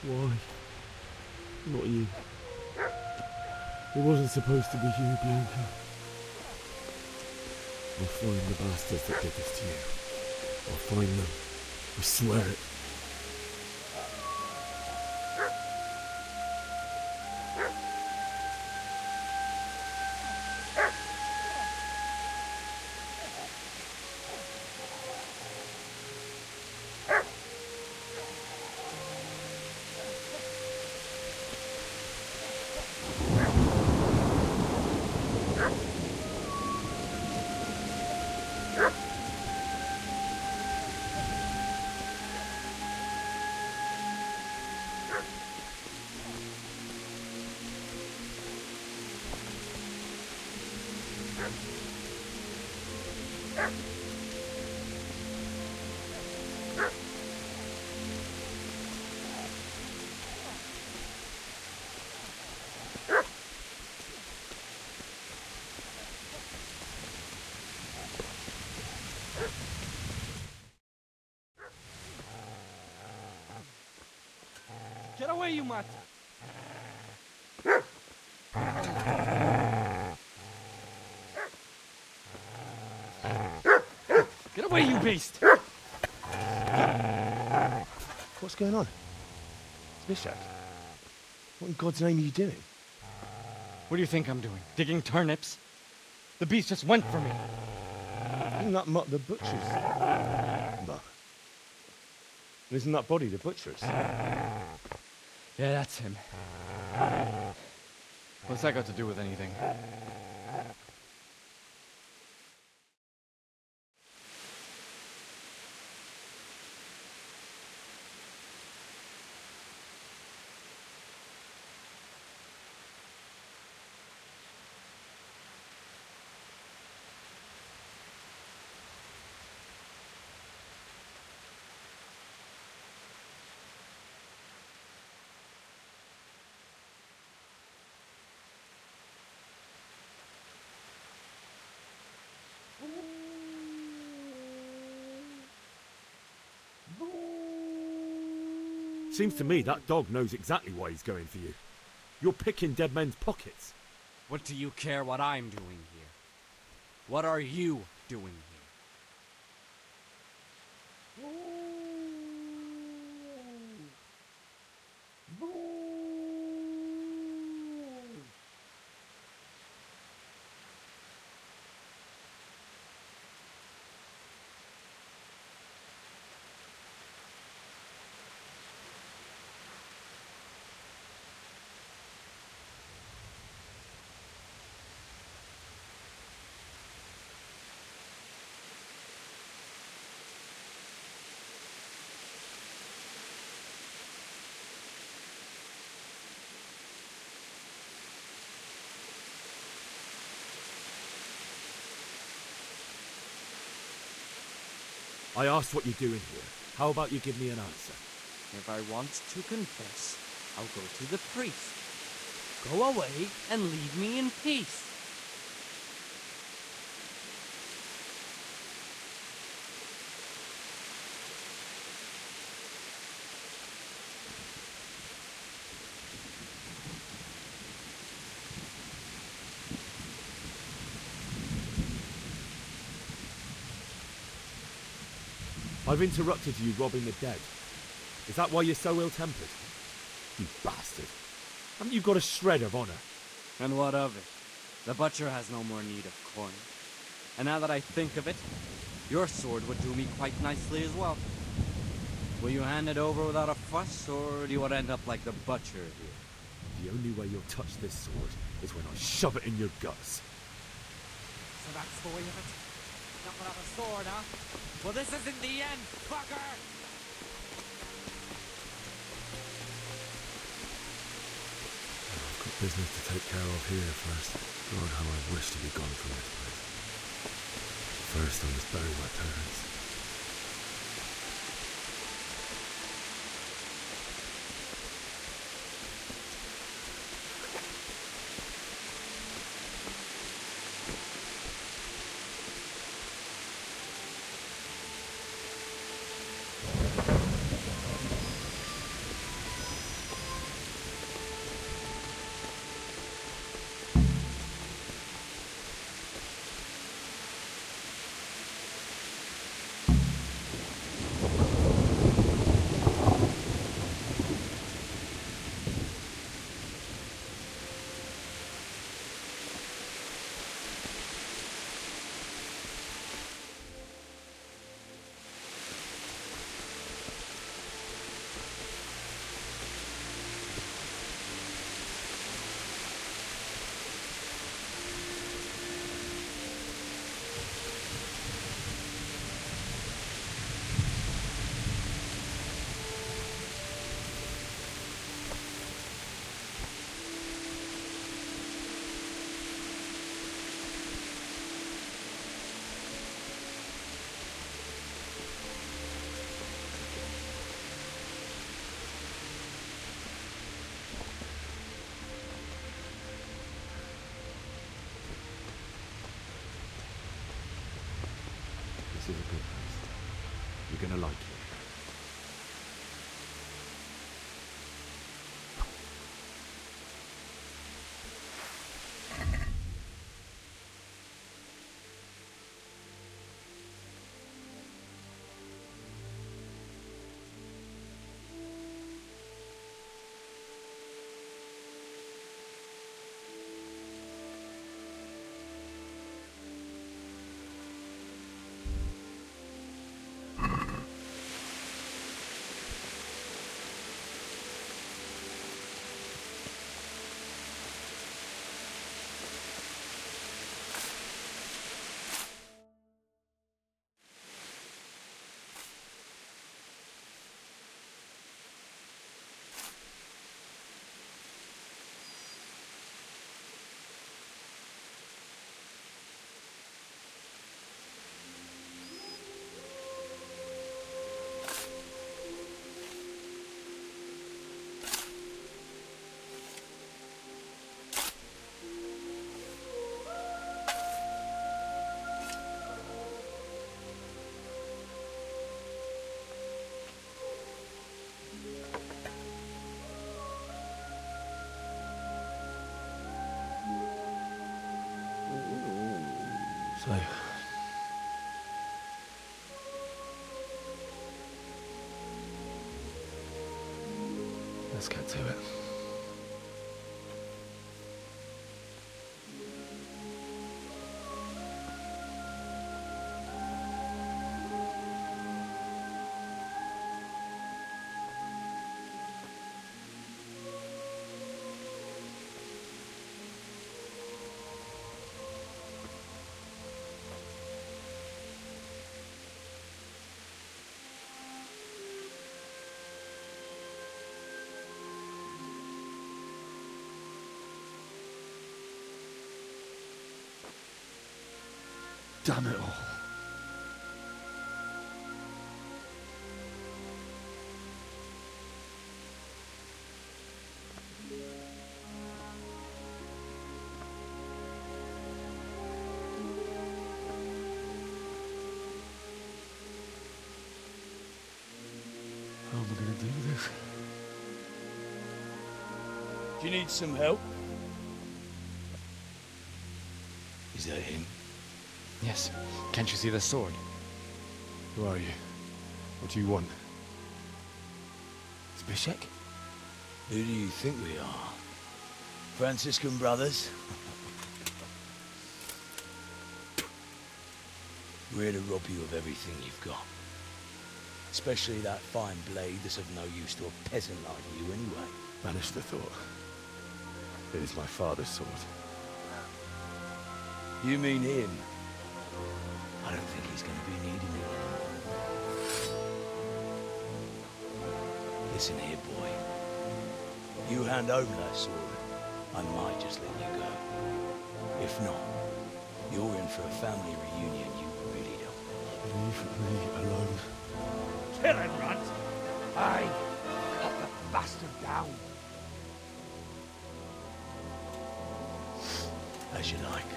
Why? Not you. It wasn't supposed to be you, Bianca. I'll find the bastards that did this to you. I'll find them. I swear it. Get away, you mutt! Get away, you beast! What's going on? It's Bishak. What in God's name are you doing? What do you think I'm doing? Digging turnips? The beast just went for me. Isn't that Mutt the butcher's? Mutt. Isn't that body the butcher's? Yeah, that's him. What's that got to do with anything? Seems to me that dog knows exactly why he's going for you. You're picking dead men's pockets. What do you care what I'm doing here? What are you doing here? I asked what you're doing here. How about you give me an answer? If I want to confess, I'll go to the priest. Go away and leave me in peace. I've interrupted you robbing the dead. Is that why you're so ill-tempered? You bastard. Haven't you got a shred of honor? And what of it? The butcher has no more need of corn. And now that I think of it, your sword would do me quite nicely as well. Will you hand it over without a fuss, or do you want to end up like the butcher here? The only way you'll touch this sword is when I shove it in your guts. So that's the way of it? Not without a sword, huh? Well, this isn't the end, fucker! I've got business to take care of here first. God, how I wish to be gone from this place. First, I must bury my parents. This is a good place. You're gonna like it. So, let's get to it. Damn it all. How am I going to do this? Do you need some help? Is that him? Yes. Can't you see the sword? Who are you? What do you want? Zbyszek? Who do you think we are? Franciscan brothers? We're here to rob you of everything you've got. Especially that fine blade that's of no use to a peasant like you anyway. Banish the thought. It is my father's sword. You mean him? I don't think he's going to be needing it. Listen here, boy. You hand over that sword, I might just let you go. If not, you're in for a family reunion you really don't. Leave me alone. Kill him, Runt! Aye, cut the bastard down. As you like.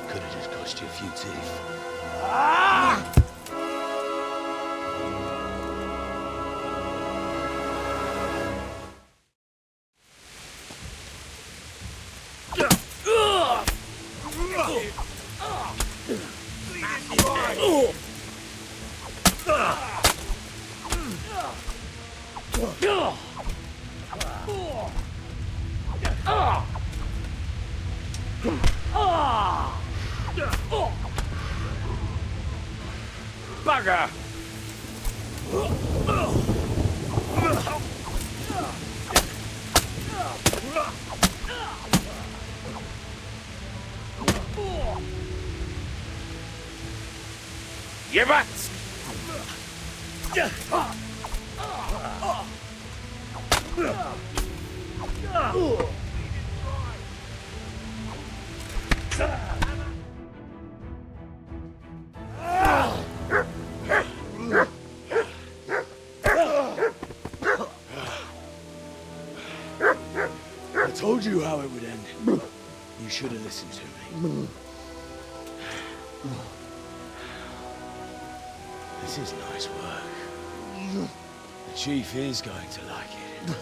Could have just cost you a few teeth. Ah! Bugger! Give it! I told you how it would end. You should have listened to me. This is nice work. The chief is going to like it.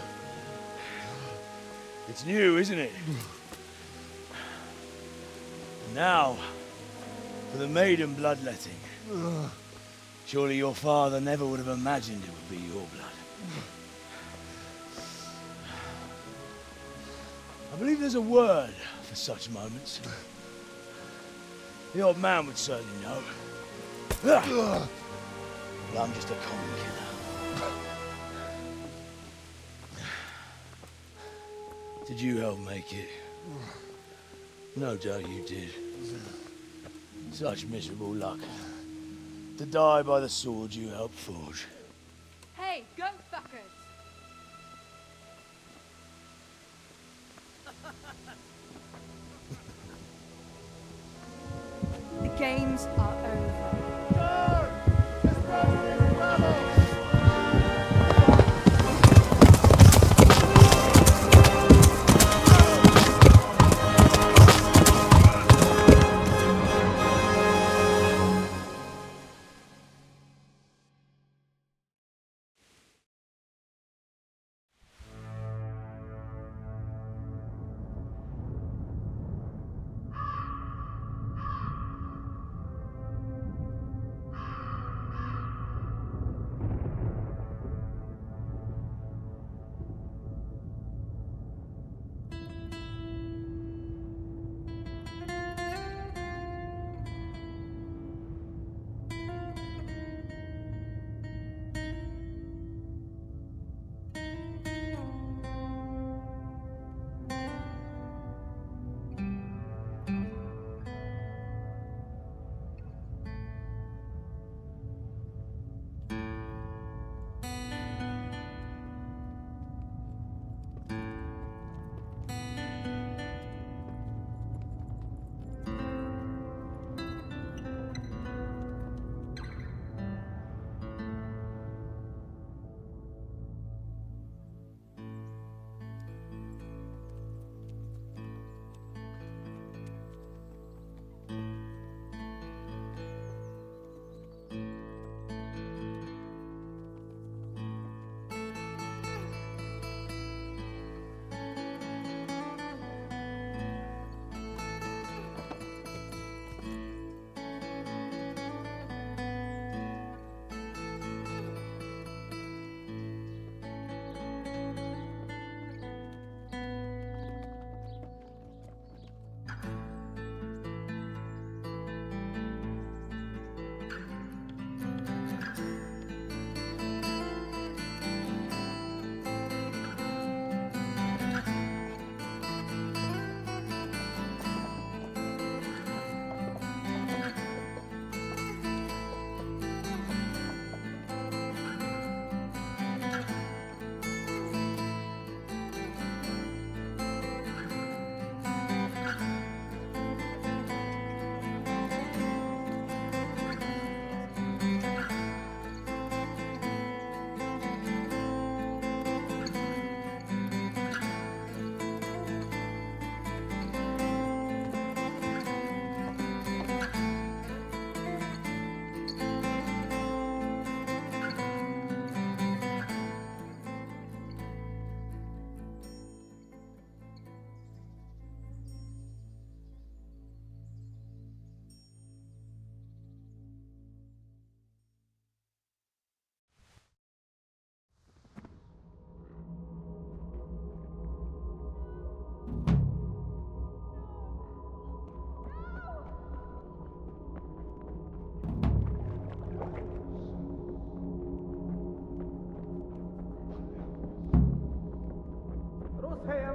It's new, isn't it? Now, for the maiden bloodletting. Surely your father never would have imagined it would be your blood. I believe there's a word for such moments. The old man would certainly know. But I'm just a common killer. Did you help make it? No doubt you did. Such miserable luck. To die by the sword you helped forge. Hey, go fuckers! The games are over.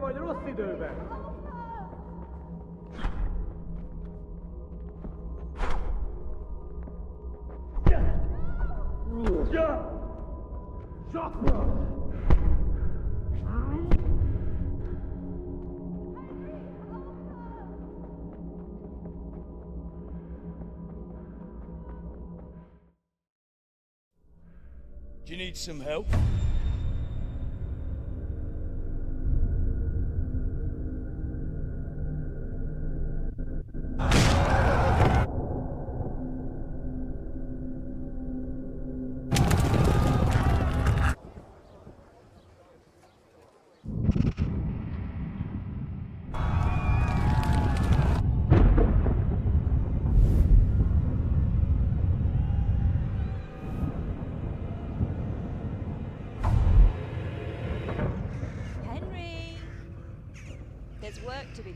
Vagy rossz időben? Do you need some help?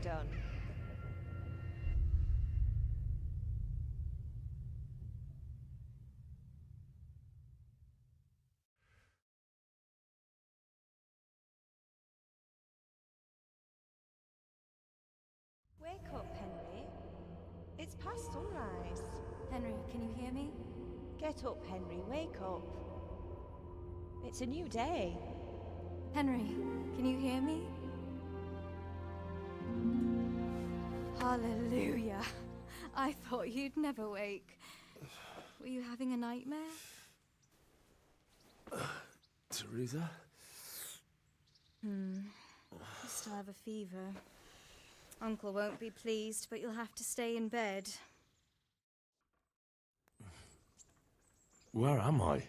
done. Wake up, Henry. It's past sunrise. Henry, can you hear me? Get up, Henry. Wake up. It's a new day. Henry, can you hear me? Hallelujah. I thought you'd never wake. Were you having a nightmare? Teresa? You still have a fever. Uncle won't be pleased, but you'll have to stay in bed. Where am I?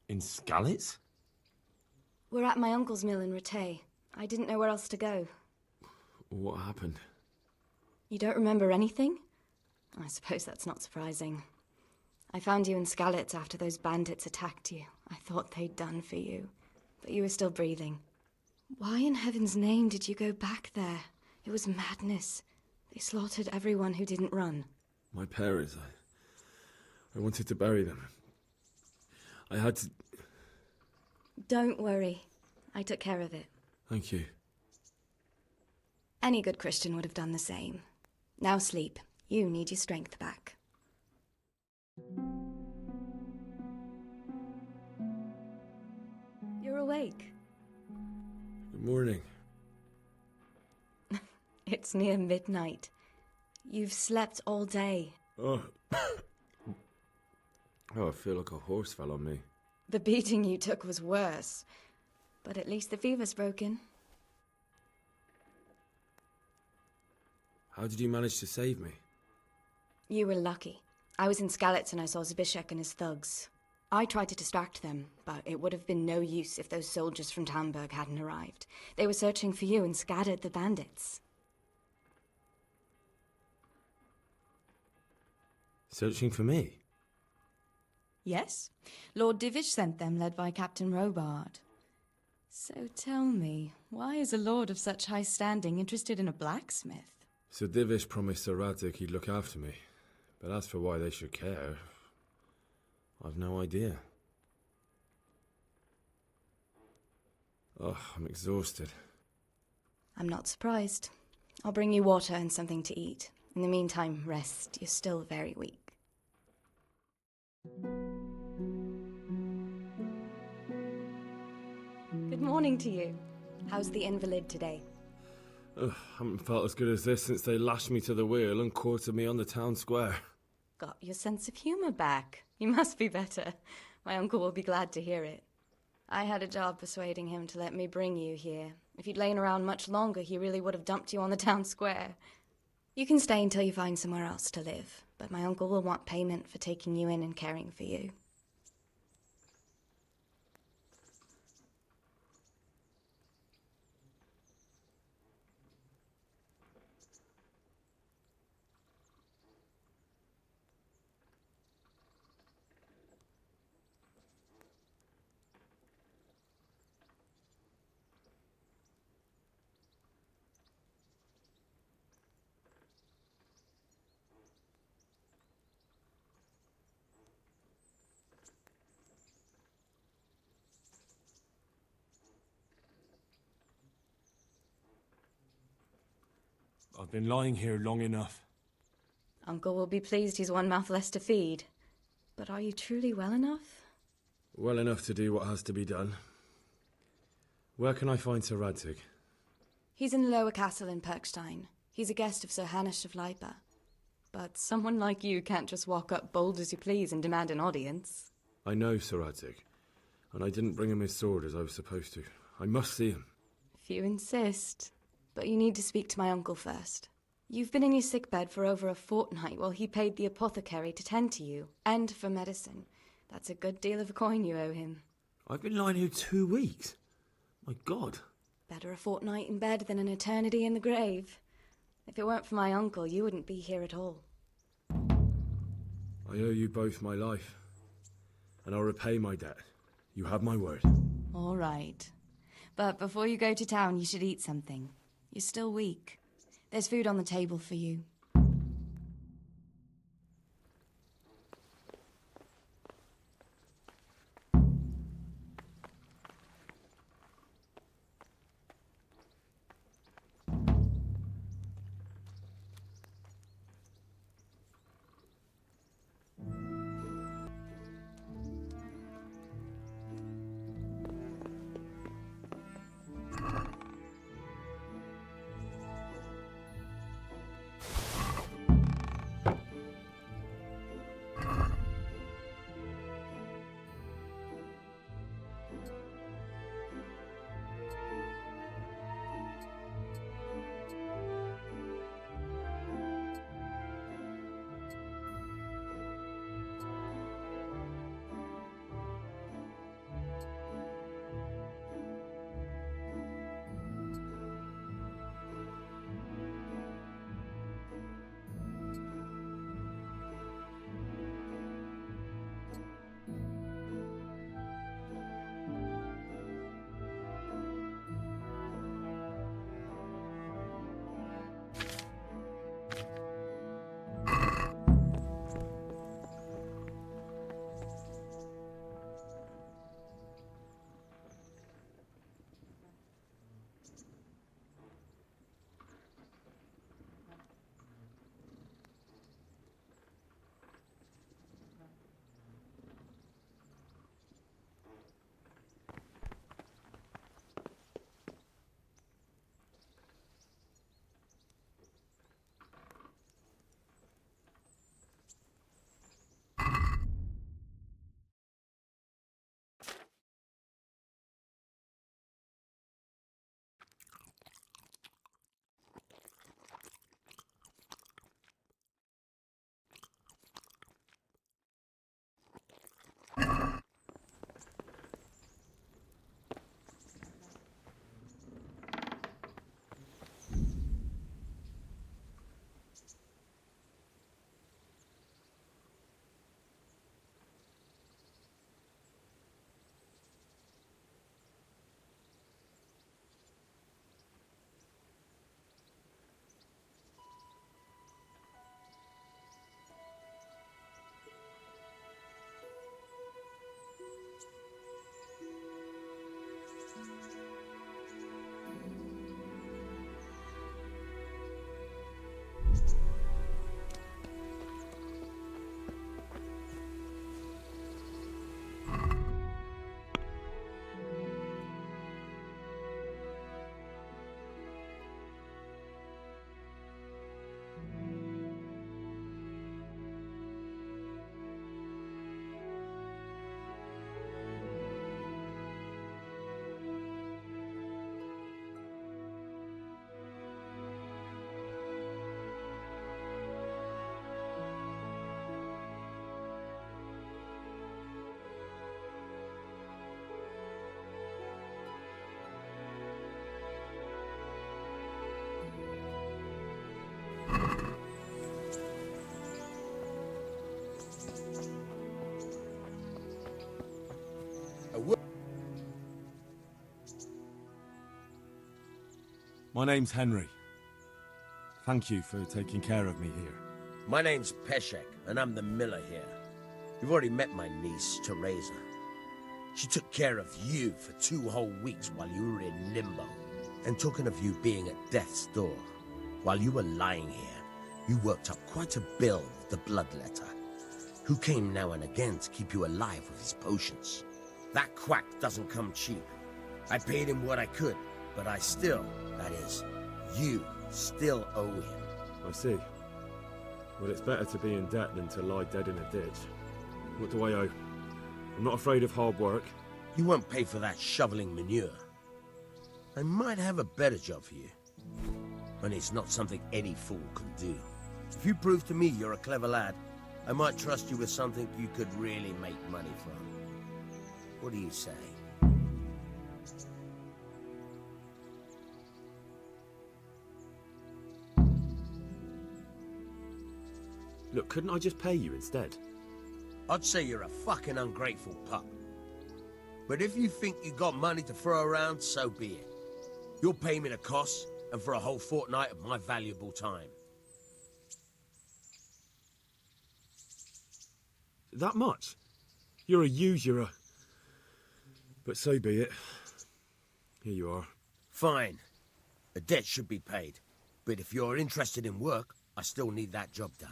In Skalitz? We're at my uncle's mill in Rattay. I didn't know where else to go. What happened? You don't remember anything? I suppose that's not surprising. I found you in Skalitz after those bandits attacked you. I thought they'd done for you, but you were still breathing. Why in heaven's name did you go back there? It was madness. They slaughtered everyone who didn't run. My parents, I wanted to bury them. I had to... Don't worry. I took care of it. Thank you. Any good Christian would have done the same. Now sleep. You need your strength back. You're awake. Good morning. It's near midnight. You've slept all day. Oh. Oh, I feel like a horse fell on me. The beating you took was worse. But at least the fever's broken. How did you manage to save me? You were lucky. I was in Skalitz and I saw Zbyszek and his thugs. I tried to distract them, but it would have been no use if those soldiers from Tamburg hadn't arrived. They were searching for you and scattered the bandits. Searching for me? Yes. Lord Divish sent them, led by Captain Robard. So tell me, why is a lord of such high standing interested in a blacksmith? Sir Divish promised Sir Radzik he'd look after me. But as for why they should care, I've no idea. Oh, I'm exhausted. I'm not surprised. I'll bring you water and something to eat. In the meantime, rest. You're still very weak. Good morning to you. How's the invalid today? Ugh, haven't felt as good as this since they lashed me to the wheel and quartered me on the town square. Got your sense of humour back. You must be better. My uncle will be glad to hear it. I had a job persuading him to let me bring you here. If you'd lain around much longer, he really would have dumped you on the town square. You can stay until you find somewhere else to live, but my uncle will want payment for taking you in and caring for you. I've been lying here long enough. Uncle will be pleased he's one mouth less to feed. But are you truly well enough? Well enough to do what has to be done. Where can I find Sir Radzik? He's in the lower castle in Perkstein. He's a guest of Sir Hanush of Leipa. But someone like you can't just walk up bold as you please and demand an audience. I know Sir Radzik, and I didn't bring him his sword as I was supposed to. I must see him. If you insist. But you need to speak to my uncle first. You've been in your sickbed for over a fortnight while he paid the apothecary to tend to you, and for medicine. That's a good deal of a coin you owe him. I've been lying here 2 weeks. My God. Better a fortnight in bed than an eternity in the grave. If it weren't for my uncle, you wouldn't be here at all. I owe you both my life, and I'll repay my debt. You have my word. All right. But before you go to town, you should eat something. You're still weak. There's food on the table for you. My name's Henry. Thank you for taking care of me here. My name's Peshek, and I'm the miller here. You've already met my niece, Teresa. She took care of you for 2 whole weeks while you were in limbo. And talking of you being at death's door, while you were lying here, you worked up quite a bill with the bloodletter, who came now and again to keep you alive with his potions. That quack doesn't come cheap. I paid him what I could, but I still, that is, you still owe him. I see. Well, it's better to be in debt than to lie dead in a ditch. What do I owe? I'm not afraid of hard work. You won't pay for that shoveling manure. I might have a better job for you. And it's not something any fool can do. If you prove to me you're a clever lad, I might trust you with something you could really make money from. What do you say? Look, couldn't I just pay you instead? I'd say you're a fucking ungrateful pup. But if you think you got money to throw around, so be it. You'll pay me the costs, and for a whole fortnight of my valuable time. That much? You're a usurer. But so be it. Here you are. Fine. The debt should be paid. But if you're interested in work, I still need that job done.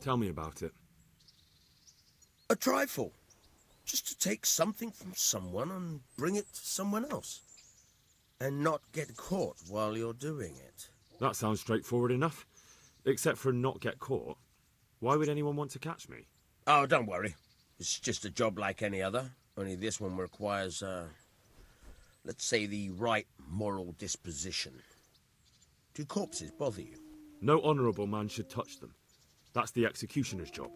Tell me about it. A trifle. Just to take something from someone and bring it to someone else. And not get caught while you're doing it. That sounds straightforward enough. Except for not get caught. Why would anyone want to catch me? Oh, don't worry. It's just a job like any other. Only this one requires, let's say, the right moral disposition. Do corpses bother you? No honourable man should touch them. That's the executioner's job.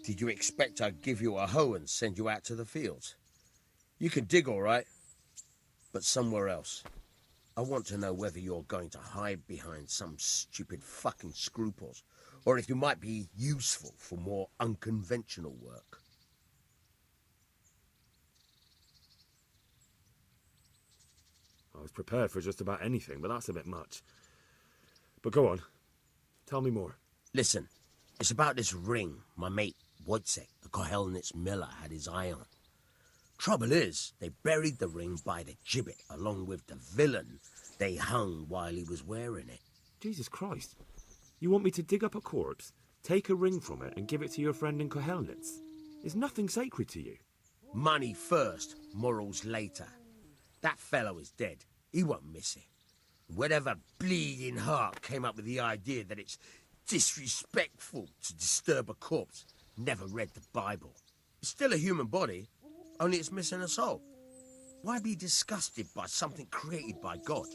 Did you expect I'd give you a hoe and send you out to the fields? You can dig all right, but somewhere else. I want to know whether you're going to hide behind some stupid fucking scruples, or if you might be useful for more unconventional work. I was prepared for just about anything, but that's a bit much. But go on. Tell me more. Listen, it's about this ring my mate Wojciech, the Kohelnitz miller, had his eye on. Trouble is, they buried the ring by the gibbet along with the villain they hung while he was wearing it. Jesus Christ. You want me to dig up a corpse, take a ring from it and give it to your friend in Kohelnitz? Is nothing sacred to you? Money first, morals later. That fellow is dead. He won't miss it. Whatever bleeding heart came up with the idea that it's disrespectful to disturb a corpse never read the Bible. It's still a human body, only it's missing a soul. Why be disgusted by something created by God?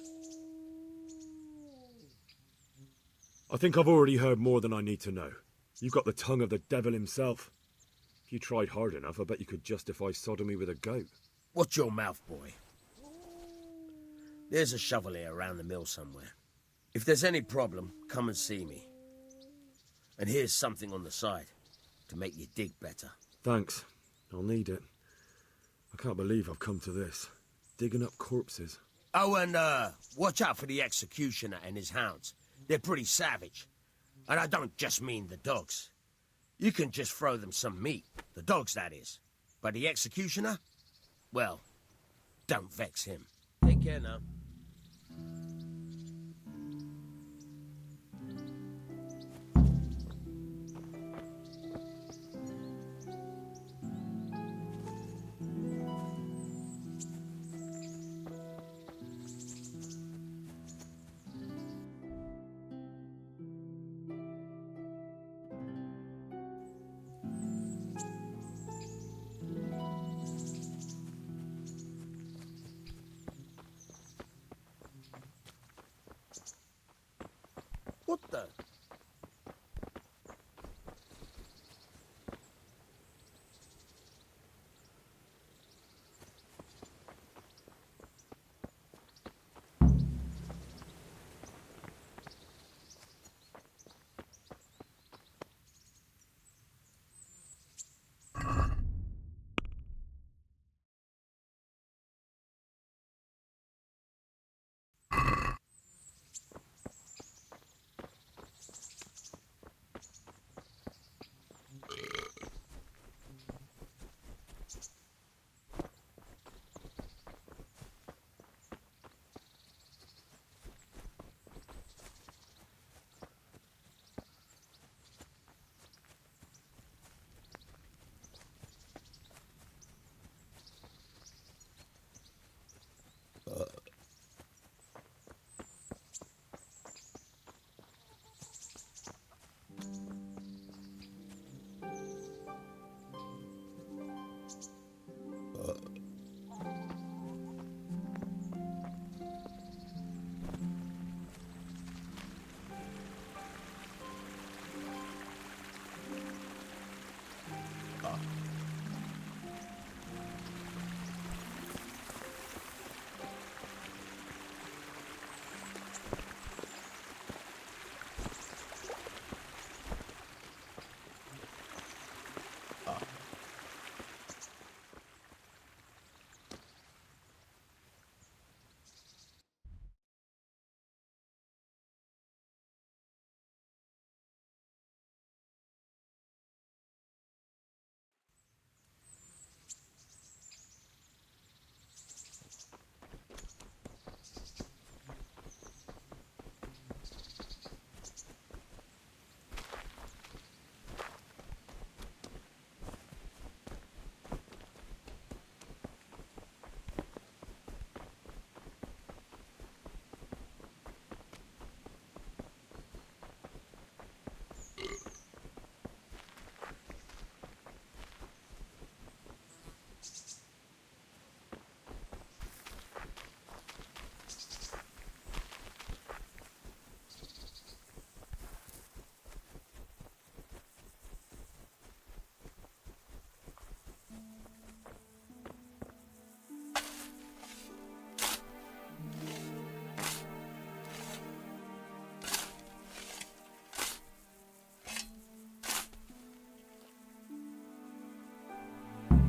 I think I've already heard more than I need to know. You've got the tongue of the devil himself. If you tried hard enough, I bet you could justify sodomy with a goat. Watch your mouth, boy. There's a shovel here around the mill somewhere. If there's any problem, come and see me. And here's something on the side to make you dig better. Thanks. I'll need it. I can't believe I've come to this. Digging up corpses. Oh, and watch out for the executioner and his hounds. They're pretty savage. And I don't just mean the dogs. You can just throw them some meat. The dogs, that is. But the executioner? Well, don't vex him. Take care now. What the?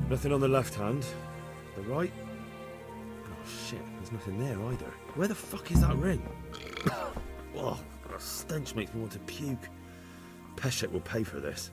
Nothing on the left hand. The right? Oh shit, there's nothing there either. Where the fuck is that ring? Oh, the stench makes me want to puke. Peshek will pay for this.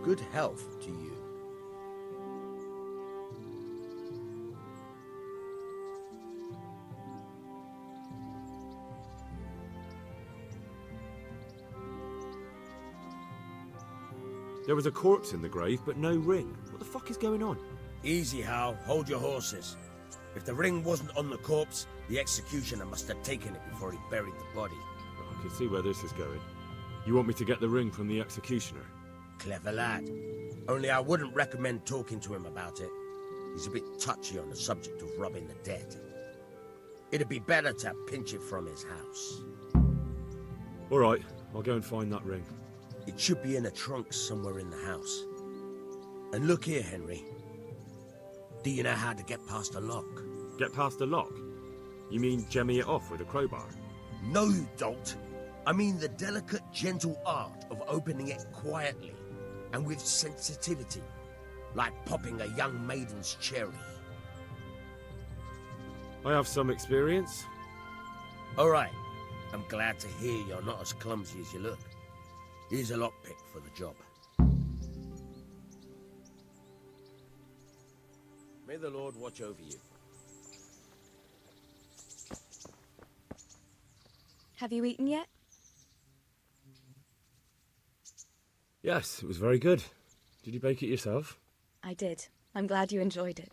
Good health to you. There was a corpse in the grave, but no ring. What the fuck is going on? Easy, Hal. Hold your horses. If the ring wasn't on the corpse, the executioner must have taken it before he buried the body. I can see where this is going. You want me to get the ring from the executioner? Clever lad. Only I wouldn't recommend talking to him about it. He's a bit touchy on the subject of robbing the dead. It'd be better to pinch it from his house. All right, I'll go and find that ring. It should be in a trunk somewhere in the house. And look here, Henry. Do you know how to get past a lock? Get past the lock? You mean jemmy it off with a crowbar? No, you don't. I mean the delicate, gentle art of opening it quietly and with sensitivity, like popping a young maiden's cherry. I have some experience. All right. I'm glad to hear you're not as clumsy as you look. Here's a lockpick for the job. May the Lord watch over you. Have you eaten yet? Yes, it was very good. Did you bake it yourself? I did. I'm glad you enjoyed it.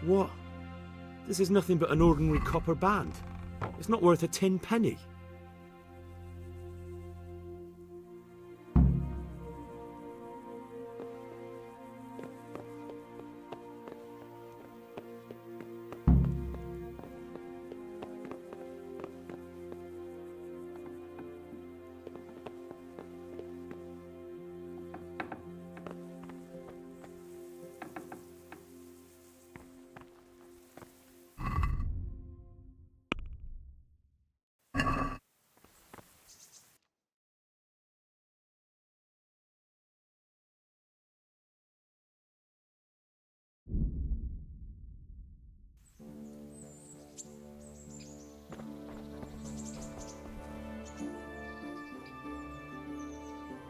What? This is nothing but an ordinary copper band. It's not worth a 10 penny.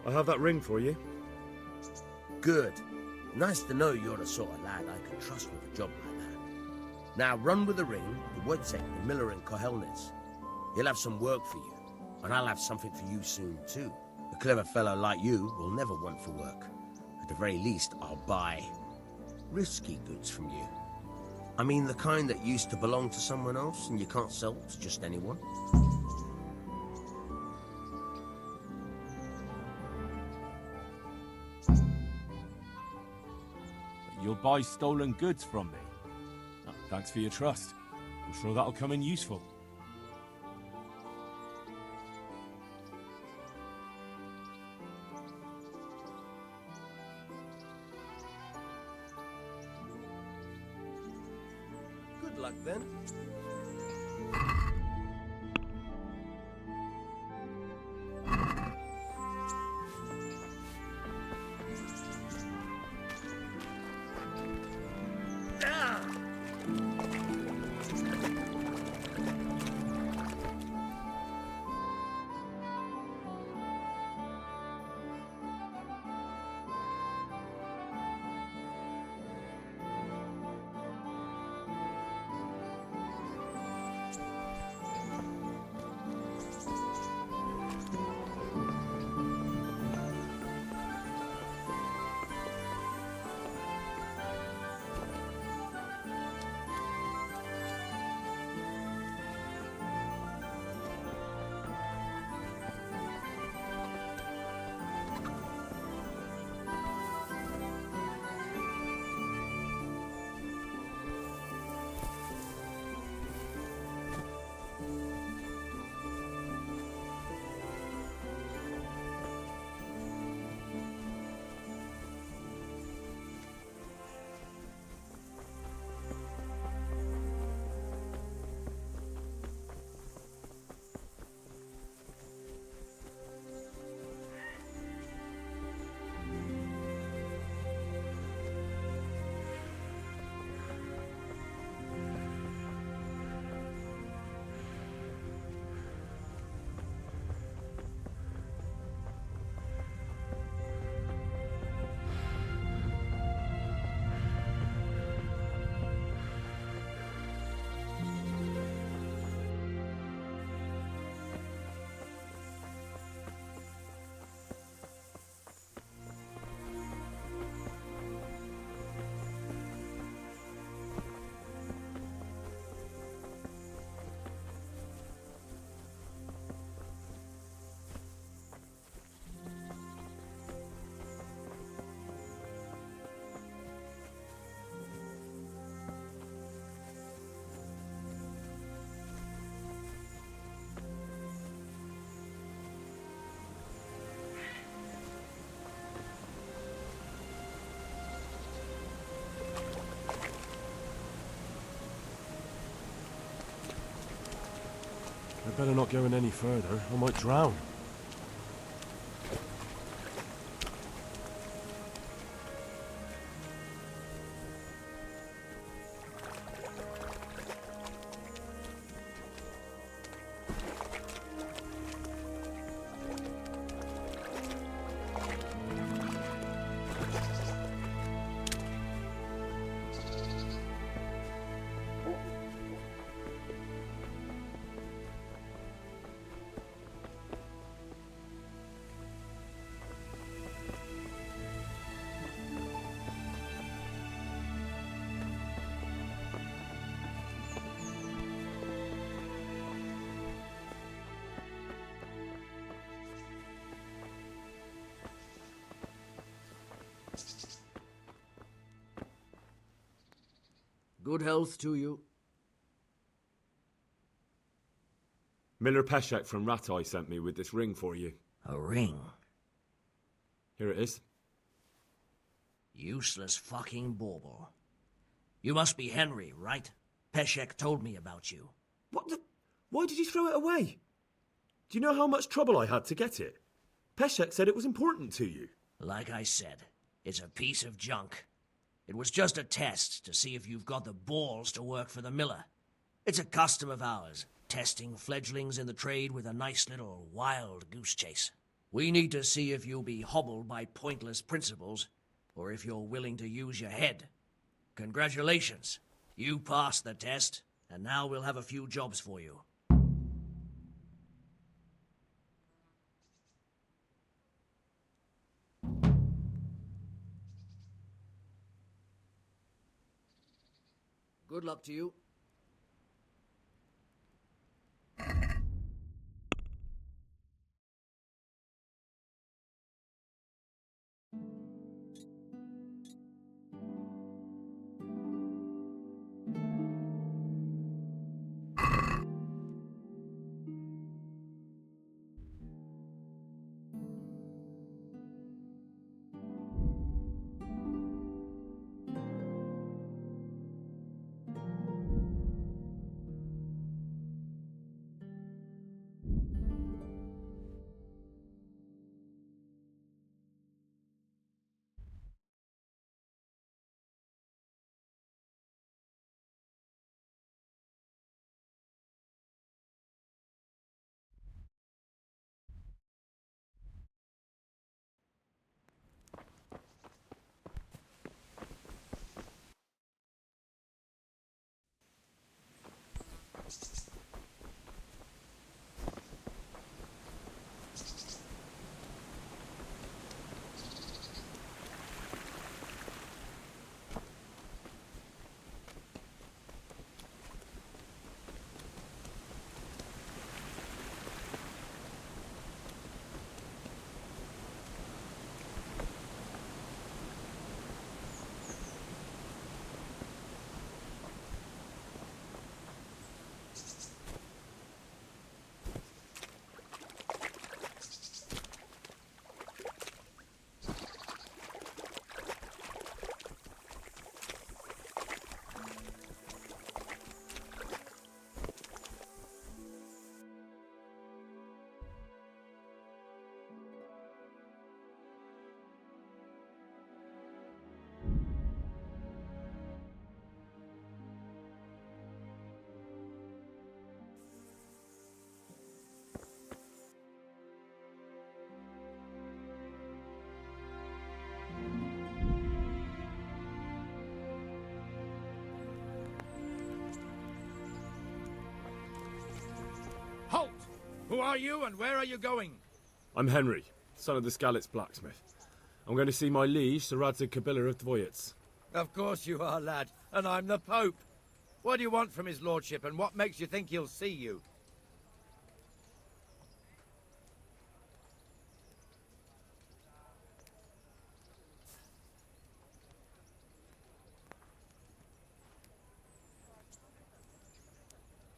I have that ring for you. Good. Nice to know you're the sort of lad I can trust with a job like that. Now run with the ring to Wojtek, the miller in Kohelnitz. He'll have some work for you, and I'll have something for you soon too. A clever fellow like you will never want for work. At the very least, I'll buy risky goods from you. I mean the kind that used to belong to someone else and you can't sell to just anyone. You'll buy stolen goods from me. Oh, thanks for your trust. I'm sure that'll come in useful. Good luck then. better not go in any further. I might drown. Good health to you. Miller Peshek from Ratai sent me with this ring for you. A ring? Here it is. Useless fucking bauble. You must be Henry, right? Peshek told me about you. What the... Why did you throw it away? Do you know how much trouble I had to get it? Peshek said it was important to you. Like I said, it's a piece of junk. It was just a test to see if you've got the balls to work for the miller. It's a custom of ours, testing fledglings in the trade with a nice little wild goose chase. We need to see if you'll be hobbled by pointless principles, or if you're willing to use your head. Congratulations. You passed the test, and now we'll have a few jobs for you. Good luck to you. Halt! Who are you and where are you going? I'm Henry, son of the Skalitz blacksmith. I'm going to see my liege, Sir Radzig Kabila of Dvoyets. Of course you are, lad, and I'm the Pope. What do you want from his lordship, and what makes you think he'll see you?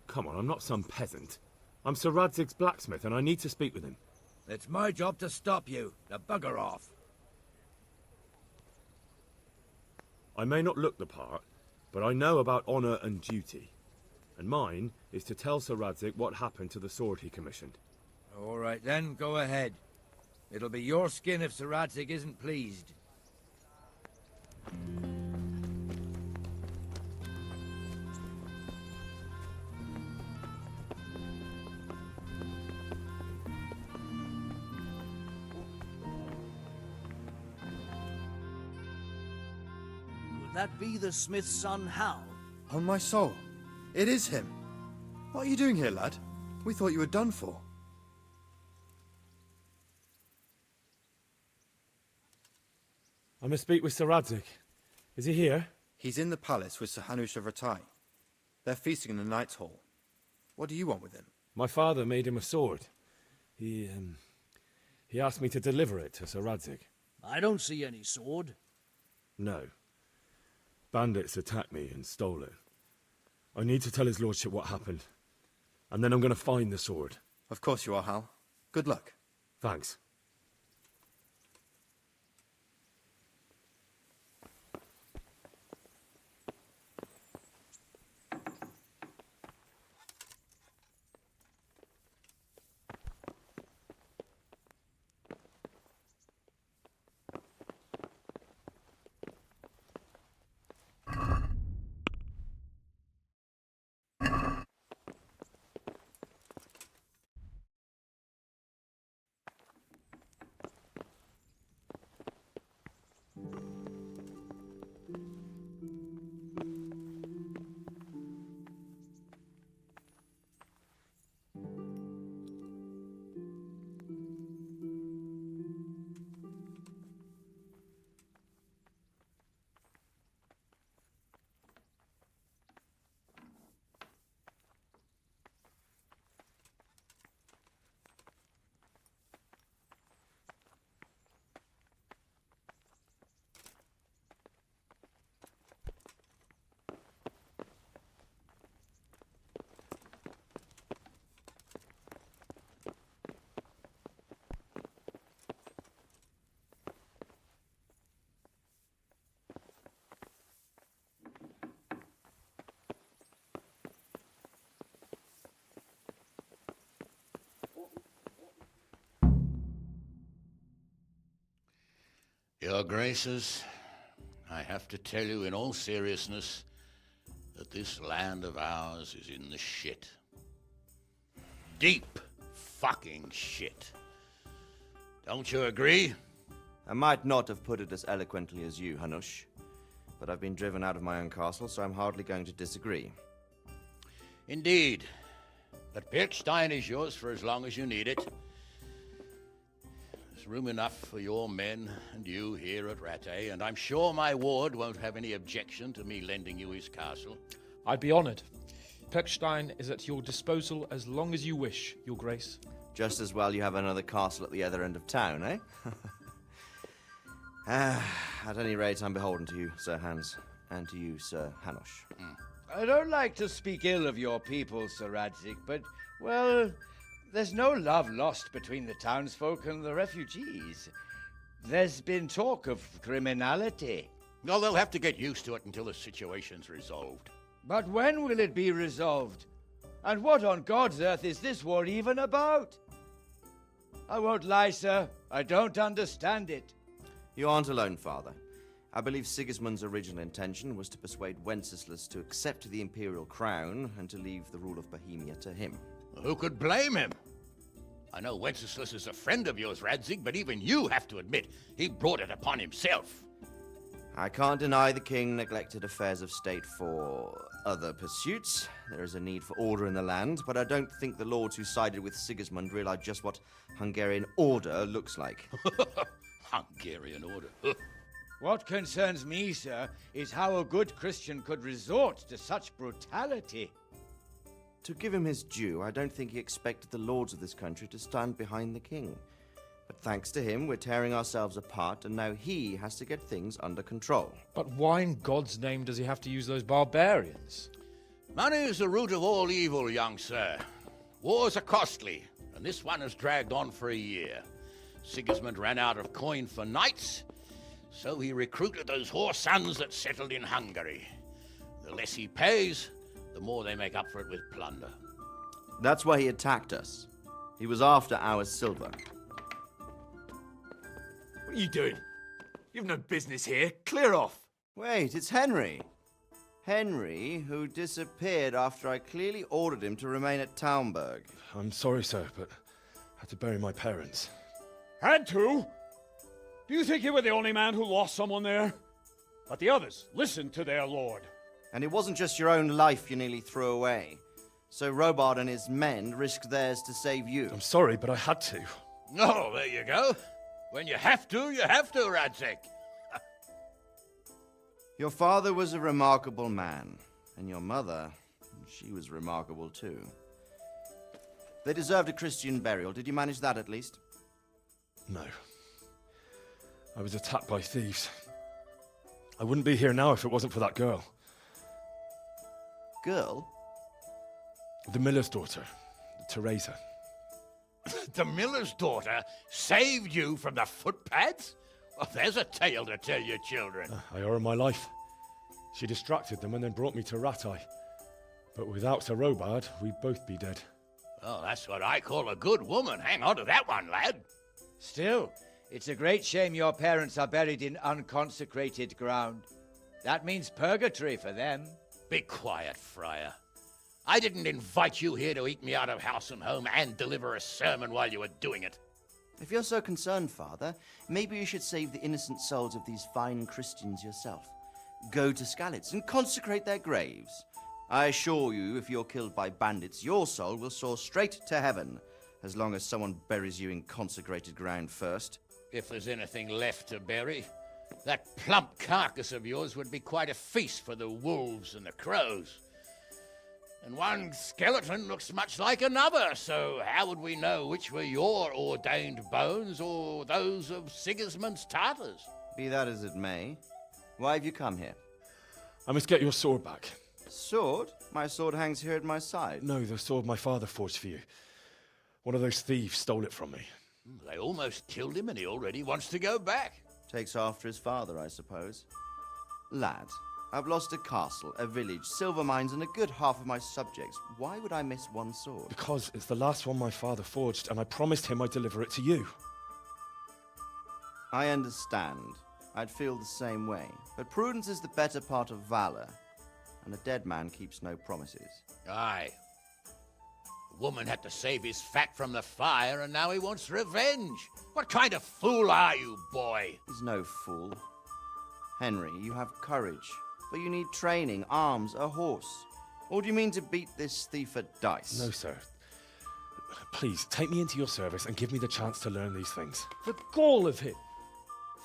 Come on, I'm not some peasant. I'm Sir Radzig's blacksmith, and I need to speak with him. It's my job to stop you. Now bugger off. I may not look the part, but I know about honour and duty. And mine is to tell Sir Radzig what happened to the sword he commissioned. All right then, go ahead. It'll be your skin if Sir Radzig isn't pleased. Would that be the smith's son, Hal? On my soul, it is him. What are you doing here, lad? We thought you were done for. I must speak with Sir Radzig. Is he here? He's in the palace with Sir Hanush of Ratai. They're feasting in the Knight's Hall. What do you want with him? My father made him a sword. He asked me to deliver it to Sir Radzig. I don't see any sword. No. Bandits attacked me and stole it. I need to tell his lordship what happened. And then I'm going to find the sword. Of course you are, Hal. Good luck. Thanks. Your Graces, I have to tell you in all seriousness that this land of ours is in the shit. Deep fucking shit. Don't you agree? I might not have put it as eloquently as you, Hanush, but I've been driven out of my own castle, so I'm hardly going to disagree. Indeed. But Pirkstein is yours for as long as you need it. There's room enough for your men and you here at Rattay, and I'm sure my ward won't have any objection to me lending you his castle. I'd be honored. Pirkstein is at your disposal as long as you wish, Your Grace. Just as well you have another castle at the other end of town, eh? At any rate, I'm beholden to you, Sir Hans, and to you, Sir Hanush. I don't like to speak ill of your people, Sir Radzig, but, well, there's no love lost between the townsfolk and the refugees. There's been talk of criminality. Well, they'll have to get used to it until the situation's resolved. But when will it be resolved? And what on God's earth is this war even about? I won't lie, sir. I don't understand it. You aren't alone, Father. I believe Sigismund's original intention was to persuade Wenceslas to accept the imperial crown and to leave the rule of Bohemia to him. Who could blame him? I know Wenceslas is a friend of yours, Radzig, but even you have to admit he brought it upon himself. I can't deny the king neglected affairs of state for other pursuits. There is a need for order in the land, but I don't think the lords who sided with Sigismund realized just what Hungarian order looks like. Hungarian order? What concerns me, sir, is how a good Christian could resort to such brutality. To give him his due, I don't think he expected the lords of this country to stand behind the king. But thanks to him, we're tearing ourselves apart, and now he has to get things under control. But why in God's name does he have to use those barbarians? Money is the root of all evil, young sir. Wars are costly, and this one has dragged on for a year. Sigismund ran out of coin for knights, so he recruited those whore sons that settled in Hungary. The less he pays, the more they make up for it with plunder. That's why he attacked us. He was after our silver. What are you doing? You've no business here. Clear off. Wait, it's Henry. Henry, who disappeared after I clearly ordered him to remain at Townburg. I'm sorry, sir, but I had to bury my parents. Had to? Do you think you were the only man who lost someone there? But the others listened to their lord. And it wasn't just your own life you nearly threw away. So Robard and his men risked theirs to save you. I'm sorry, but I had to. Oh, there you go. When you have to, Radzig. Your father was a remarkable man, and your mother, she was remarkable too. They deserved a Christian burial. Did you manage that at least? No. I was attacked by thieves. I wouldn't be here now if it wasn't for that girl. Girl? The miller's daughter, Teresa. The miller's daughter saved you from the footpads? Well, there's a tale to tell your children. I owe her my life. She distracted them and then brought me to Rattay. But without Sir Robard, we'd both be dead. Oh, that's what I call a good woman. Hang on to that one, lad. Still, it's a great shame your parents are buried in unconsecrated ground. That means purgatory for them. Be quiet, Friar. I didn't invite you here to eat me out of house and home and deliver a sermon while you were doing it. If you're so concerned, Father, maybe you should save the innocent souls of these fine Christians yourself. Go to Skalitz and consecrate their graves. I assure you, if you're killed by bandits, your soul will soar straight to heaven, as long as someone buries you in consecrated ground first. If there's anything left to bury, that plump carcass of yours would be quite a feast for the wolves and the crows. And one skeleton looks much like another, so how would we know which were your ordained bones or those of Sigismund's Tartars? Be that as it may, why have you come here? I must get your sword back. Sword? My sword hangs here at my side. No, the sword my father forged for you. One of those thieves stole it from me. They almost killed him and he already wants to go back. Takes after his father, I suppose. Lad, I've lost a castle, a village, silver mines, and a good half of my subjects. Why would I miss one sword? Because it's the last one my father forged, and I promised him I'd deliver it to you. I understand. I'd feel the same way. But prudence is the better part of valor, and a dead man keeps no promises. Aye. The woman had to save his fat from the fire, and now he wants revenge. What kind of fool are you, boy? He's no fool. Henry, you have courage, but you need training, arms, a horse. Or do you mean to beat this thief at dice? No, sir. Please, take me into your service and give me the chance to learn these things. The gall of him.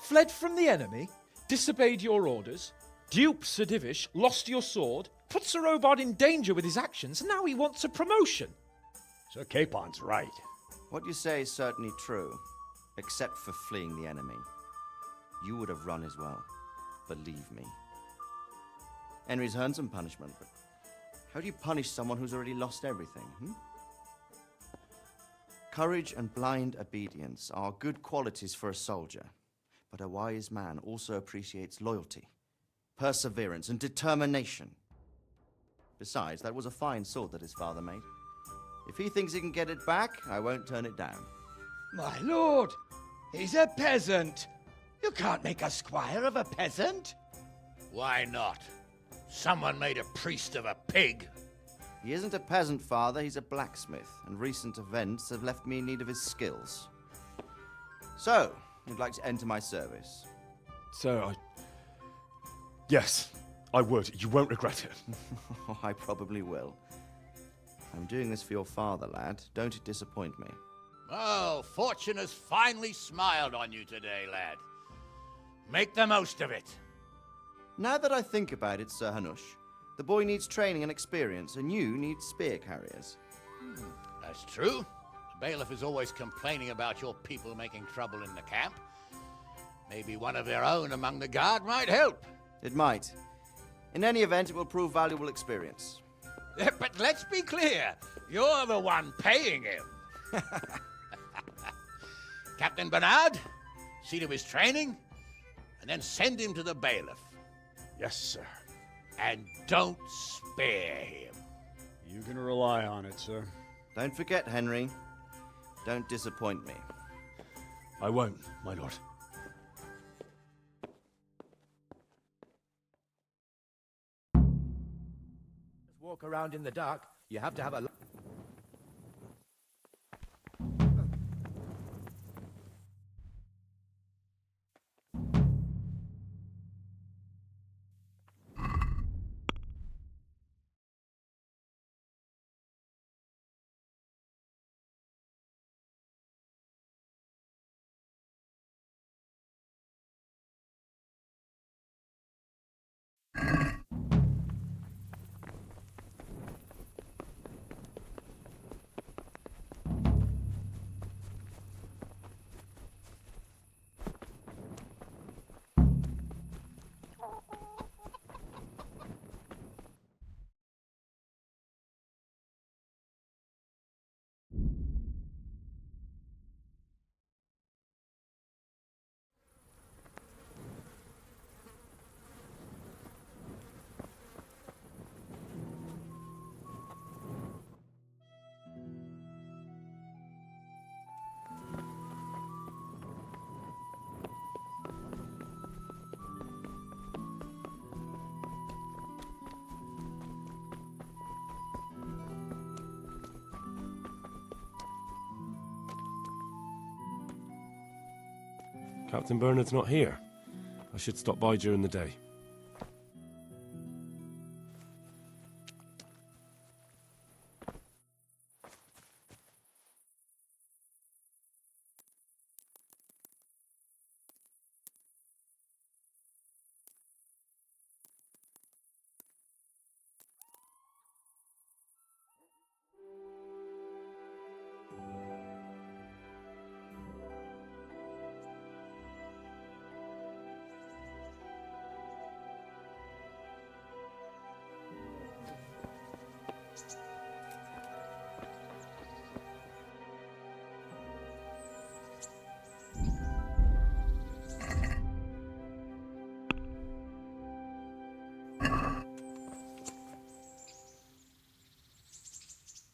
Fled from the enemy, disobeyed your orders, duped Sir Divish, lost your sword, put Sir Robard in danger with his actions, and now he wants a promotion. Sir Capon's right. What you say is certainly true, except for fleeing the enemy. You would have run as well, believe me. Henry's earned some punishment, but how do you punish someone who's already lost everything, Courage and blind obedience are good qualities for a soldier, but a wise man also appreciates loyalty, perseverance, and determination. Besides, that was a fine sword that his father made. If he thinks he can get it back, I won't turn it down. My lord, he's a peasant. You can't make a squire of a peasant. Why not? Someone made a priest of a pig. He isn't a peasant, father, he's a blacksmith, and recent events have left me in need of his skills. So, you'd like to enter my service? Sir, Yes, I would. You won't regret it. I probably will. I'm doing this for your father, lad. Don't disappoint me. Oh, fortune has finally smiled on you today, lad. Make the most of it. Now that I think about it, Sir Hanush, the boy needs training and experience, and you need spear carriers. That's true. The bailiff is always complaining about your people making trouble in the camp. Maybe one of their own among the guard might help. It might. In any event, it will prove valuable experience. But let's be clear. You're the one paying him. Captain Bernard, see to his training, and then send him to the bailiff. Yes, sir. And don't spare him. You can rely on it, sir. Don't forget, Henry. Don't disappoint me. I won't, my lord. Walk around in the dark. You have to have a... Captain Bernard's not here. I should stop by during the day.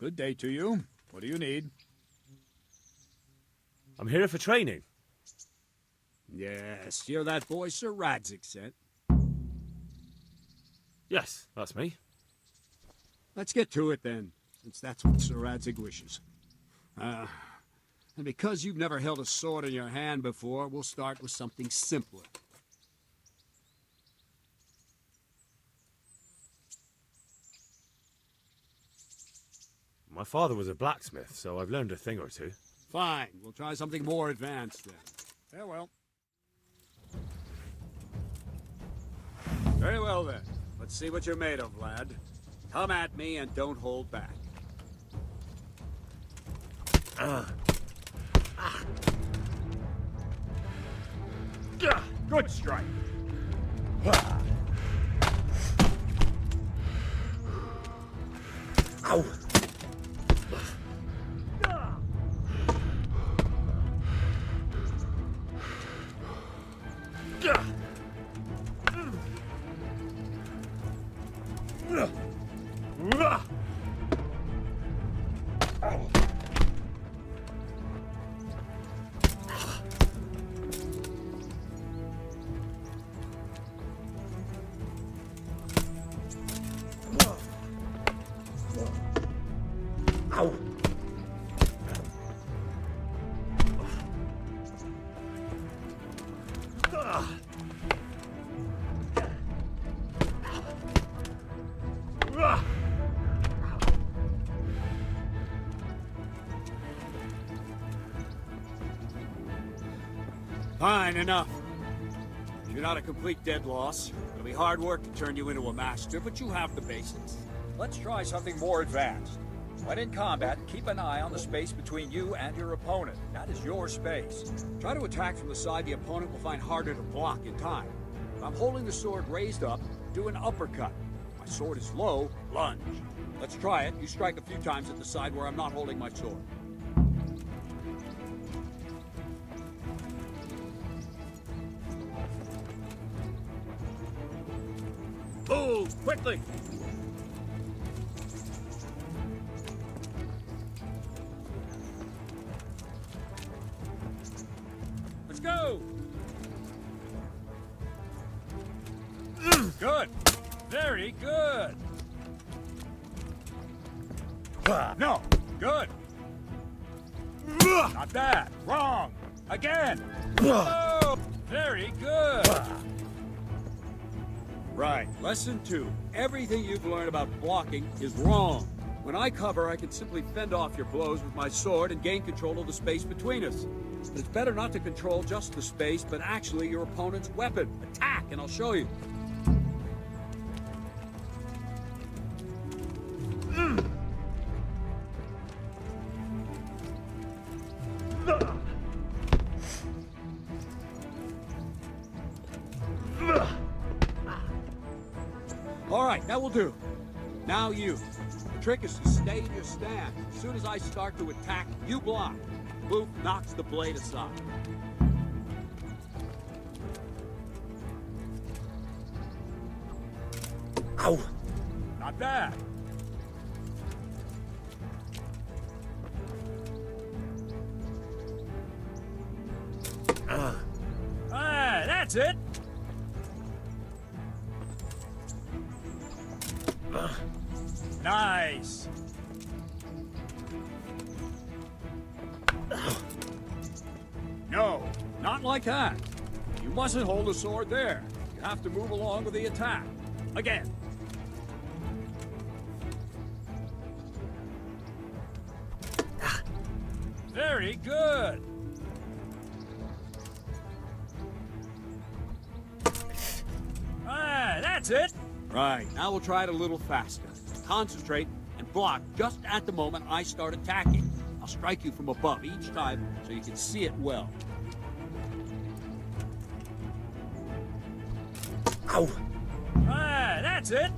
Good day to you. What do you need? I'm here for training. Yes, you're that boy Sir Radzig sent. Yes, that's me. Let's get to it then, since that's what Sir Radzig wishes. And because you've never held a sword in your hand before, we'll start with something simpler. My father was a blacksmith, so I've learned a thing or two. Fine, we'll try something more advanced then. Farewell. Very well then. Let's see what you're made of, lad. Come at me and don't hold back. Good strike. Ow! Fine, enough. You're not a complete dead loss. It'll be hard work to turn you into a master, but you have the basics. Let's try something more advanced. When in combat, keep an eye on the space between you and your opponent. That is your space. Try to attack from the side the opponent will find harder to block in time. If I'm holding the sword raised up, do an uppercut. If my sword is low, lunge. Let's try it. You strike a few times at the side where I'm not holding my sword. Move, quickly! Good. Very good. No. Good. Not bad. Wrong. Again. Oh, very good. Right. Lesson 2. Everything you've learned about blocking is wrong. When I cover, I can simply fend off your blows with my sword and gain control of the space between us. But it's better not to control just the space, but actually your opponent's weapon. Attack, and I'll show you. All right, that will do. Now you. The trick is to stay in your stand. As soon as I start to attack, you block. Boof knocks the blade aside. Ow! Not bad. Ah, that's it. Nice. No, not like that. You mustn't hold the sword there. You have to move along with the attack. Again. Very good. Ah, that's it. Right, now we'll try it a little faster. Concentrate and block just at the moment I start attacking. I'll strike you from above each time so you can see it well. Ow! Ah, that's it.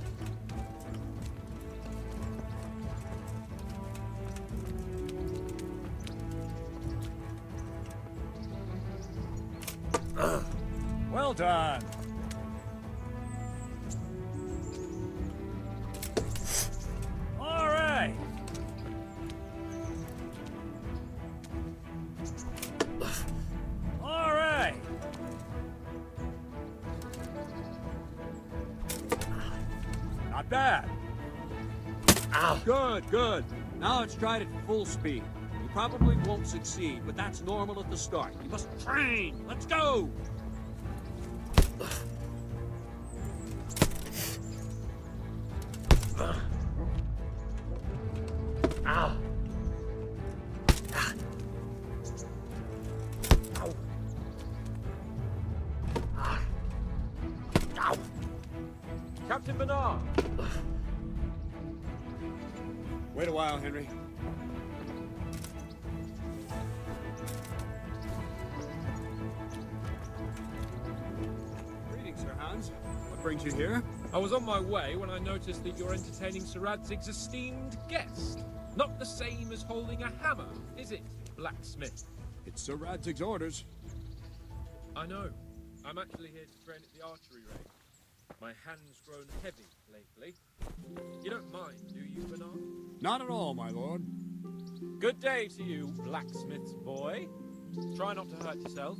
Well done. All right. All right. Not bad. Ow. Good, good. Now let's try it at full speed. You probably won't succeed, but that's normal at the start. You must train. Let's go. Ow! Ow! Captain Bernard! Wait a while, Henry. Greetings, Sir Hans. What brings you here? I was on my way when I noticed that you're entertaining Sir Radzig's esteemed guest. Not the same as holding a hammer, is it, blacksmith? It's Sir Radzig's orders. I know. I'm actually here to train at the archery range. My hand's grown heavy lately. You don't mind, do you, Bernard? Not at all, my lord. Good day to you, blacksmith's boy. Try not to hurt yourself.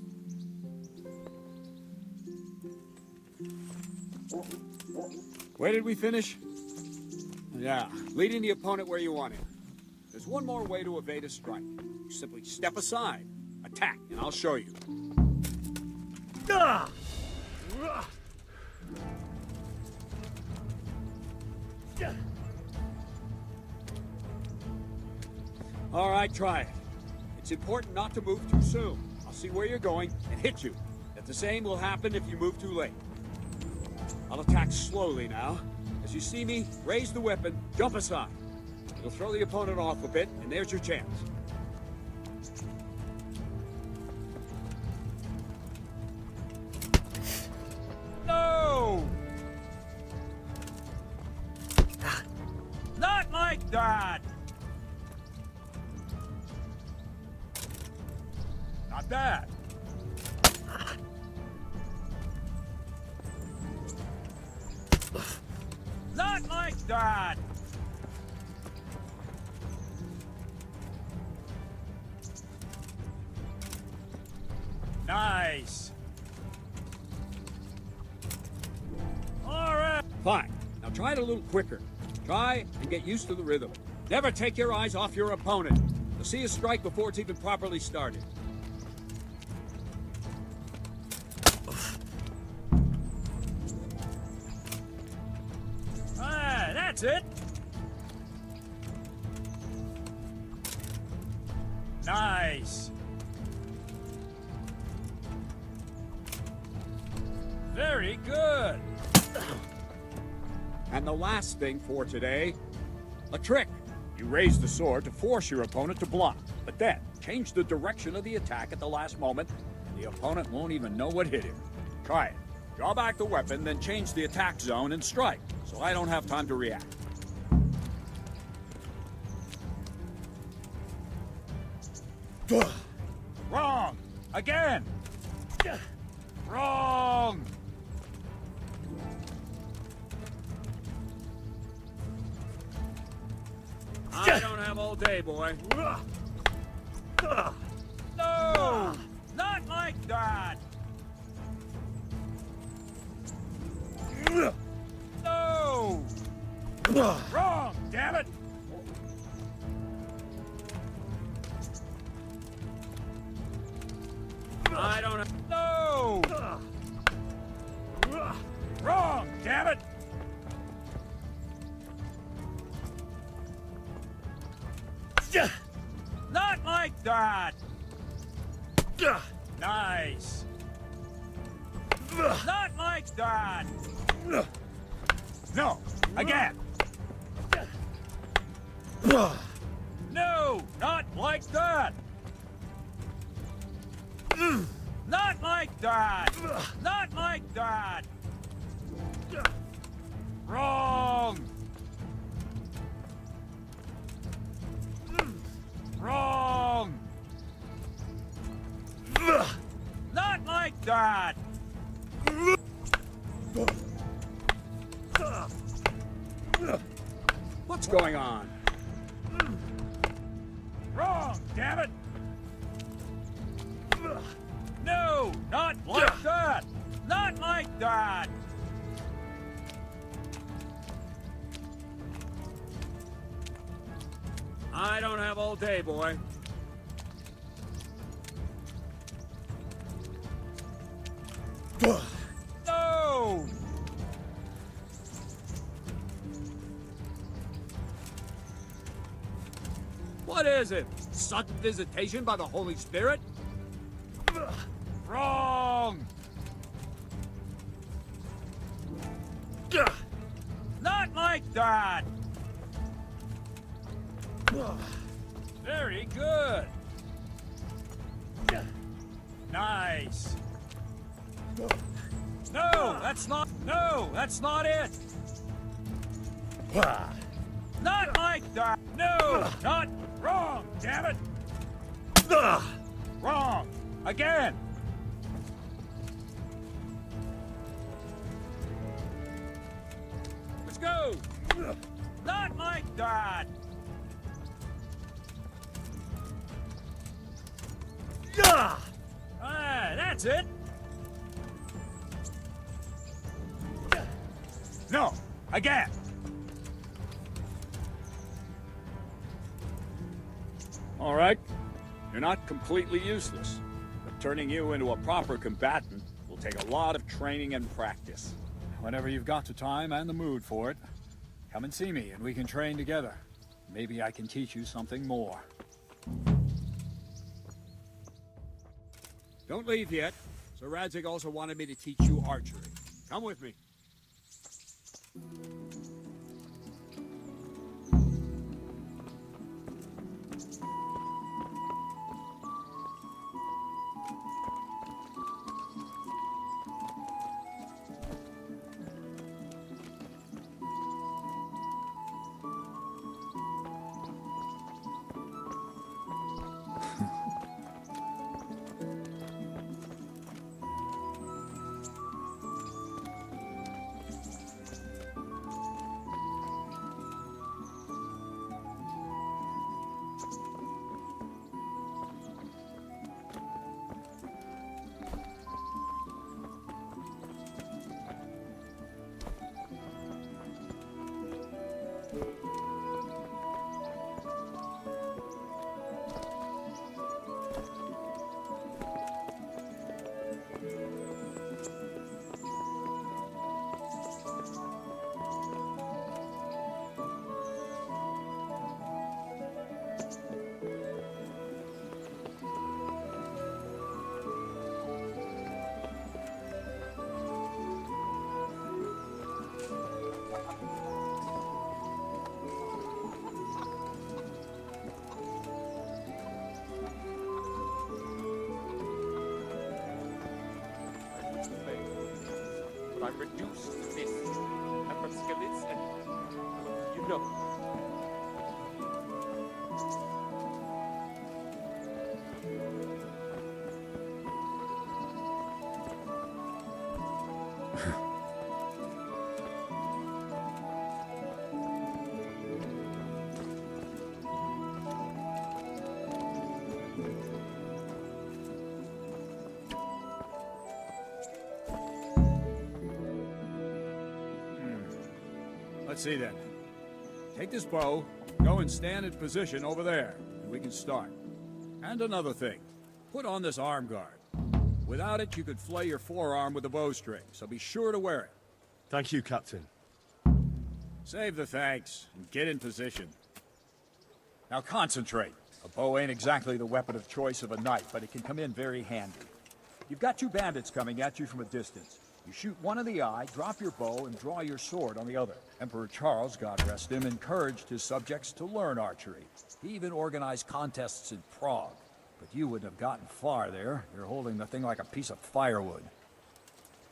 Where did we finish? Yeah, leading the opponent where you want him. There's one more way to evade a strike. You simply step aside, attack, and I'll show you. Ah! All right, try it. It's important not to move too soon. I'll see where you're going and hit you. If the same will happen if you move too late. I'll attack slowly now. As you see me, raise the weapon, jump aside. It'll throw the opponent off a bit, and there's your chance. No! Not like that! Not bad. Not like that! Nice! All Fine. Now try it a little quicker. Try and get used to the rhythm. Never take your eyes off your opponent. You'll see a strike before it's even properly started. Ah, that's it. Nice. Very good. And the last thing for today, a trick. You raise the sword to force your opponent to block, but then change the direction of the attack at the last moment, and the opponent won't even know what hit him. Try it. Draw back the weapon, then change the attack zone and strike, so I don't have time to react. Wrong! Again! Wrong! I don't have all day, boy. No! Not like that! No! Wrong, damn it! I don't have... No! Wrong, damn it! Not like that! Nice! Not like that! No! Again! No! Not like that! Not like that! Not like that! Wrong! Wrong! Not like that! What's going on? Wrong, damn it! No, not like that! Not like that! I don't have all day, boy. No! What is it? Sudden visitation by the Holy Spirit? Wrong! Not like that! Very good! Nice! No, that's not... No, that's not it! Not like that! No, not... Wrong, damn it! Wrong! Again! Let's go! Not like that! Ah, that's it! No, again! All right, you're not completely useless, but turning you into a proper combatant will take a lot of training and practice. Whenever you've got the time and the mood for it, come and see me and we can train together. Maybe I can teach you something more. Don't leave yet. Sir Radzig also wanted me to teach you archery. Come with me. by reduced fists and from skillets and, you know. Let's see then. Take this bow, go and stand in position over there, and we can start. And another thing, put on this arm guard. Without it, you could flay your forearm with a bowstring, so be sure to wear it. Thank you, Captain. Save the thanks, and get in position. Now concentrate. A bow ain't exactly the weapon of choice of a knight, but it can come in very handy. You've got two bandits coming at you from a distance. You shoot one in the eye, drop your bow, and draw your sword on the other. Emperor Charles, God rest him, encouraged his subjects to learn archery. He even organized contests in Prague. But you wouldn't have gotten far there. You're holding the thing like a piece of firewood.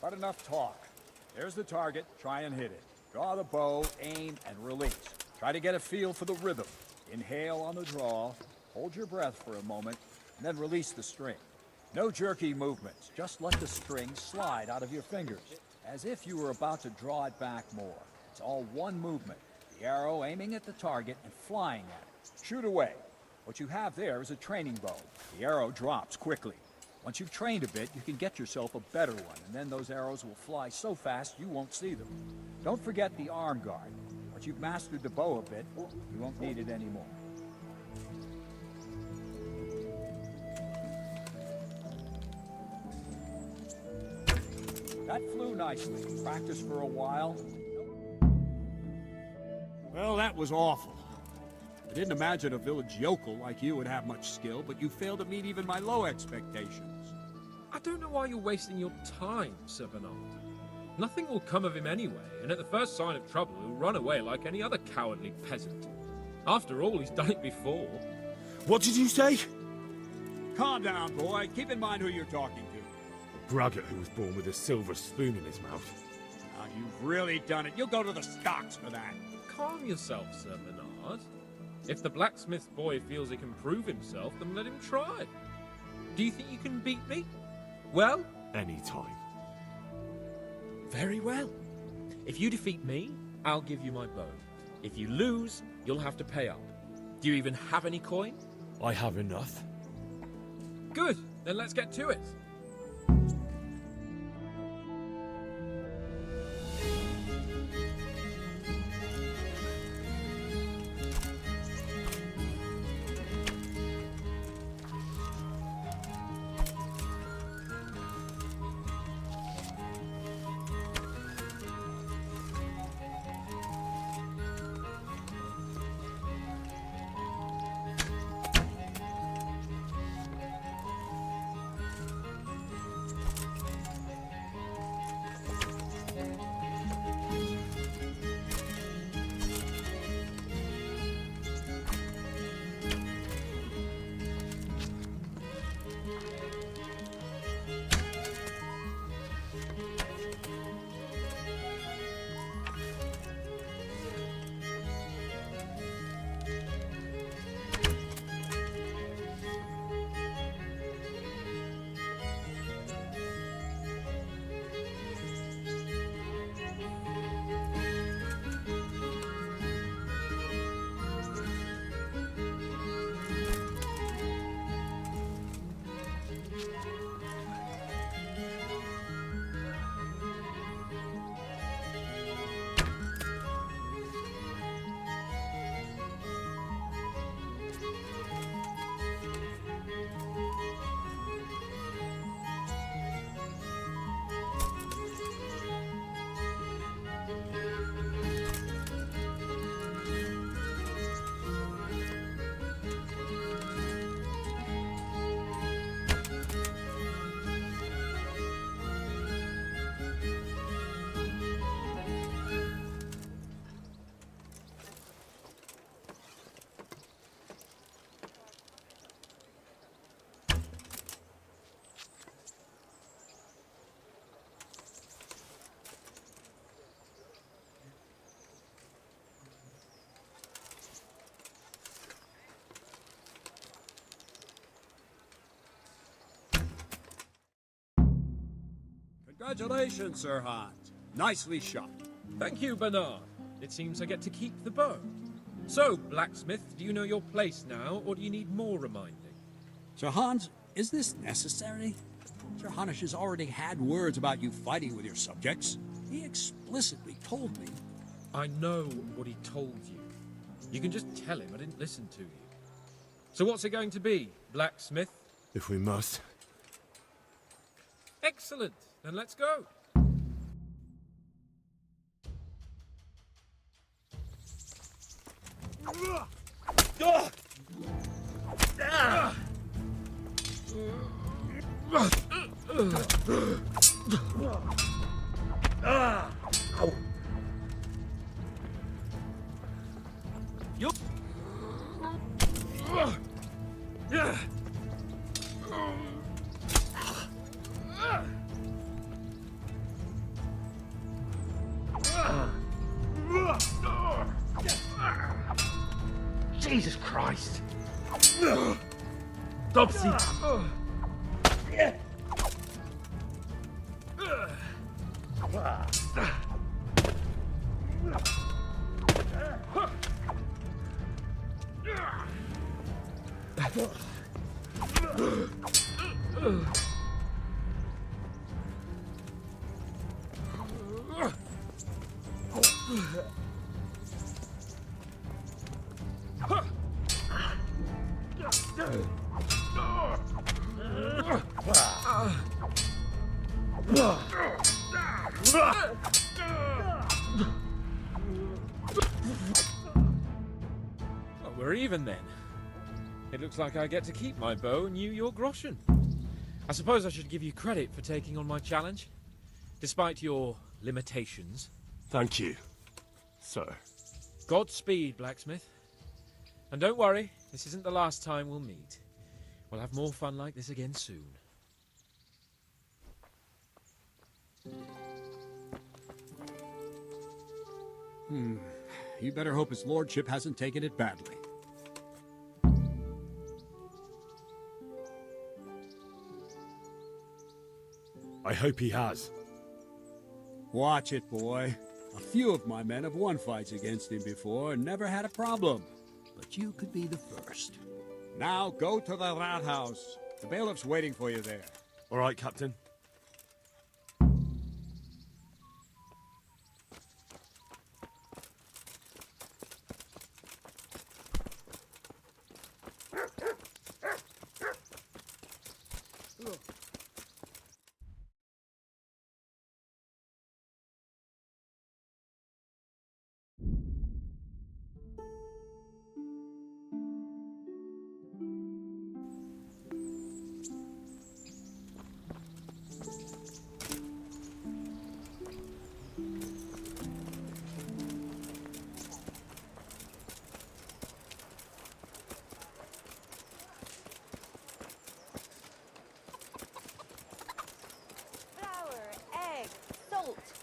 But enough talk. There's the target. Try and hit it. Draw the bow, aim, and release. Try to get a feel for the rhythm. Inhale on the draw, hold your breath for a moment, and then release the string. No jerky movements. Just let the string slide out of your fingers, as if you were about to draw it back more. It's all one movement. The arrow aiming at the target and flying at it. Shoot away. What you have there is a training bow. The arrow drops quickly. Once you've trained a bit, you can get yourself a better one, and then those arrows will fly so fast you won't see them. Don't forget the arm guard. Once you've mastered the bow a bit, you won't need it anymore. That flew nicely. Practice for a while. Well, that was awful. I didn't imagine a village yokel like you would have much skill, but you failed to meet even my low expectations. I don't know why you're wasting your time, Sir Bernard. Nothing will come of him anyway, and at the first sign of trouble, he'll run away like any other cowardly peasant. After all, he's done it before. What did you say? Calm down, boy. Keep in mind who you're talking to. Braggart who was born with a silver spoon in his mouth. Now, you've really done it. You'll go to the stocks for that. Calm yourself, Sir Bernard. If the blacksmith boy feels he can prove himself, then let him try. Do you think you can beat me? Well? Any time. Very well. If you defeat me, I'll give you my bow. If you lose, you'll have to pay up. Do you even have any coin? I have enough. Good, then let's get to it. Congratulations, Sir Hans. Nicely shot. Thank you, Bernard. It seems I get to keep the bow. So, blacksmith, do you know your place now, or do you need more reminding? Sir Hans, is this necessary? Sir Hanush has already had words about you fighting with your subjects. He explicitly told me. I know what he told you. You can just tell him I didn't listen to you. So what's it going to be, blacksmith? If we must. Excellent. Then let's go. Jesus Christ! Dobsy! Oh, we're even then. It looks like I get to keep my bow and you your groschen. I suppose I should give you credit for taking on my challenge, despite your limitations. Thank you, sir. Godspeed, blacksmith. And don't worry, this isn't the last time we'll meet. We'll have more fun like this again soon. You better hope his lordship hasn't taken it badly. I hope he has. Watch it, boy. A few of my men have won fights against him before and never had a problem. But you could be the first. Now go to the rat house. The bailiff's waiting for you there. All right, Captain.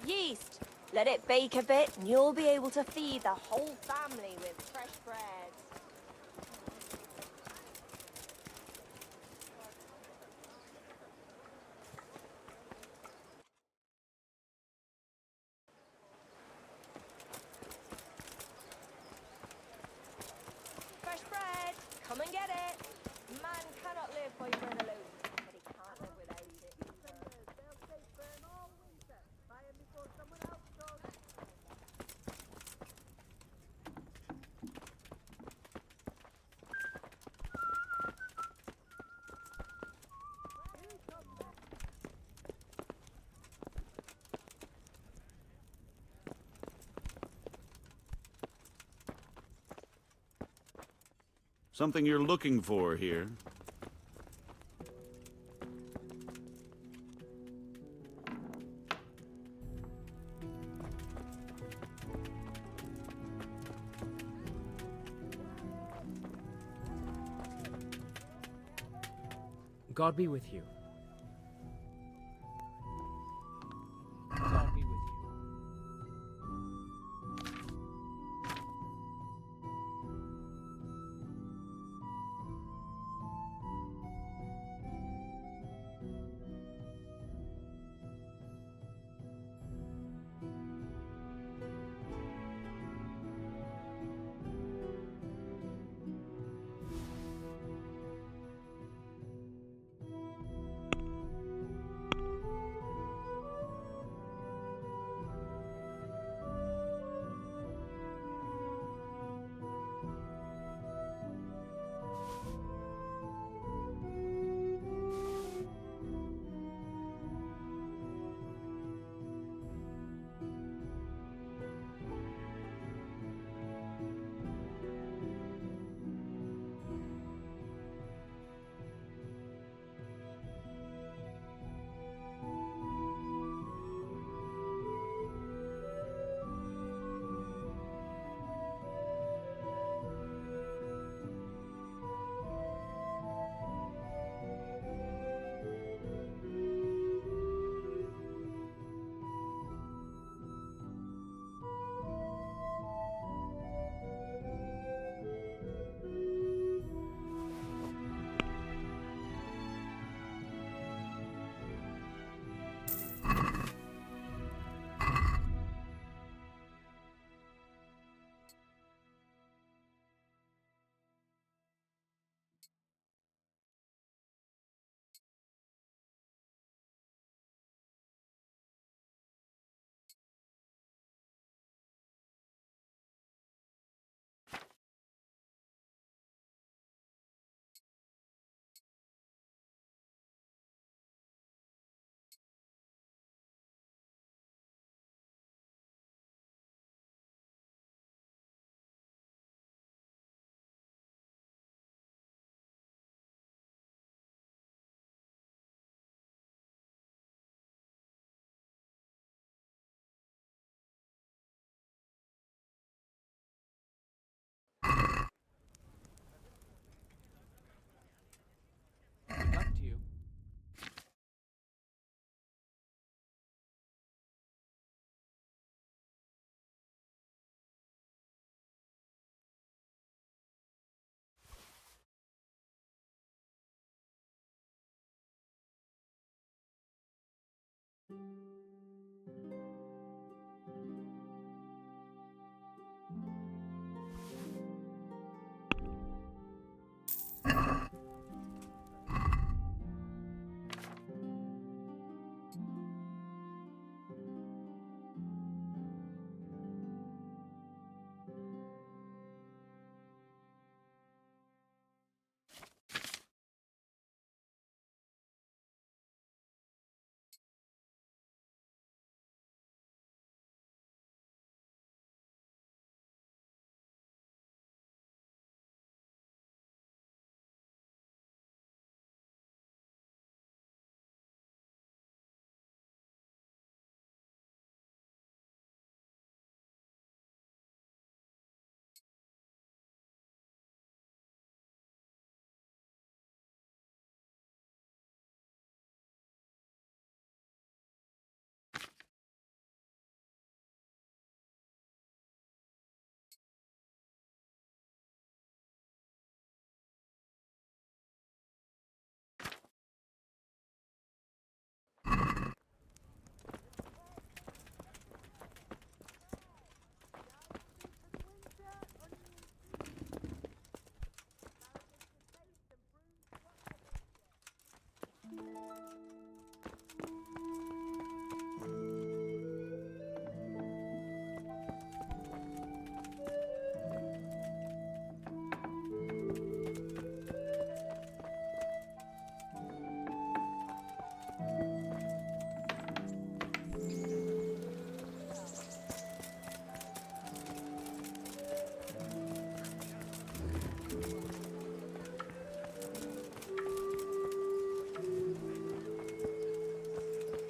Yeast. Let it bake a bit and you'll be able to feed the whole family with fresh bread. Fresh bread. Come and get it. Man cannot live by bread alone, but he can't live without it. Something you're looking for here. God be with you. God be with you.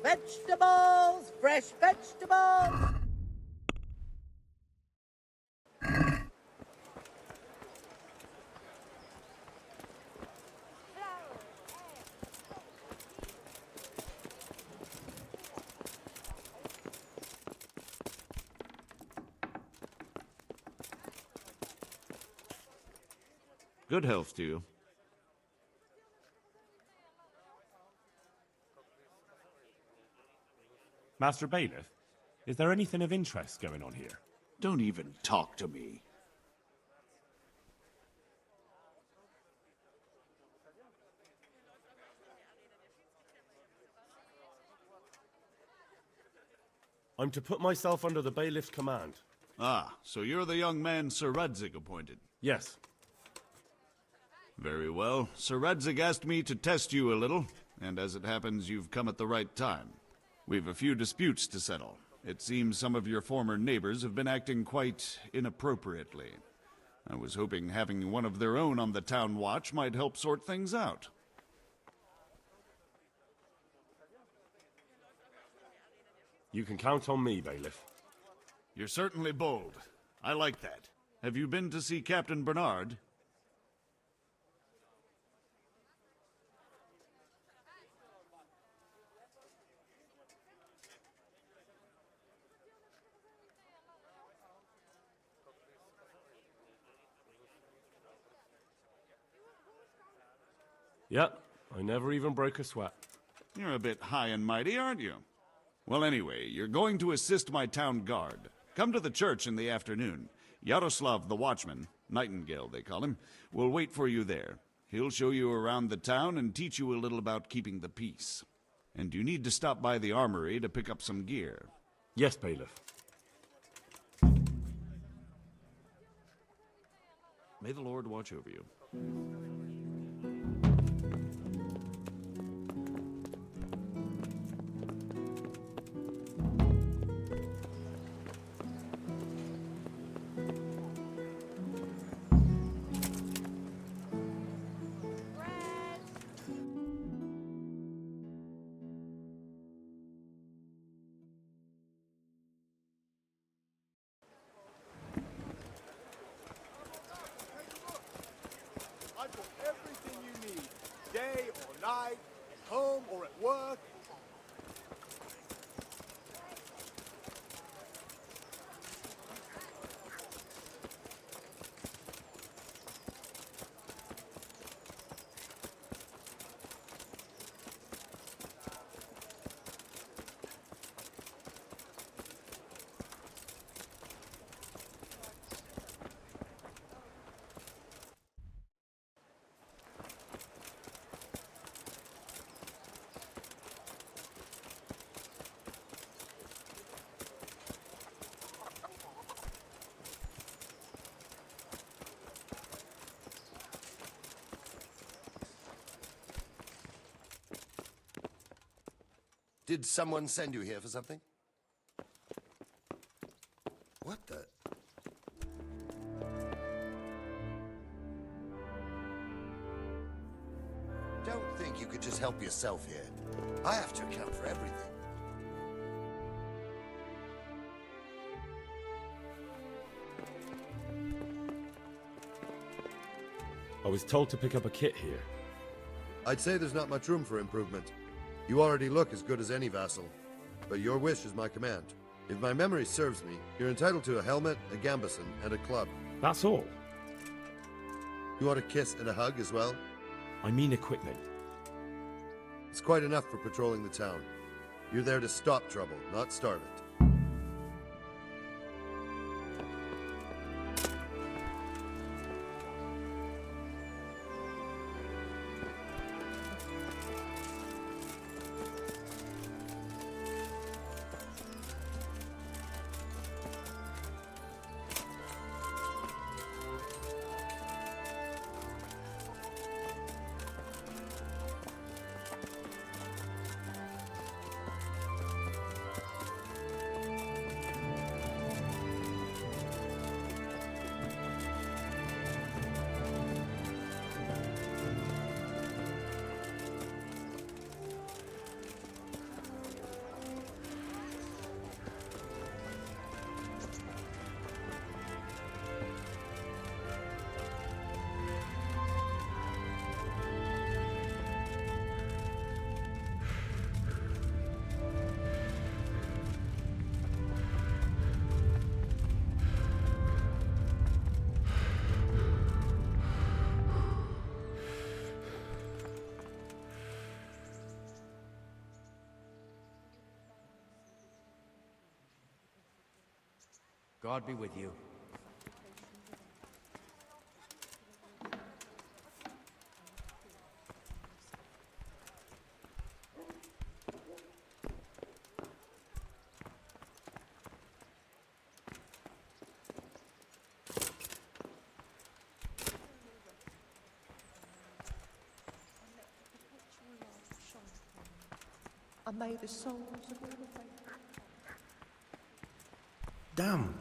Vegetables! Fresh vegetables! Good health to you. Master Bailiff, is there anything of interest going on here? Don't even talk to me. I'm to put myself under the bailiff's command. Ah, so you're the young man Sir Radzig appointed? Yes. Very well. Sir Radzig asked me to test you a little, and as it happens, you've come at the right time. We've a few disputes to settle. It seems some of your former neighbors have been acting quite inappropriately. I was hoping having one of their own on the town watch might help sort things out. You can count on me, Bailiff. You're certainly bold. I like that. Have you been to see Captain Bernard? Yep, I never even broke a sweat. You're a bit high and mighty, aren't you? Well, anyway, you're going to assist my town guard. Come to the church in the afternoon. Yaroslav the watchman, Nightingale they call him, will wait for you there. He'll show you around the town and teach you a little about keeping the peace. And you need to stop by the armory to pick up some gear. Yes, Bailiff. May the Lord watch over you. I've got everything you need, day or night, at home or at work. Did someone send you here for something? What the? Don't think you could just help yourself here. I have to account for everything. I was told to pick up a kit here. I'd say there's not much room for improvement. You already look as good as any vassal, but your wish is my command. If my memory serves me, you're entitled to a helmet, a gambeson, and a club. That's all? You want a kiss and a hug as well? I mean equipment. It's quite enough for patrolling the town. You're there to stop trouble, not start it. God be with you. And may the souls of all the faithful. Damn.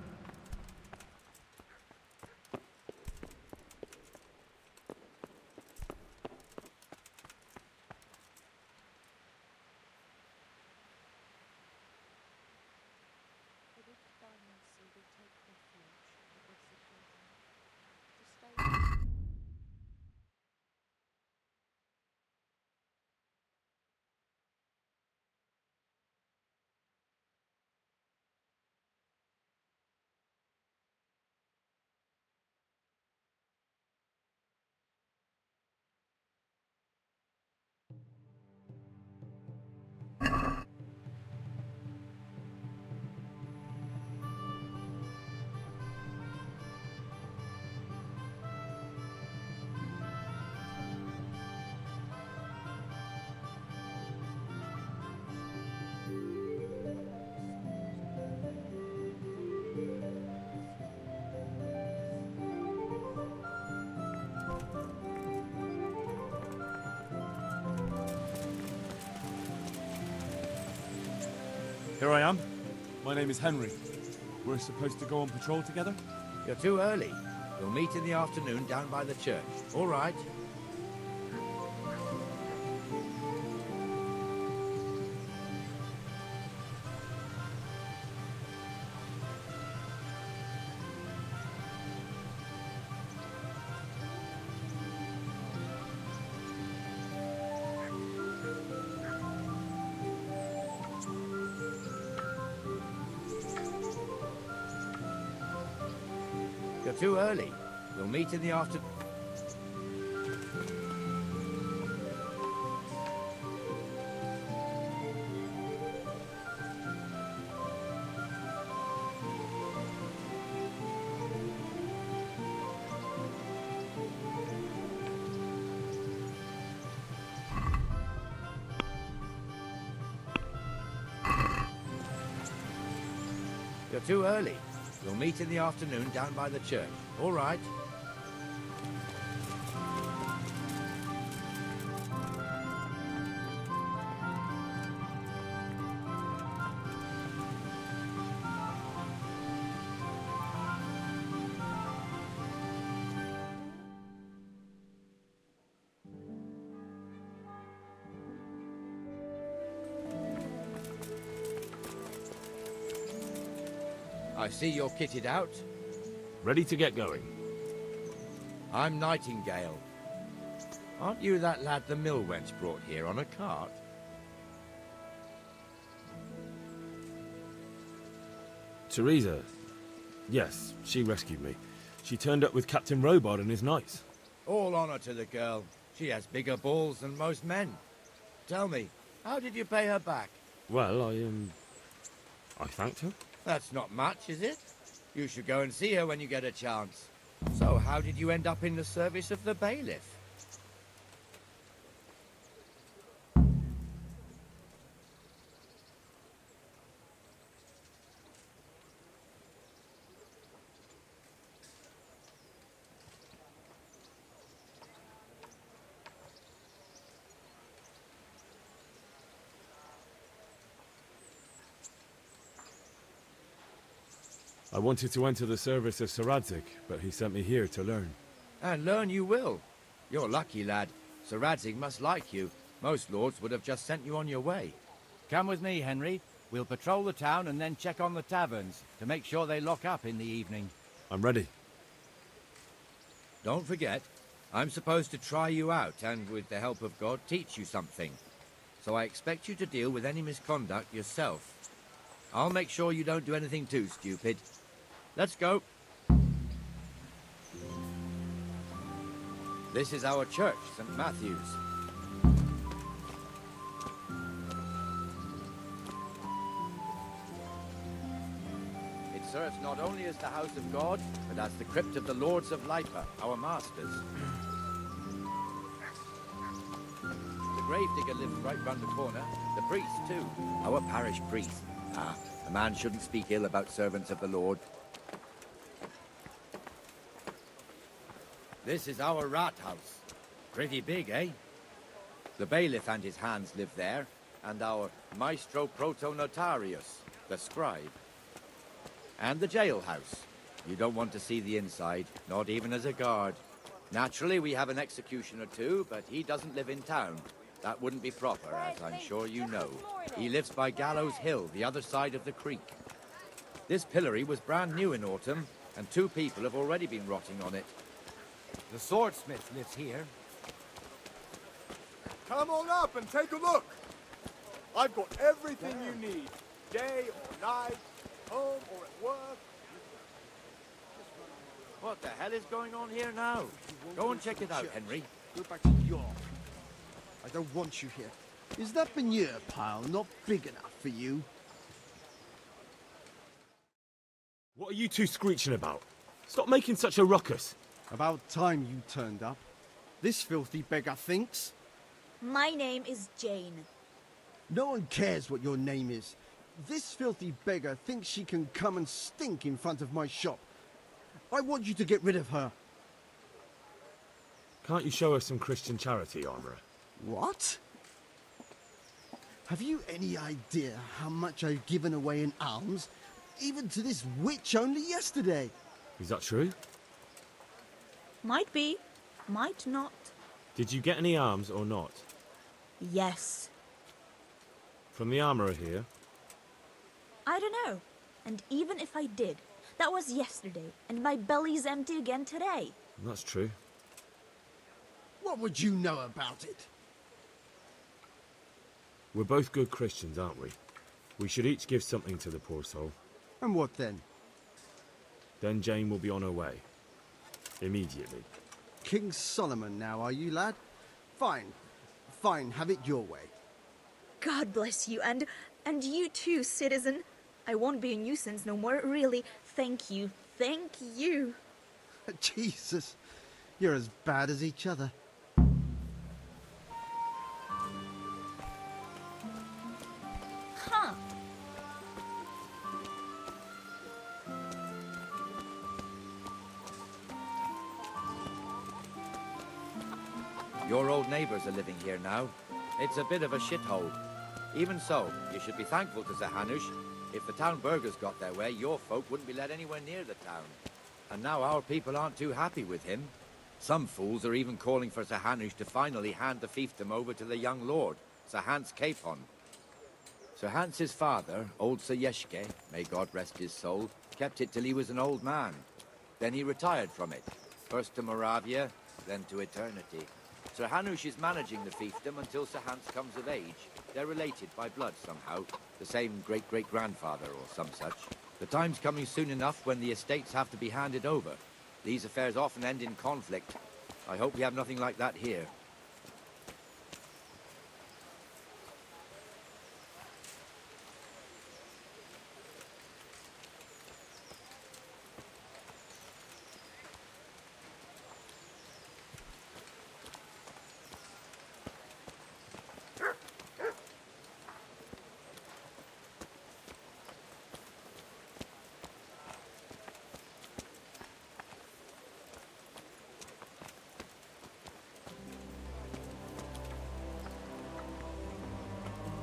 Here I am. My name is Henry. We're supposed to go on patrol together? You're too early. We'll meet in the afternoon down by the church. All right. You're too early. We'll meet in the afternoon. You're too early. We'll meet in the afternoon down by the church. All right. I see you're kitted out. Ready to get going. I'm Nightingale. Aren't you that lad the mill wench brought here on a cart? Teresa. Yes, she rescued me. She turned up with Captain Robard and his knights. All honor to the girl. She has bigger balls than most men. Tell me, how did you pay her back? Well, I thanked her. That's not much, is it? You should go and see her when you get a chance. So, how did you end up in the service of the bailiff? I wanted to enter the service of Sir Radzig, but he sent me here to learn. And learn you will. You're lucky, lad. Sir Radzig must like you. Most lords would have just sent you on your way. Come with me, Henry. We'll patrol the town and then check on the taverns to make sure they lock up in the evening. I'm ready. Don't forget, I'm supposed to try you out and, with the help of God, teach you something. So I expect you to deal with any misconduct yourself. I'll make sure you don't do anything too stupid. Let's go. This is our church, St. Matthew's. It serves not only as the house of God, but as the crypt of the Lords of Lipa, our masters. The gravedigger lives right round the corner. The priest, too. Our parish priest. Ah, a man shouldn't speak ill about servants of the Lord. This is our rat house. Pretty big, eh? The bailiff and his hands live there, and our maestro protonotarius, the scribe. And the jailhouse. You don't want to see the inside, not even as a guard. Naturally, we have an executioner too, but he doesn't live in town. That wouldn't be proper, as I'm sure you know. He lives by Gallows Hill, the other side of the creek. This pillory was brand new in autumn, and 2 people have already been rotting on it. The swordsmith lives here. Come on up and take a look. I've got everything you need. Day or night, home or at work. What the hell is going on here now? Go and check it out, Henry. Go back to your... I don't want you here. Is that manure pile not big enough for you? What are you two screeching about? Stop making such a ruckus. About time you turned up. This filthy beggar thinks. My name is Jane. No one cares what your name is. This filthy beggar thinks she can come and stink in front of my shop. I want you to get rid of her. Can't you show us some Christian charity, Armourer? What? Have you any idea how much I've given away in alms? Even to this witch only yesterday. Is that true? Might be, might not. Did you get any alms or not? Yes. From the Armourer here? I don't know. And even if I did, that was yesterday, and my belly's empty again today. That's true. What would you know about it? We're both good Christians, aren't we? We should each give something to the poor soul. And what then? Then Jane will be on her way. Immediately. King Solomon now, are you, lad? Fine. Fine, have it your way. God bless you, and you too, citizen. I won't be a nuisance no more, really. Thank you. Thank you. Jesus. You're as bad as each other. Huh. Your old neighbors are living here now. It's a bit of a shithole. Even so, you should be thankful to Sir Hanush. If the town burghers got their way, your folk wouldn't be let anywhere near the town. And now our people aren't too happy with him. Some fools are even calling for Sir Hanush to finally hand the fiefdom over to the young lord, Sir Hans Capon. Sir Hans's father, old Sir Yeshke, may God rest his soul, kept it till he was an old man. Then he retired from it, first to Moravia, then to eternity. Sir Hanush is managing the fiefdom until Sir Hans comes of age. They're related by blood somehow, the same great-great-grandfather or some such. The time's coming soon enough when the estates have to be handed over. These affairs often end in conflict. I hope we have nothing like that here.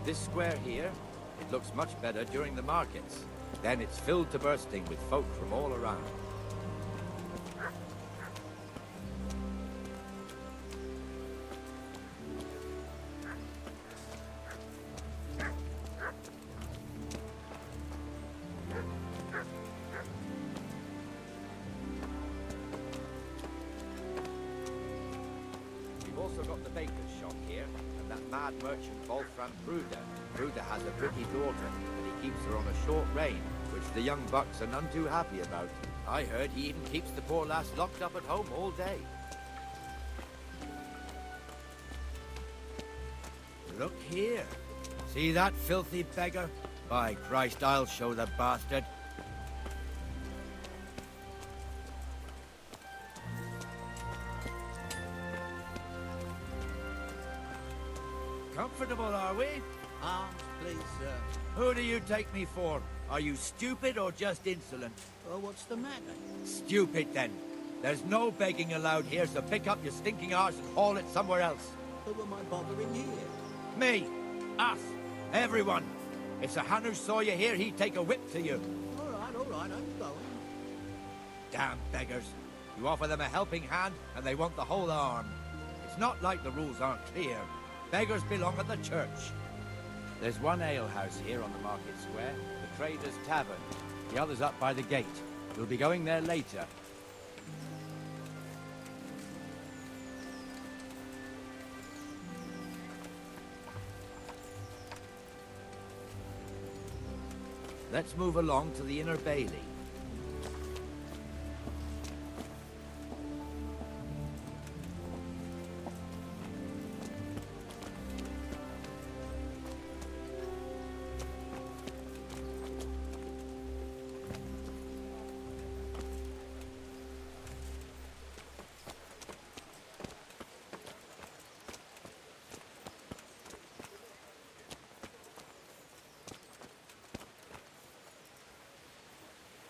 This square here, it looks much better during the markets. Then it's filled to bursting with folk from all around. We've also got the baker's shop here, and that mad merchant Wolfram Bruder. Bruder has a pretty daughter, but he keeps her on a short rein, which the young bucks are none too happy about. I heard he even keeps the poor lass locked up at home all day. Look here. See that filthy beggar? By Christ, I'll show the bastard. Comfortable, are we? Arms, please, sir. Who do you take me for? Are you stupid or just insolent? Oh, what's the matter? Stupid, then. There's no begging allowed here, so pick up your stinking arse and haul it somewhere else. Who am I bothering here? Me. Us. Everyone. If Sir Hanush saw you here, he'd take a whip to you. All right, I'm going. Damn beggars. You offer them a helping hand, and they want the whole arm. It's not like the rules aren't clear. Beggars belong at the church. There's one alehouse here on the market square, the Trader's Tavern. The other's up by the gate. We'll be going there later. Let's move along to the Inner Bailey.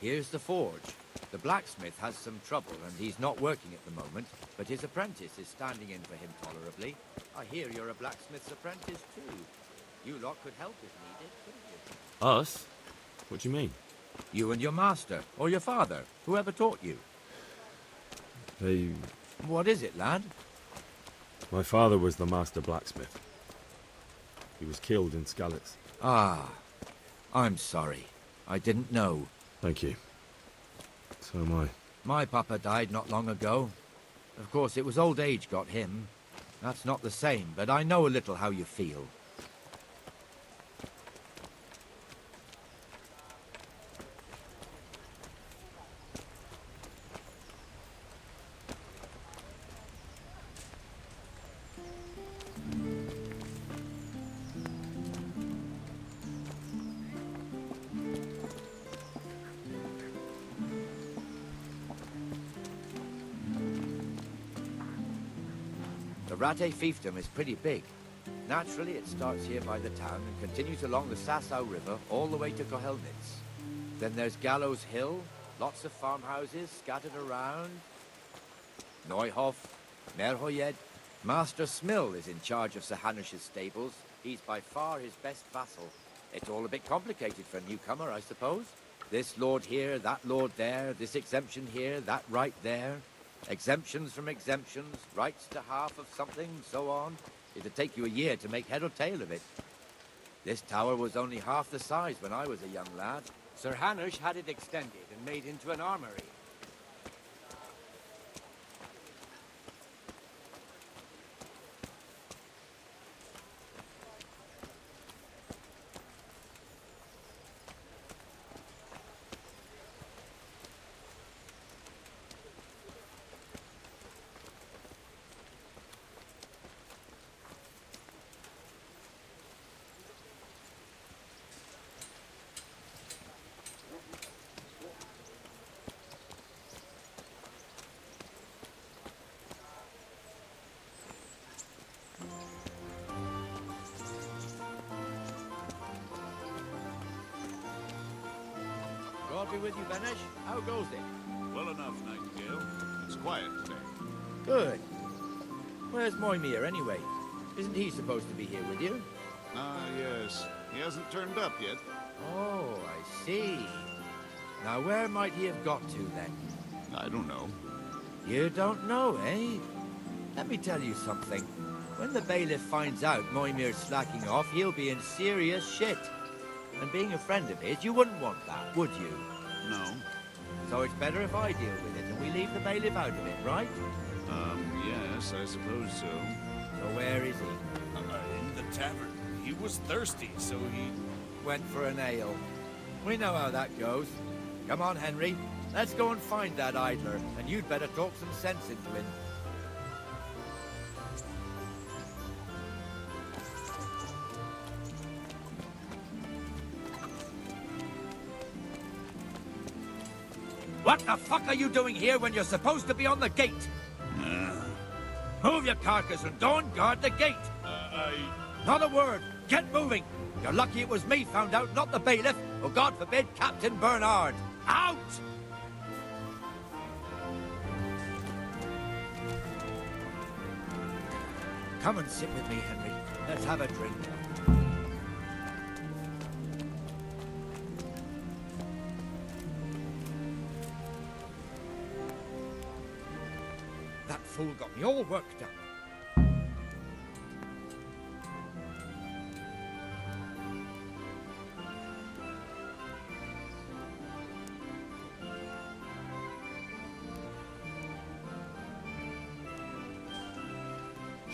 Here's the forge. The blacksmith has some trouble, and he's not working at the moment, but his apprentice is standing in for him tolerably. I hear you're a blacksmith's apprentice, too. You lot could help if needed, couldn't you? Us? What do you mean? You and your master, or your father, whoever taught you. What is it, lad? My father was the master blacksmith. He was killed in Skalitz. Ah, I'm sorry. I didn't know. Thank you. So am I. My papa died not long ago. Of course, it was old age got him. That's not the same, but I know a little how you feel. The Rate fiefdom is pretty big. Naturally, it starts here by the town and continues along the Sasau River all the way to Kohelnitz. Then there's Gallows Hill, lots of farmhouses scattered around. Neuhof, Merhoyed. Master Smill is in charge of Sir Hanush's stables. He's by far his best vassal. It's all a bit complicated for a newcomer, I suppose. This lord here, that lord there, this exemption here, that right there. Exemptions from exemptions, rights to half of something, so on. It'd take you a year to make head or tail of it. This tower was only half the size when I was a young lad. Sir Hanush had it extended and made into an armory. God be with you, Benesh. How goes it? Well enough, Nightingale. It's quiet today. Good. Where's Moimir, anyway? Isn't he supposed to be here with you? Ah, yes. He hasn't turned up yet. Oh, I see. Now, where might he have got to, then? I don't know. You don't know, eh? Let me tell you something. When the bailiff finds out Moimir's slacking off, he'll be in serious shit. And being a friend of his, you wouldn't want that, would you? No. So it's better if I deal with it and we leave the bailiff out of it, right? Yes, I suppose so. So where is he? In the tavern. He was thirsty, so he... Went for an ale. We know how that goes. Come on, Henry. Let's go and find that idler, and you'd better talk some sense into him. What the fuck are you doing here when you're supposed to be on the gate? Move your carcass and go and guard the gate. Not a word. Get moving. You're lucky it was me found out, not the bailiff, or God forbid, Captain Bernard. Out! Come and sit with me, Henry. Let's have a drink. That fool got me all worked up.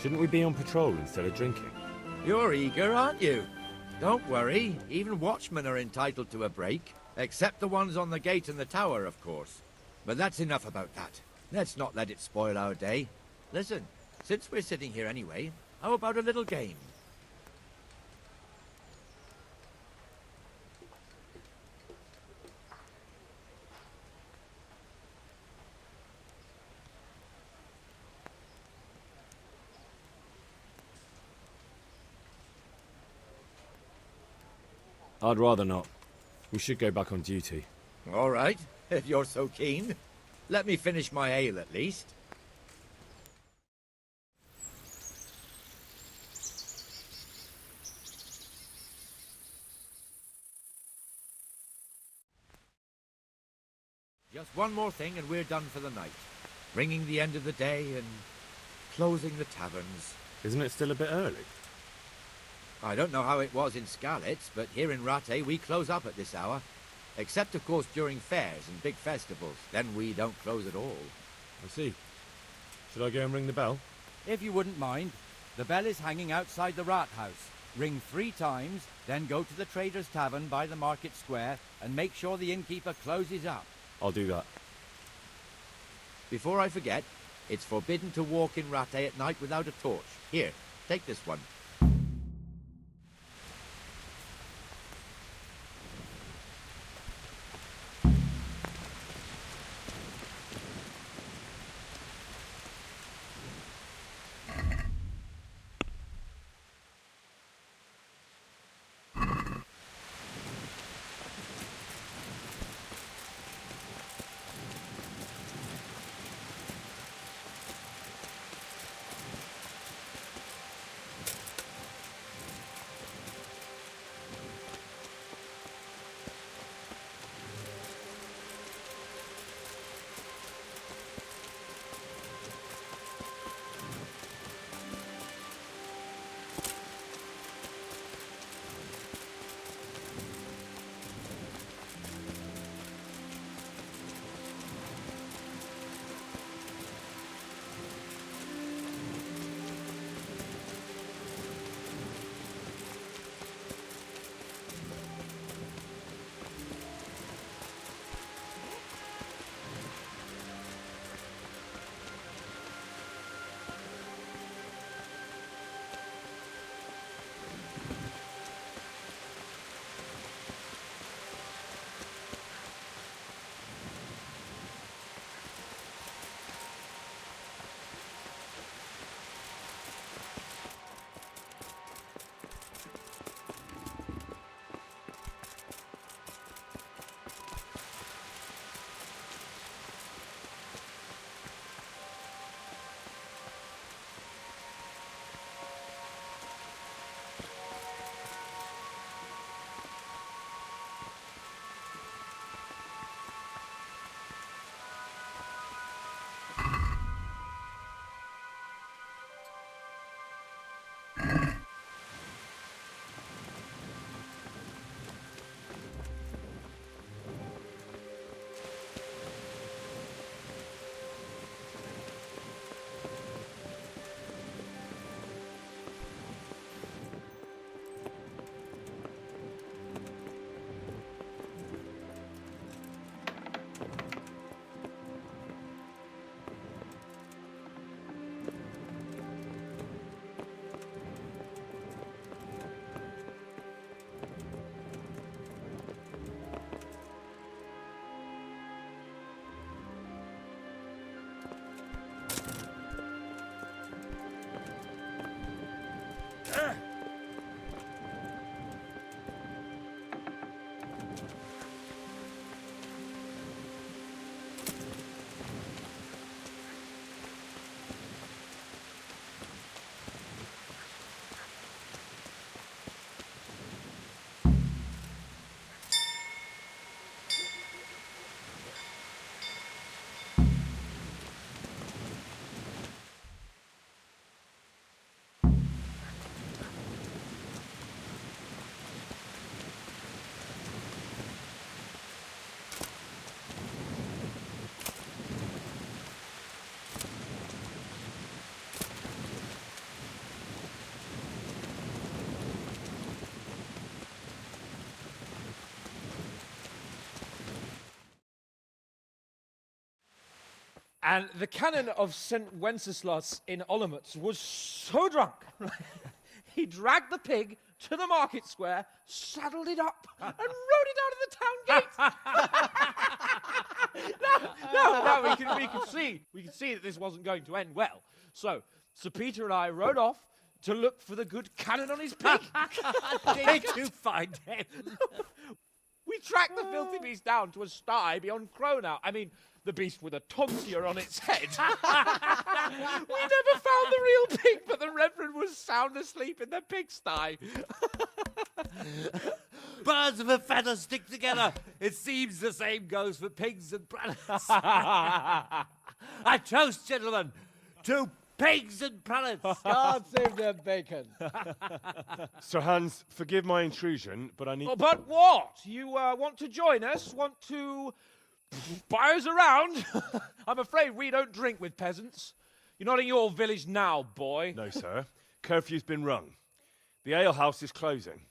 Shouldn't we be on patrol instead of drinking? You're eager, aren't you? Don't worry, even watchmen are entitled to a break. Except the ones on the gate and the tower, of course. But that's enough about that. Let's not let it spoil our day. Listen, since we're sitting here anyway, how about a little game? I'd rather not. We should go back on duty. All right, if you're so keen. Let me finish my ale at least. Just one more thing and we're done for the night. Bringing the end of the day and closing the taverns. Isn't it still a bit early? I don't know how it was in Skalitz, but here in Rattay we close up at this hour. Except, of course, during fairs and big festivals. Then we don't close at all. I see. Should I go and ring the bell? If you wouldn't mind. The bell is hanging outside the rat house. Ring 3 times, then go to the Trader's Tavern by the market square and make sure the innkeeper closes up. I'll do that. Before I forget, it's forbidden to walk in Rattay at night without a torch. Here, take this one. And the canon of St. Wenceslas in Olomouc was so drunk, he dragged the pig to the market square, saddled it up, and rode it out of the town gate. No, we could see that this wasn't going to end well. So, Sir Peter and I rode off to look for the good canon on his pig. Did you find him? We tracked the filthy beast down to a sty beyond Cronau. I mean, the beast with a tonsure on its head. We never found the real pig, but the Reverend was sound asleep in the pigsty. Birds of a feather stick together. It seems the same goes for pigs and prelates. I toast, gentlemen, to pigs and prelates. God save the bacon. Sir Hans, forgive my intrusion, but I need... Oh, but what? You want to join us? Want to buy us around? I'm afraid we don't drink with peasants. You're not in your village now, boy. No, sir. Curfew's been rung. The alehouse is closing.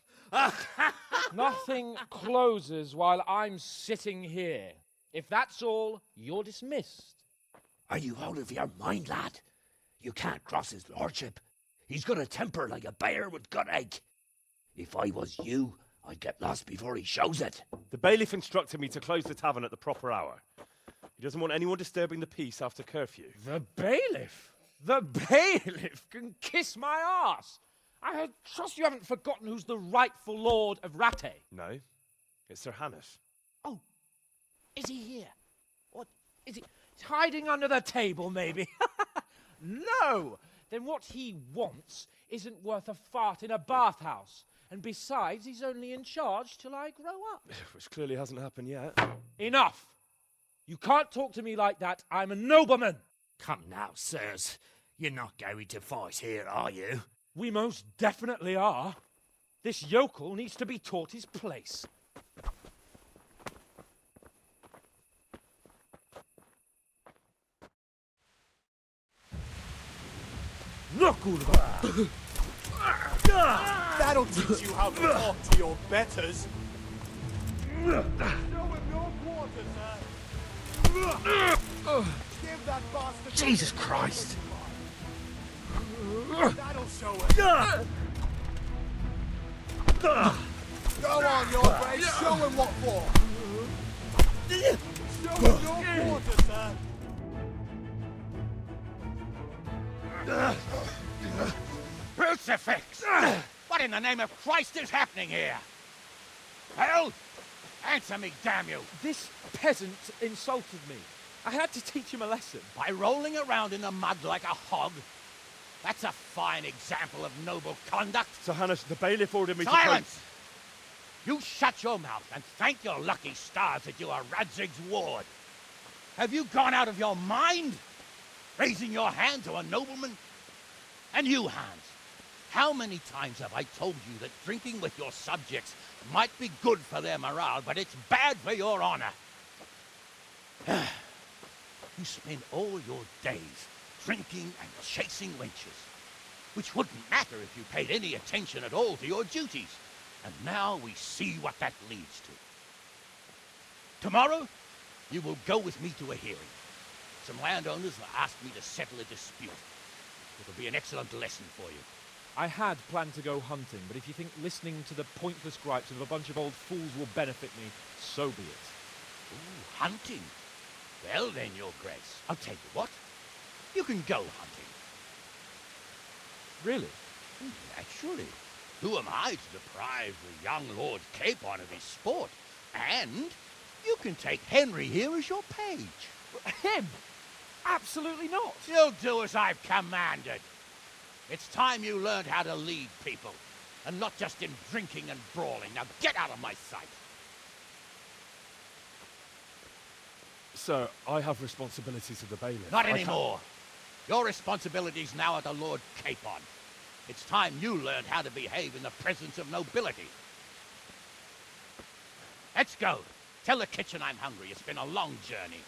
Nothing closes while I'm sitting here. If that's all, you're dismissed. Are you out of your mind, lad? You can't cross his lordship. He's got a temper like a bear with gut ache. If I was you, I'd get lost before he shows it. The bailiff instructed me to close the tavern at the proper hour. He doesn't want anyone disturbing the peace after curfew. The bailiff? The bailiff can kiss my arse. I trust you haven't forgotten who's the rightful lord of Rattay. No, it's Sir Hannes. Oh, is he here? What, is he hiding under the table, maybe? No! Then what he wants isn't worth a fart in a bathhouse. And besides, he's only in charge till I grow up. Which clearly hasn't happened yet. Enough! You can't talk to me like that. I'm a nobleman. Come now, sirs. You're not going to fight here, are you? We most definitely are. This yokel needs to be taught his place. That'll teach you how to talk to your betters. Show him your quarters, sir. Give that bastard... Jesus Christ! That'll show him. Go on, your grace. Show him what for. Show him your quarters, sir. Crucifix! What in the name of Christ is happening here? Hell? Answer me, damn you! This peasant insulted me. I had to teach him a lesson. By rolling around in the mud like a hog? That's a fine example of noble conduct. Sir Hannes, the bailiff ordered me to... Silence! You shut your mouth and thank your lucky stars that you are Radzig's ward. Have you gone out of your mind? Raising your hand to a nobleman? And you, Hans, how many times have I told you that drinking with your subjects might be good for their morale, but it's bad for your honor? You spend all your days drinking and chasing wenches, which wouldn't matter if you paid any attention at all to your duties. And now we see what that leads to. Tomorrow, you will go with me to a hearing. Some landowners have asked me to settle a dispute. It'll be an excellent lesson for you. I had planned to go hunting, but if you think listening to the pointless gripes of a bunch of old fools will benefit me, so be it. Ooh, hunting? Well then, your grace, I'll tell you what. You can go hunting. Really? Naturally. Who am I to deprive the young Lord Capon of his sport? And you can take Henry here as your page. Him? Absolutely not. You'll do as I've commanded. It's time you learned how to lead people, and not just in drinking and brawling. Now get out of my sight. Sir, I have responsibilities of the bailiff. Not anymore. Your responsibilities now are the Lord Capon. It's time you learned how to behave in the presence of nobility. Let's go. Tell the kitchen I'm hungry. It's been a long journey.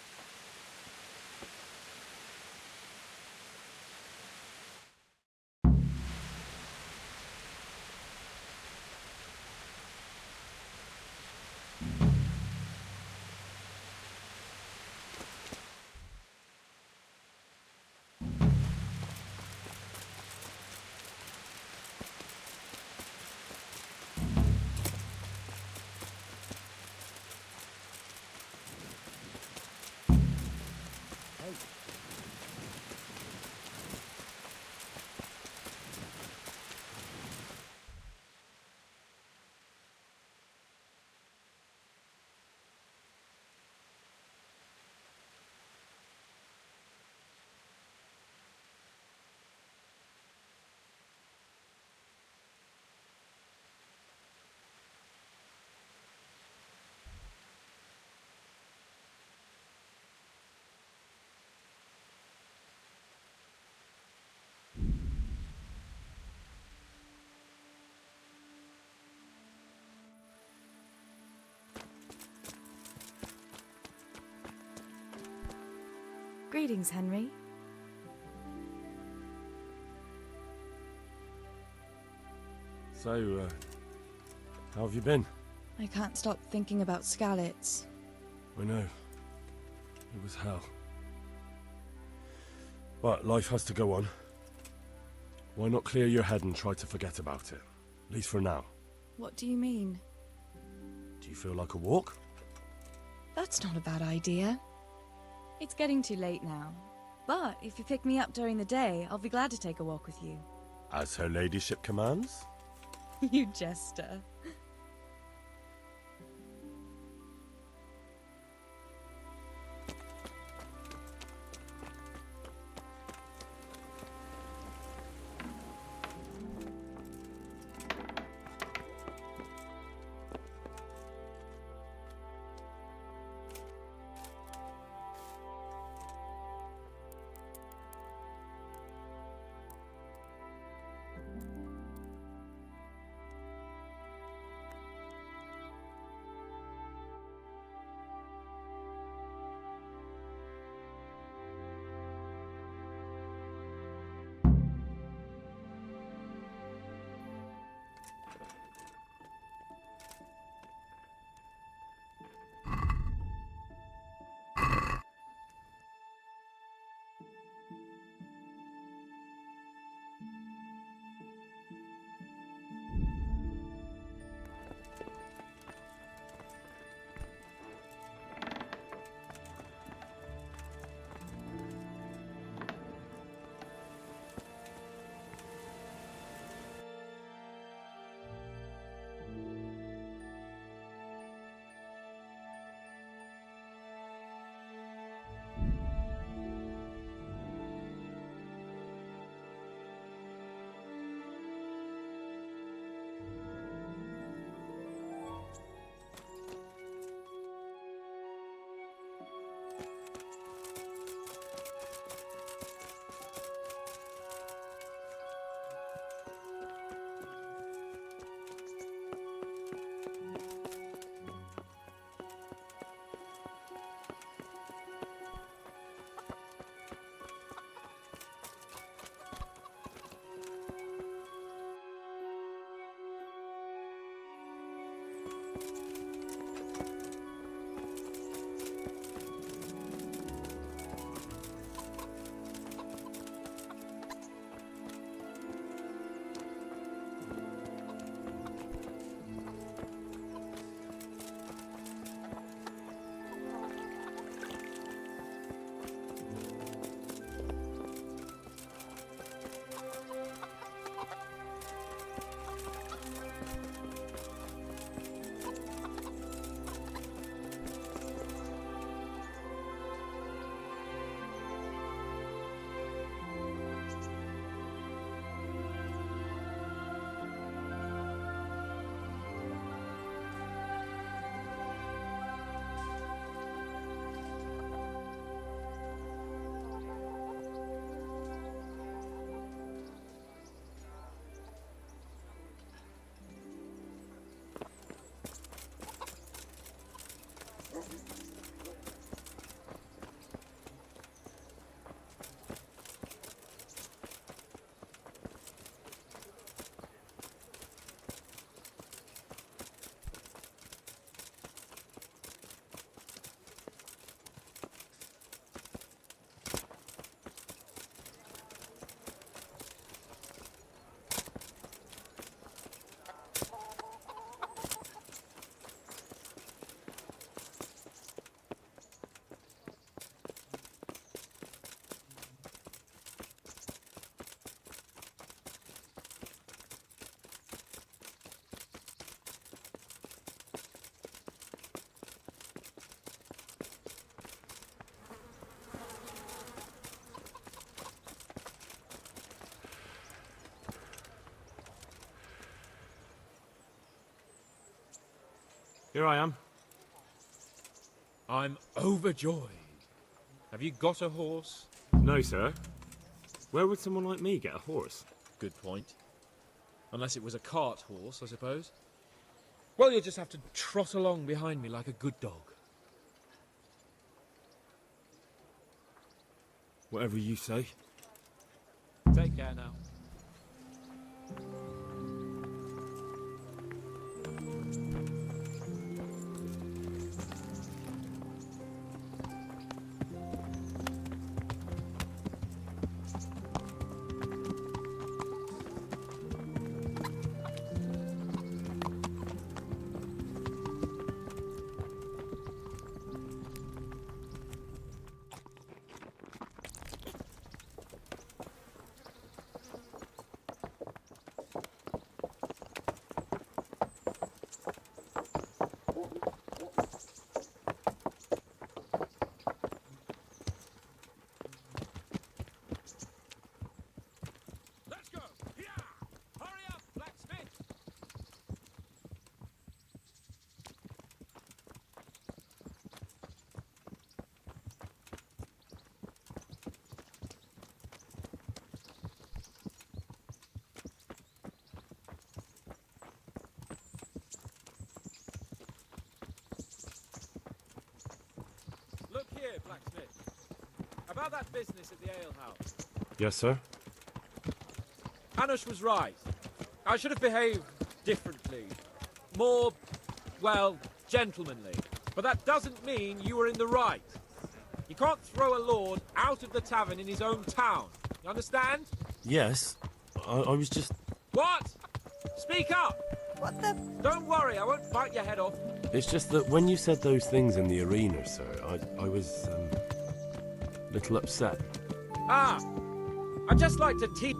Greetings, Henry. So, how have you been? I can't stop thinking about Skalitz. I know. It was hell. But life has to go on. Why not clear your head and try to forget about it? At least for now. What do you mean? Do you feel like a walk? That's not a bad idea. It's getting too late now. But if you pick me up during the day, I'll be glad to take a walk with you. As her ladyship commands? You jester. Here I am. I'm overjoyed. Have you got a horse? No, sir. Where would someone like me get a horse? Good point. Unless it was a cart horse, I suppose. Well, you'll just have to trot along behind me like a good dog. Whatever you say. Take care now. Look here, blacksmith. About that business at the alehouse. Yes, sir? Anush was right. I should have behaved differently. More, well, gentlemanly. But that doesn't mean you were in the right. You can't throw a lord out of the tavern in his own town. You understand? Yes. I was just... What? Speak up! What the... Don't worry, I won't bite your head off. It's just that when you said those things in the arena, sir, I was, a little upset. Ah! I'd just like to teach...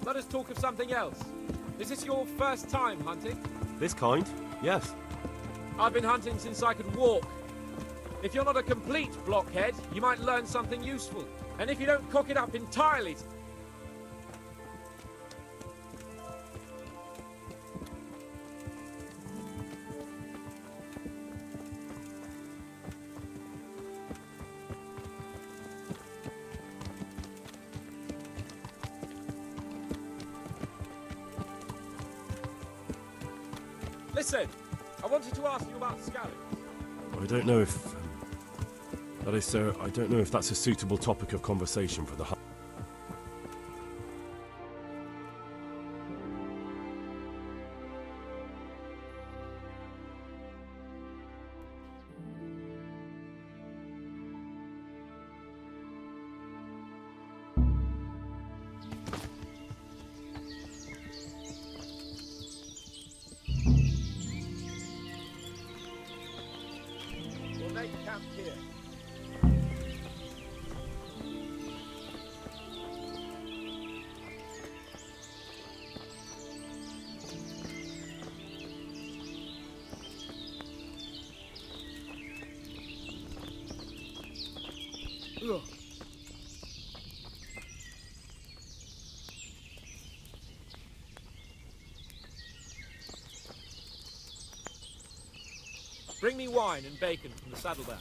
Let us talk of something else. Is this your first time hunting? This kind? Yes. I've been hunting since I could walk. If you're not a complete blockhead, you might learn something useful. And if you don't cock it up entirely... Listen, I wanted to ask you about scallops. I don't know if... that is, sir, I don't know if that's a suitable topic of conversation for the hunt. We'll make camp here. Ugh. Bring me wine and bacon from the saddlebag.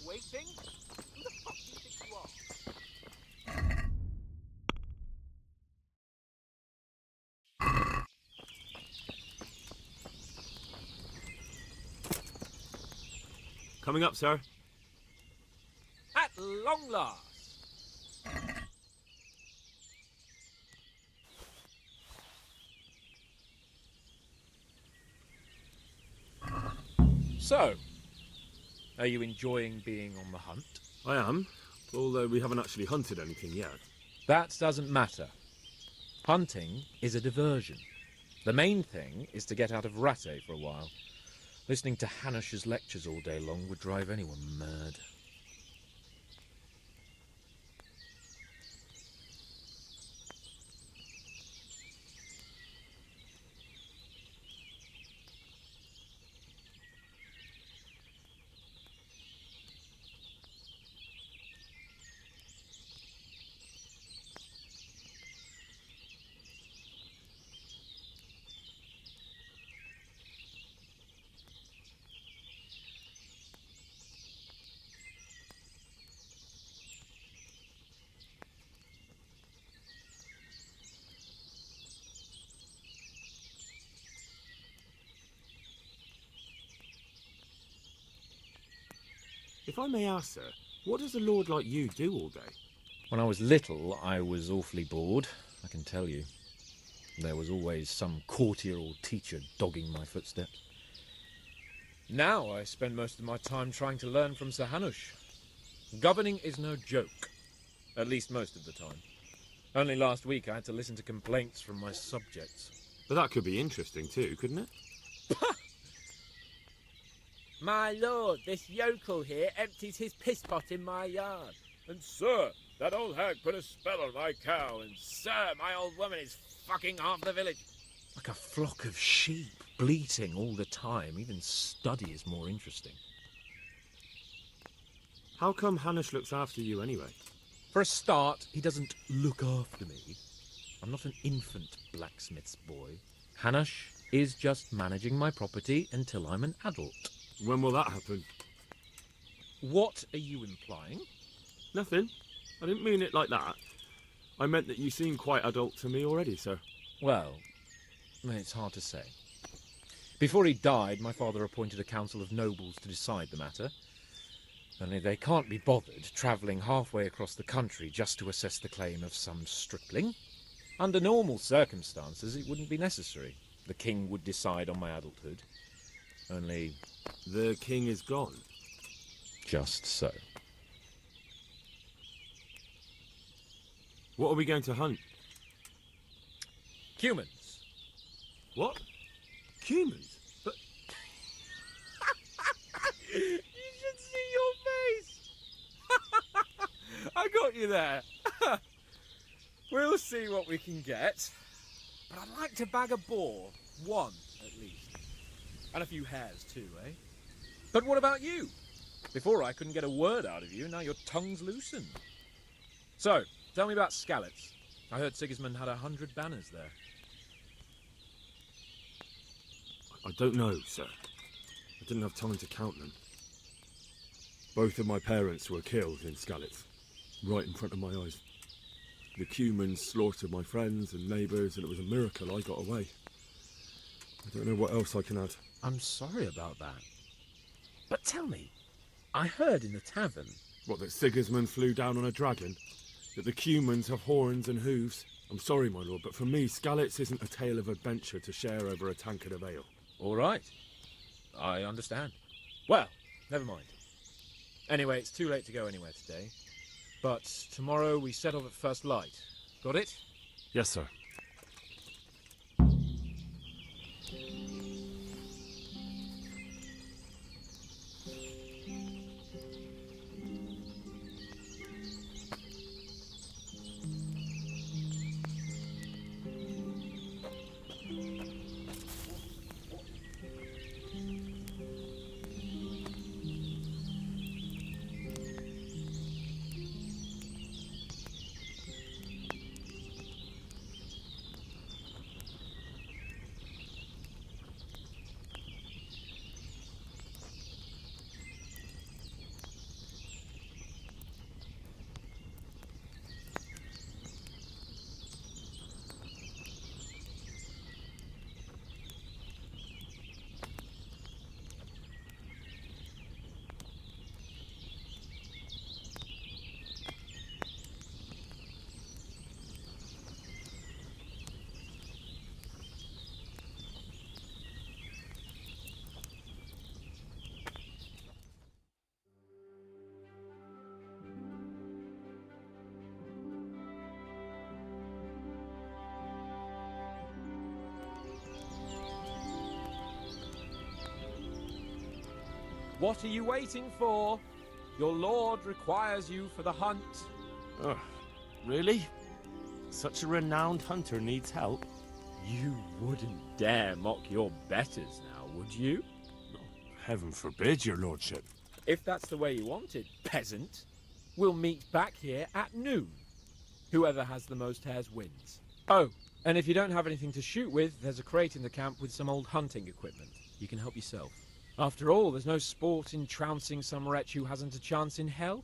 Waiting? Who the fuck do you think you are? Coming up, sir. At long last. So, are you enjoying being on the hunt? I am, although we haven't actually hunted anything yet. That doesn't matter. Hunting is a diversion. The main thing is to get out of Rattay for a while. Listening to Hanush's lectures all day long would drive anyone mad. If I may ask, sir, what does a lord like you do all day? When I was little, I was awfully bored, I can tell you. There was always some courtier or teacher dogging my footsteps. Now I spend most of my time trying to learn from Sir Hanush. Governing is no joke, at least most of the time. Only last week I had to listen to complaints from my subjects. But that could be interesting too, couldn't it? My lord, this yokel here empties his piss pot in my yard. And sir, that old hag put a spell on my cow, and Sir, my old woman is fucking half the village. like a flock of sheep, bleating all the time. Even study is more interesting. How come Hanush looks after you anyway? For a start, he doesn't look after me. I'm not an infant blacksmith's boy. Hanush is just managing my property until I'm an adult. When will that happen? What are you implying? Nothing. I didn't mean it like that. I meant that you seem quite adult to me already, sir. Well, it's hard to say. Before he died, my father appointed a council of nobles to decide the matter. Only they can't be bothered travelling halfway across the country just to assess the claim of some stripling. Under normal circumstances, it wouldn't be necessary. The king would decide on my adulthood. Only... The king is gone. Just so. What are we going to hunt? Humans. What? Humans? But... You should see your face! I got you there. We'll see what we can get. But I'd like to bag a boar. One, at least. And a few hares too, eh? But what about you? Before I couldn't get a word out of you, now your tongue's loosened. So, tell me about Skalitz. I heard Sigismund had 100 banners there. I don't know, sir. I didn't have time to count them. Both of my parents were killed in Skalitz, right in front of my eyes. The Cumans slaughtered my friends and neighbours, and it was a miracle I got away. I don't know what else I can add. I'm sorry about that. But tell me, I heard in the tavern... What, that Sigismund flew down on a dragon? That the Cumans have horns and hooves? I'm sorry, my lord, but for me, Skalitz isn't a tale of adventure to share over a tankard of ale. All right. I understand. Well, never mind. Anyway, it's too late to go anywhere today. But tomorrow we set off at first light. Got it? Yes, sir. What are you waiting for? Your lord requires you for the hunt. Ugh, really? Such a renowned hunter needs help? You wouldn't dare mock your betters now, would you? Heaven forbid, your lordship. If that's the way you want it, peasant, we'll meet back here at noon. Whoever has the most hares wins. Oh, and if you don't have anything to shoot with, there's a crate in the camp with some old hunting equipment. You can help yourself. After all, there's no sport in trouncing some wretch who hasn't a chance in hell.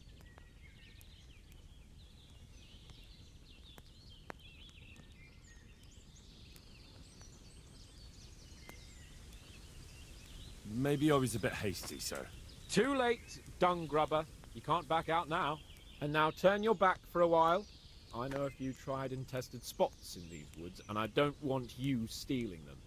Maybe I was a bit hasty, sir. Too late, dung grubber. You can't back out now. And now turn your back for a while. I know a few tried and tested spots in these woods, and I don't want you stealing them.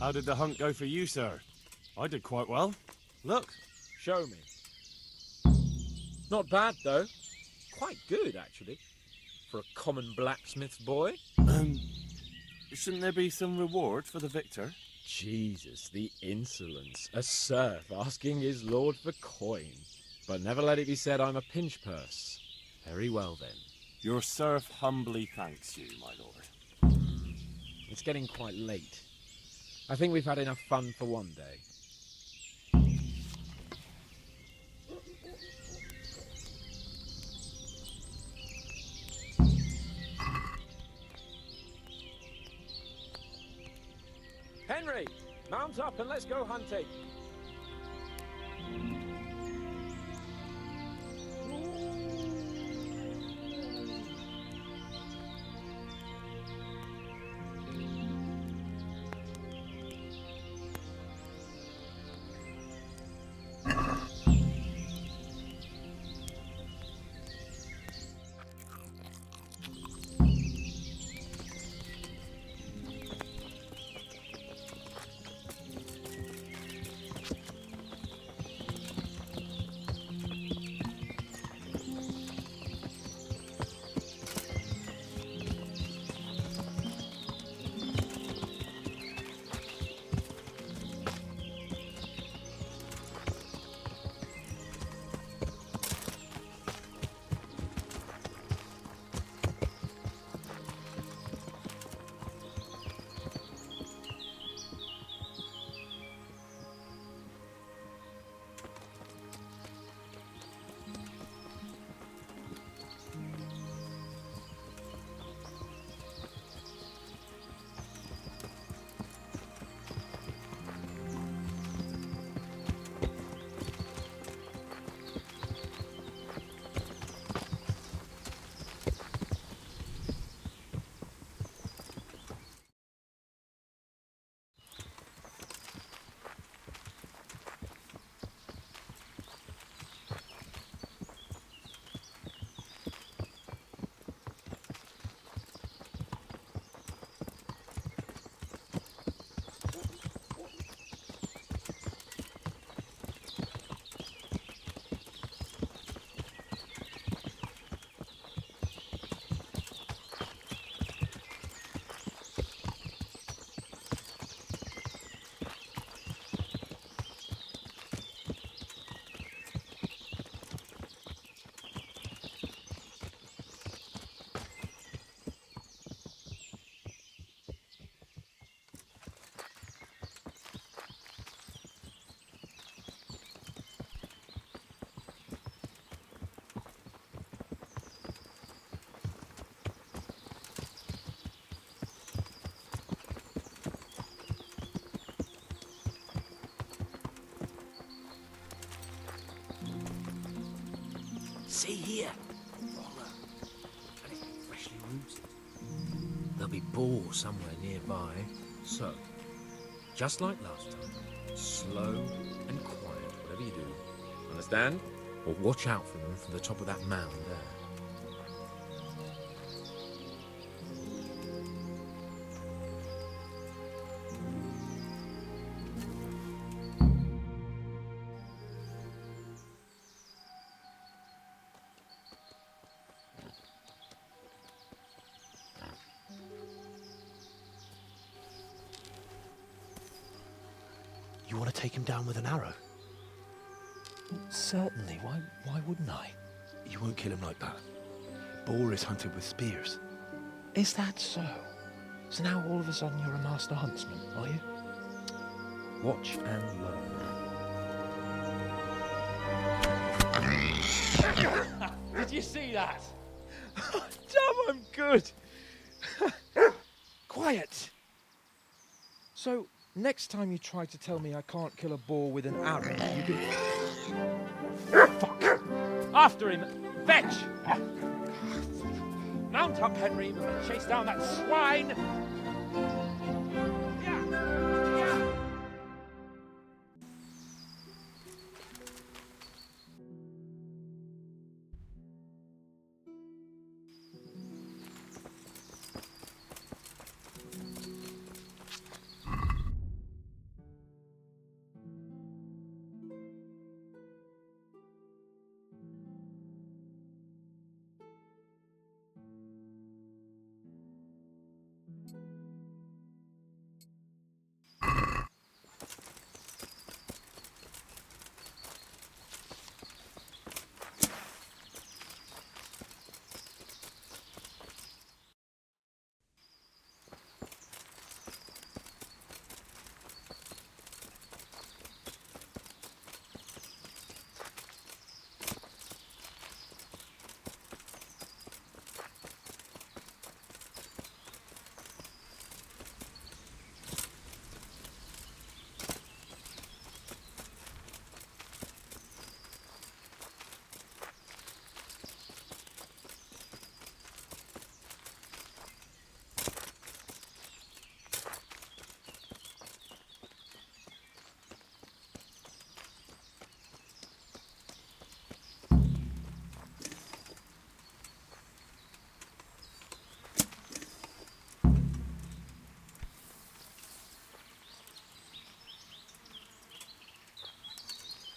How did the hunt go for you, sir? I did quite well. Look. Show me. Not bad, though. Quite good, actually. For a common blacksmith's boy. Shouldn't there be some reward for the victor? Jesus, the insolence. A serf asking his lord for coin. But never let it be said I'm a pinch purse. Very well, then. Your serf humbly thanks you, my lord. It's getting quite late. I think we've had enough fun for one day. Henry, mount up and let's go hunting. See here. Roller. And it's been freshly rooted. There'll be boar somewhere nearby. So, just like last time, slow and quiet, whatever you do. Understand? Or watch out for them from the top of that mound there. You want to take him down with an arrow? Certainly. Why wouldn't I? You won't kill him like that. Boar is hunted with spears. Is that so? So now all of a sudden you're a master huntsman, are you? Watch and learn. Did you see that? Damn, I'm good. Quiet. So, next time you try to tell me I can't kill a boar with an arrow, you can... Fuck! After him! Fetch! Mount up, Henry. We're going to chase down that swine!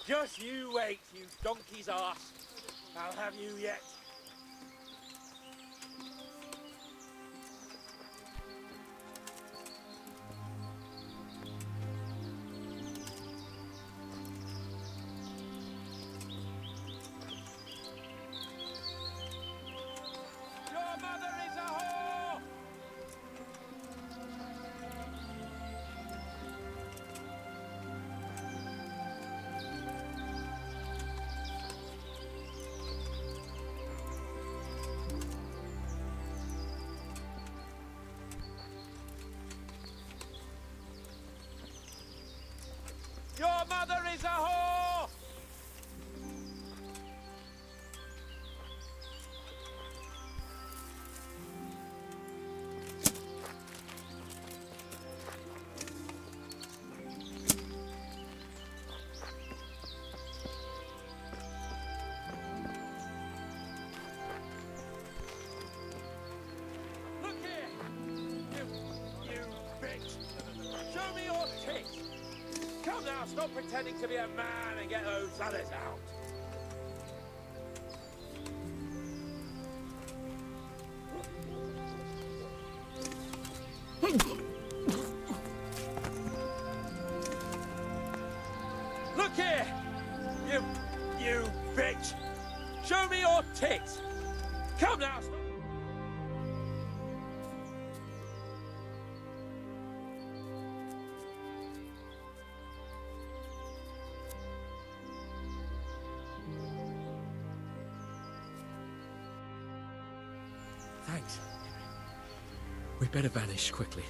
Just you wait, you donkey's arse. I'll have you yet. Your mother is a whore! Your mother is a whore! Look here! You bitch! Show me your tits! Come now, stop pretending to be a man and get those others out. Look here! You bitch! Show me your tits! Come now, stop. Thanks. We'd better vanish quickly.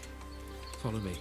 Follow me.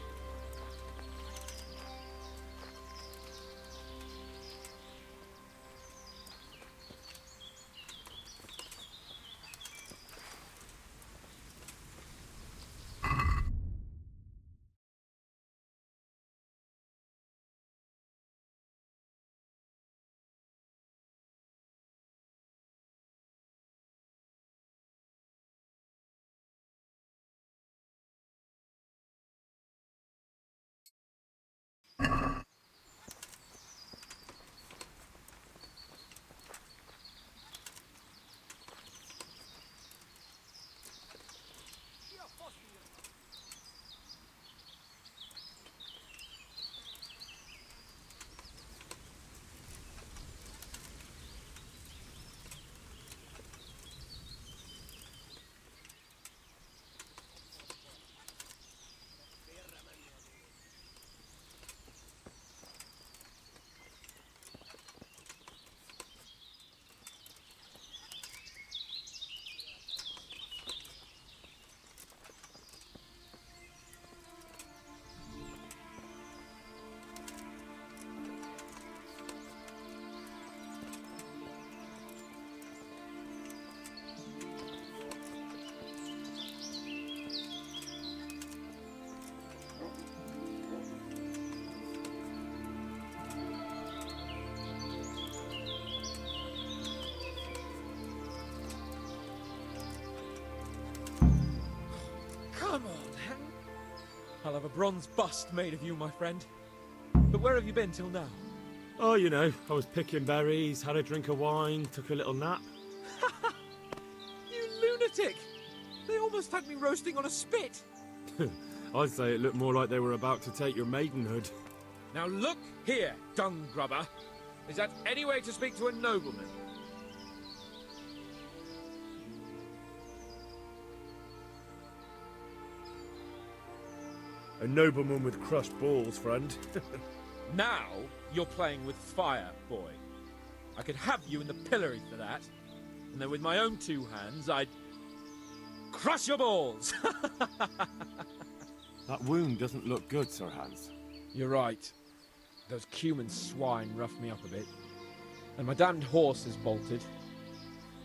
I'll have a bronze bust made of you, my friend. But where have you been till now? Oh, you know, I was picking berries, had a drink of wine, took a little nap. You lunatic! They almost had me roasting on a spit. I'd say it looked more like they were about to take your maidenhood. Now look here, dung grubber. Is that any way to speak to a nobleman? A nobleman with crushed balls, friend. Now you're playing with fire, boy. I could have you in the pillory for that. And then with my own two hands, I'd crush your balls. That wound doesn't look good, Sir Hans. You're right. Those Cuman swine roughed me up a bit. And my damned horse is bolted.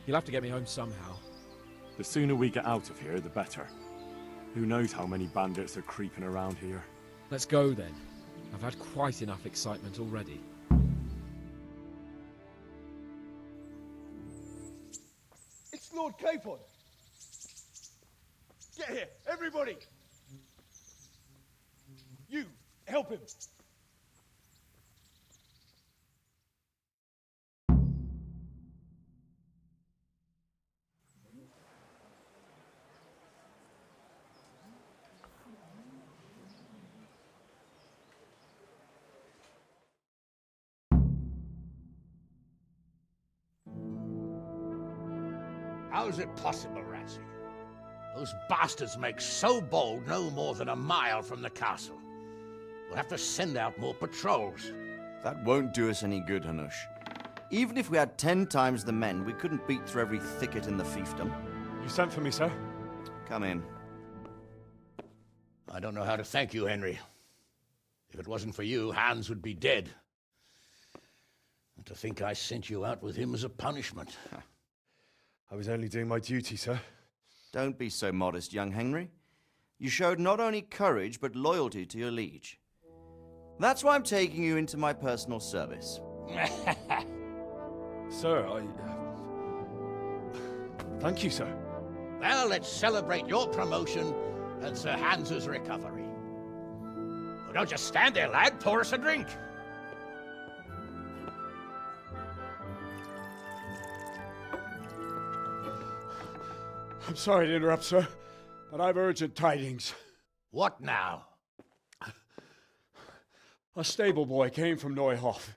You'll have to get me home somehow. The sooner we get out of here, the better. Who knows how many bandits are creeping around here. Let's go then. I've had quite enough excitement already. It's Lord Capon. Get here, everybody. You, help him. How is it possible, Ratsy? Those bastards make so bold no more than a mile from the castle. We'll have to send out more patrols. That won't do us any good, Hanush. Even if we had 10 times the men, we couldn't beat through every thicket in the fiefdom. You sent for me, sir? Come in. I don't know how to thank you, Henry. If it wasn't for you, Hans would be dead. And to think I sent you out with him as a punishment. I was only doing my duty, sir. Don't be so modest, young Henry. You showed not only courage, but loyalty to your liege. That's why I'm taking you into my personal service. Sir, thank you, sir. Well, let's celebrate your promotion and Sir Hans's recovery. Well, don't just stand there, lad. Pour us a drink. I'm sorry to interrupt, sir, but I've urgent tidings. What now? A stable boy came from Neuhof.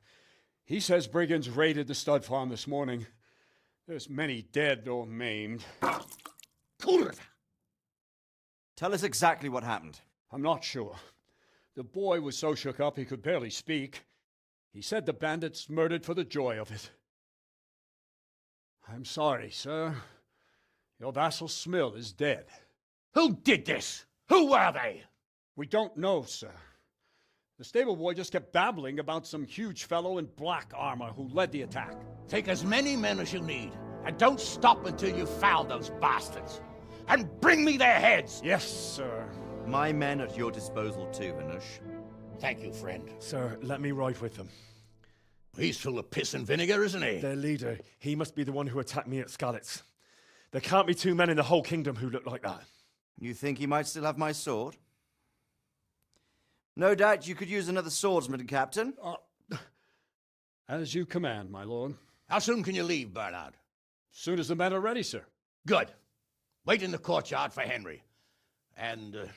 He says brigands raided the stud farm this morning. There's many dead or maimed. Tell us exactly what happened. I'm not sure. The boy was so shook up he could barely speak. He said the bandits murdered for the joy of it. I'm sorry, sir. Your vassal Smill is dead. Who did this? Who were they? We don't know, sir. The stable boy just kept babbling about some huge fellow in black armor who led the attack. Take as many men as you need, and don't stop until you've found those bastards. And bring me their heads! Yes, sir. My men at your disposal too, Hanush. Thank you, friend. Sir, let me ride with them. He's full of piss and vinegar, isn't he? Their leader, he must be the one who attacked me at Skalitz. There can't be 2 men in the whole kingdom who look like that. You think he might still have my sword? No doubt you could use another swordsman, Captain. As you command, my lord. How soon can you leave, Bernard? Soon as the men are ready, sir. Good. Wait in the courtyard for Henry. And,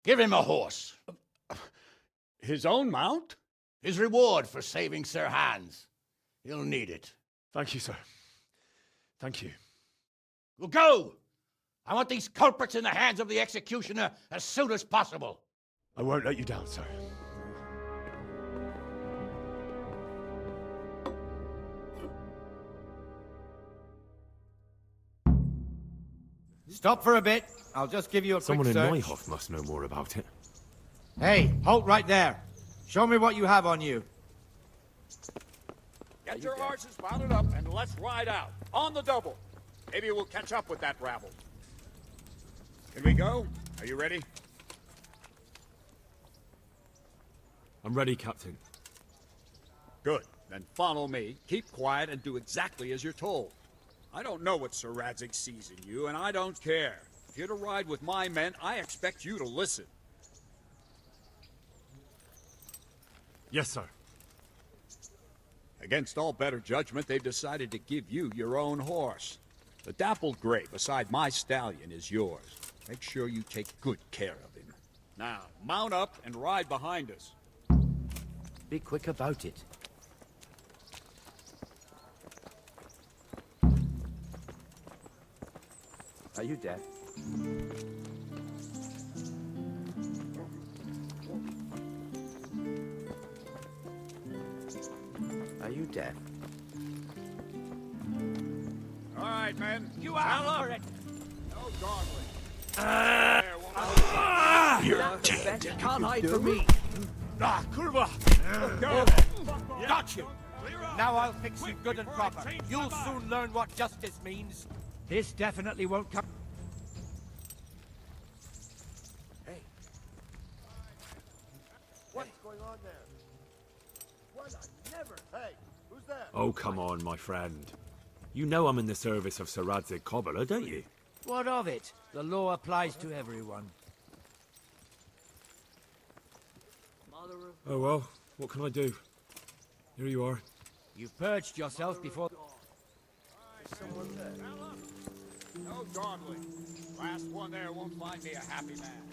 give him a horse. His own mount? His reward for saving Sir Hans. He'll need it. Thank you, sir. Thank you. Well, go! I want these culprits in the hands of the executioner as soon as possible. I won't let you down, sir. Stop for a bit. I'll just give you a Someone quick in search. Neuhof must know more about it. Hey, halt right there. Show me what you have on you. Get your horses mounted up and let's ride out. On the double. Maybe we'll catch up with that rabble. Can we go? Are you ready? I'm ready, Captain. Good. Then follow me. Keep quiet and do exactly as you're told. I don't know what Sir Radzig sees in you, and I don't care. If you're to ride with my men, I expect you to listen. Yes, sir. Against all better judgment, they've decided to give you your own horse. The dappled gray beside my stallion is yours. Make sure you take good care of him. Now, mount up and ride behind us. Be quick about it. Are you deaf? Are you deaf? All right, men. You are it. No dawdling. You're dead. You can't hide from me. Ah, kurva! Got you! Now I'll fix you good and proper. You'll soon learn what justice means. This definitely won't come. Hey. What's going on there? What? I never. Hey, who's that? Oh, come on, my friend. You know I'm in the service of Sir Radzig Cobbler, don't you? What of it? The law applies to everyone. Oh well, what can I do? Here you are. You've purged yourself before... Someone there. No dawdling. Last one there won't find me a happy man.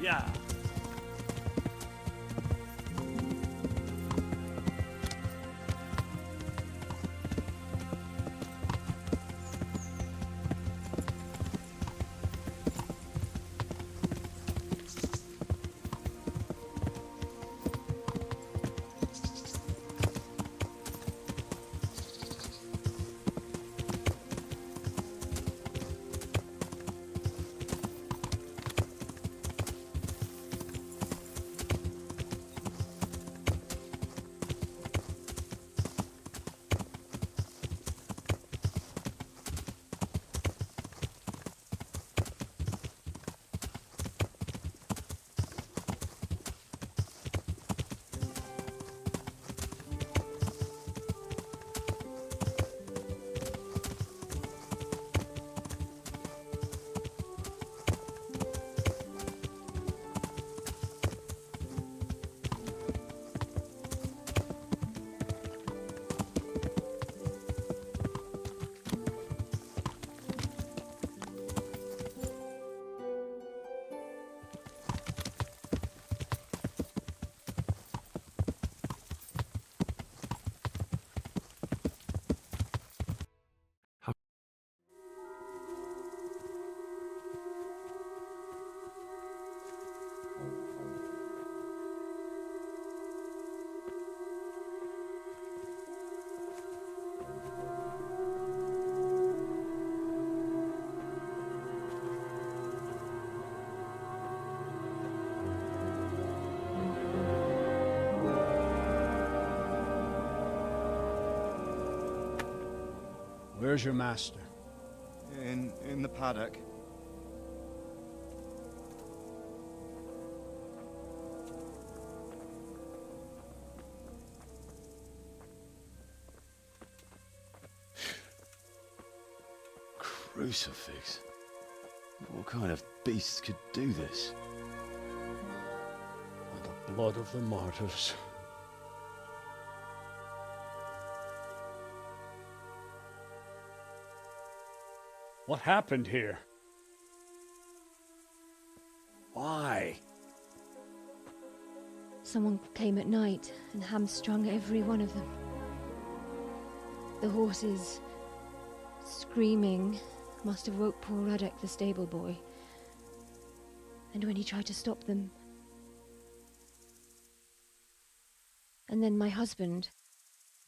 Yeah. Where's your master? In the paddock. Crucifix? What kind of beast could do this? By the blood of the martyrs. What happened here? Why? Someone came at night and hamstrung every one of them. The horses, screaming, must have woke poor Radek, the stable boy. And when he tried to stop them... And then my husband.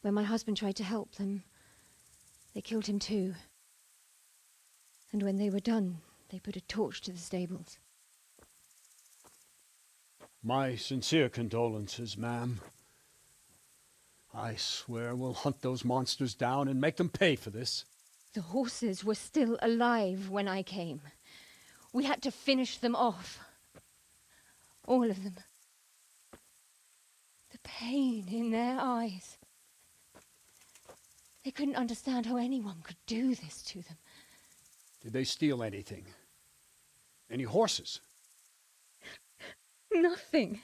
When my husband tried to help them, they killed him too. And when they were done, they put a torch to the stables. My sincere condolences, ma'am. I swear we'll hunt those monsters down and make them pay for this. The horses were still alive when I came. We had to finish them off. All of them. The pain in their eyes. They couldn't understand how anyone could do this to them. Did they steal anything? Any horses? Nothing.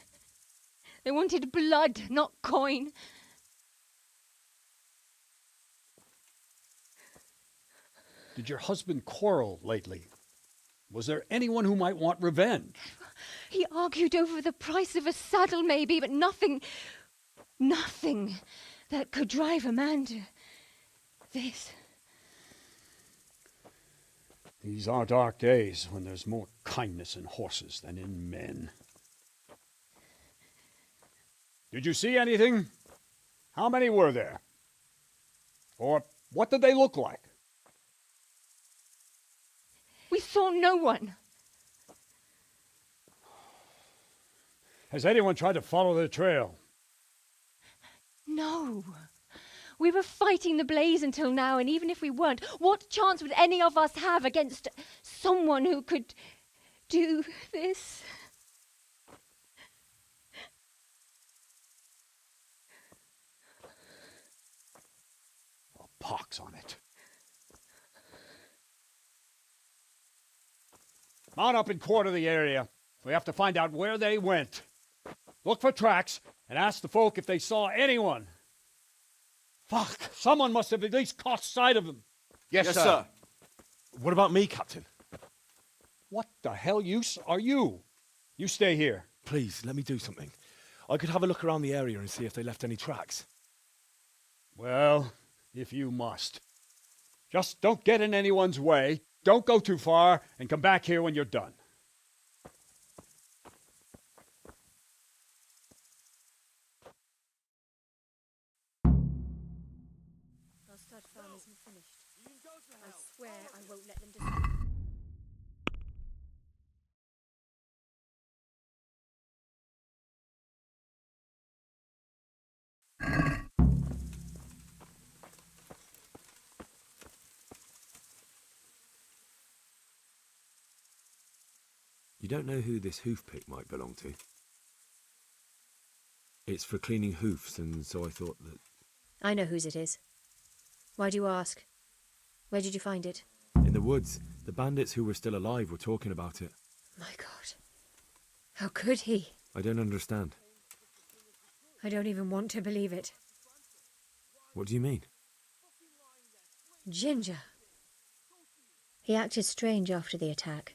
They wanted blood, not coin. Did your husband quarrel lately? Was there anyone who might want revenge? He argued over the price of a saddle, maybe, but nothing that could drive a man to this. These are dark days when there's more kindness in horses than in men. Did you see anything? How many were there? Or what did they look like? We saw no one. Has anyone tried to follow the trail? No. We were fighting the blaze until now, and even if we weren't, what chance would any of us have against someone who could do this? A pox on it. Mount up and quarter the area. We have to find out where they went. Look for tracks and ask the folk if they saw anyone. Fuck! Someone must have at least caught sight of them. Yes, sir. What about me, Captain? What the hell use are you? You stay here. Please, let me do something. I could have a look around the area and see if they left any tracks. Well, if you must. Just don't get in anyone's way, don't go too far, and come back here when you're done. Our stud farm isn't finished. I swear I won't let them destroy. You don't know who this hoof pick might belong to? It's for cleaning hoofs, and so I thought that... I know whose it is. Why do you ask? Where did you find it? In the woods, the bandits who were still alive were talking about it. My God. How could he? I don't understand. I don't even want to believe it. What do you mean? Ginger. He acted strange after the attack.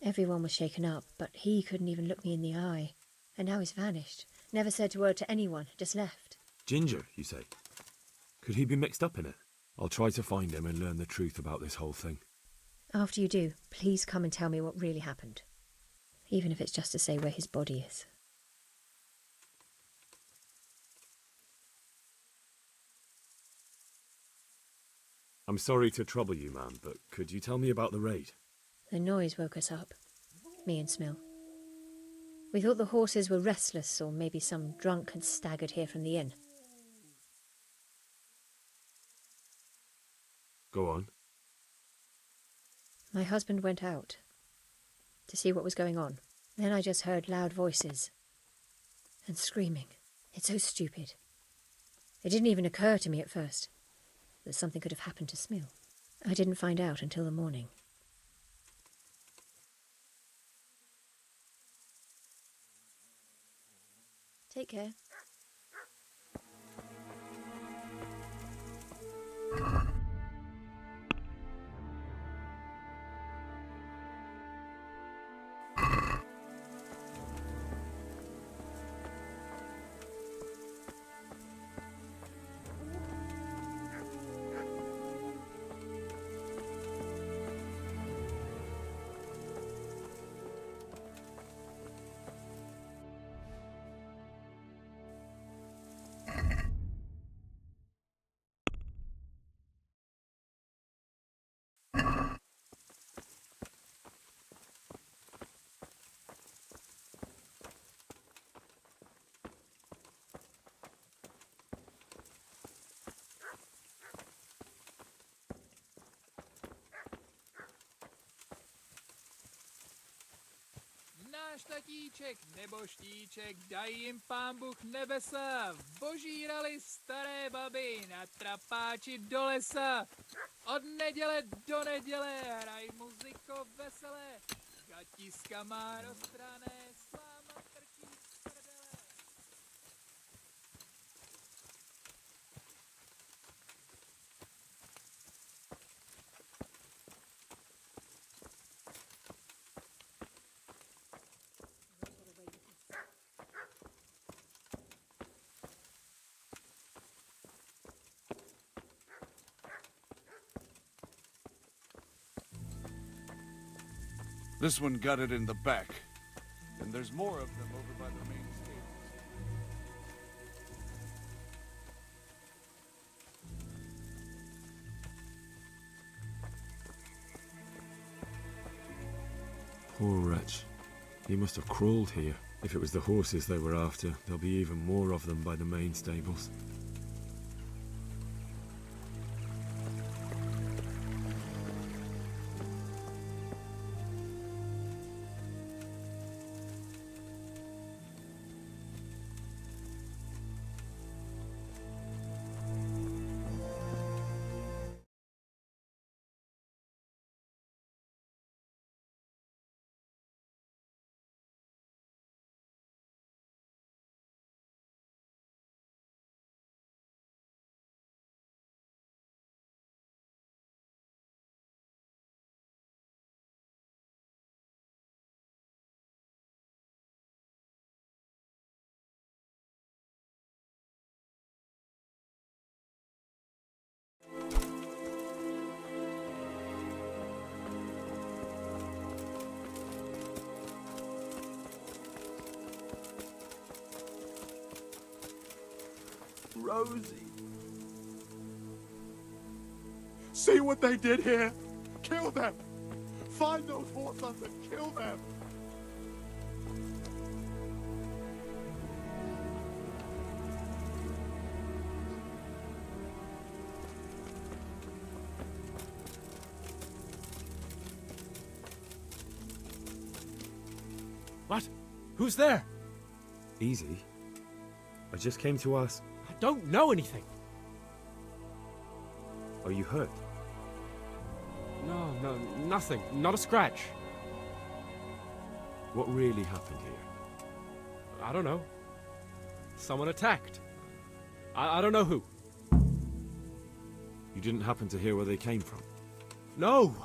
Everyone was shaken up, but he couldn't even look me in the eye. And now he's vanished. Never said a word to anyone, just left. Ginger, you say? Could he be mixed up in it? I'll try to find him and learn the truth about this whole thing. After you do, please come and tell me what really happened. Even if it's just to say where his body is. I'm sorry to trouble you, man, but could you tell me about the raid? The noise woke us up. Me and Smill. We thought the horses were restless, or maybe some drunk had staggered here from the inn. Go on. My husband went out to see what was going on. Then I just heard loud voices and screaming. It's so stupid. It didn't even occur to me at first that something could have happened to Smill. I didn't find out until the morning. Take care. Náš tatíček nebo štíček, daj jim pán Bůh nebesa, požírali staré baby na trapáči do lesa. Od neděle do neděle hraj muziko veselé, gatiska má roztrané, sláma trčí z prdele. This one got it in the back. And there's more of them over by the main stables. Poor wretch. He must have crawled here. If it was the horses they were after, there'll be even more of them by the main stables. Rosie. See what they did here? Kill them! Find those horse sons and kill them! What? Who's there? Easy. I just came to ask... I don't know anything. Are you hurt? No, nothing. Not a scratch. What really happened here? I don't know. Someone attacked. I don't know who. You didn't happen to hear where they came from? No!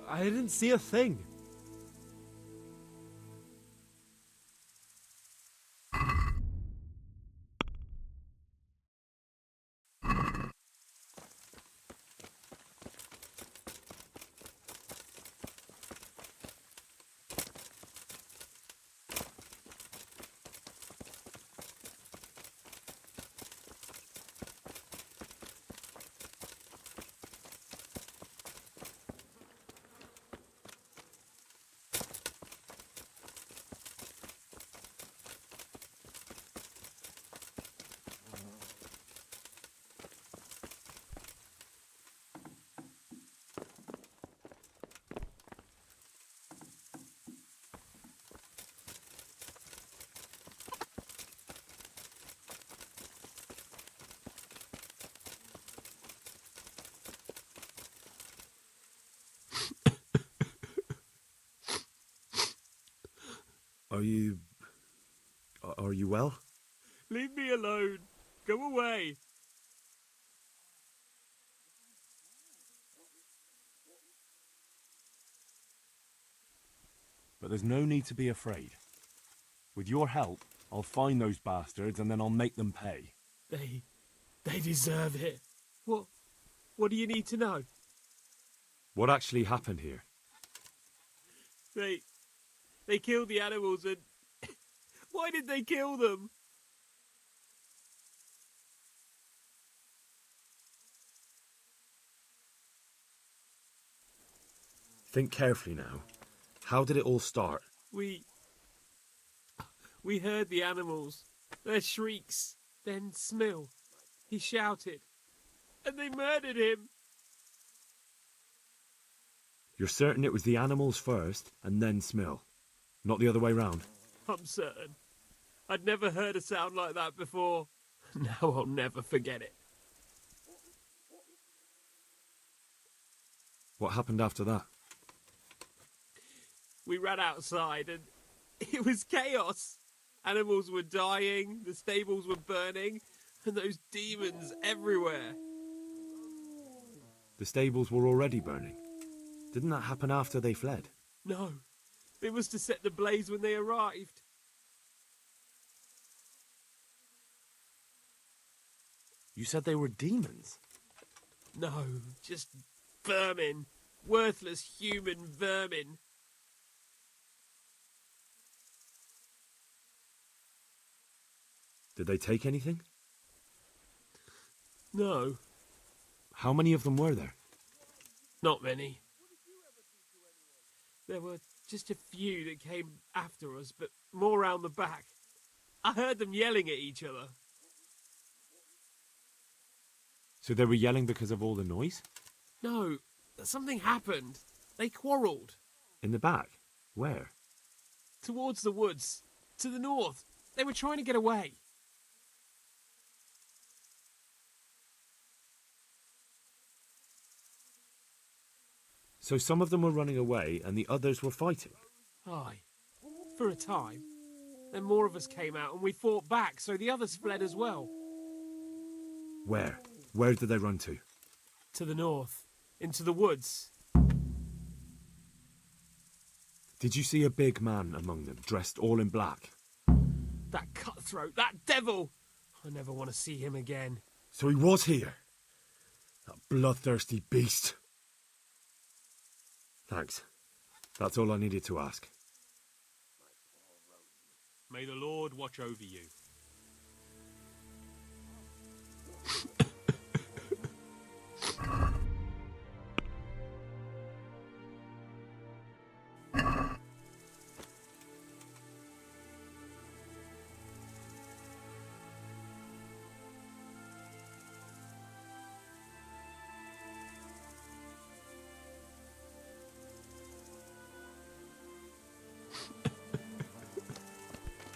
I didn't see a thing. Are you well? Leave me alone. Go away. But there's no need to be afraid. With your help, I'll find those bastards and then I'll make them pay. They deserve it. What do you need to know? What actually happened here? They killed the animals and... Why did they kill them? Think carefully now. How did it all start? We heard the animals, their shrieks, then Smill. He shouted, and they murdered him. You're certain it was the animals first and then Smill? Not the other way round? I'm certain. I'd never heard a sound like that before. Now I'll never forget it. What happened after that? We ran outside and it was chaos. Animals were dying, the stables were burning, and those demons everywhere. The stables were already burning. Didn't that happen after they fled? No, they must have set the blaze when they arrived. You said they were demons? No, just vermin. Worthless human vermin. Did they take anything? No. How many of them were there? Not many. There were just a few that came after us, but more round the back. I heard them yelling at each other. So they were yelling because of all the noise? No, something happened. They quarrelled. In the back? Where? Towards the woods. To the north. They were trying to get away. So some of them were running away and the others were fighting? Aye. For a time. Then more of us came out and we fought back, so the others fled as well. Where? Where did they run to? To the north. Into the woods. Did you see a big man among them, dressed all in black? That cutthroat, that devil! I never want to see him again. So he was here? That bloodthirsty beast. Thanks. That's all I needed to ask. May the Lord watch over you.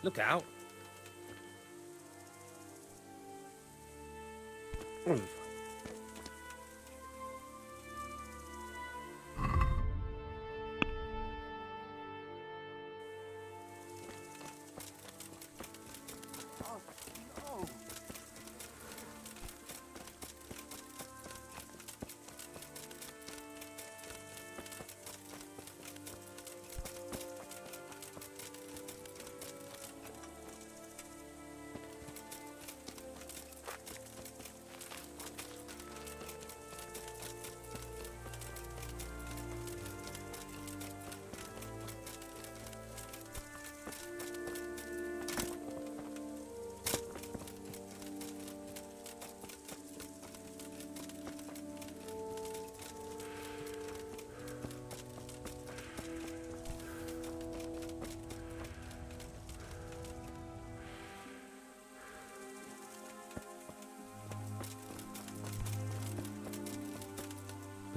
Look out.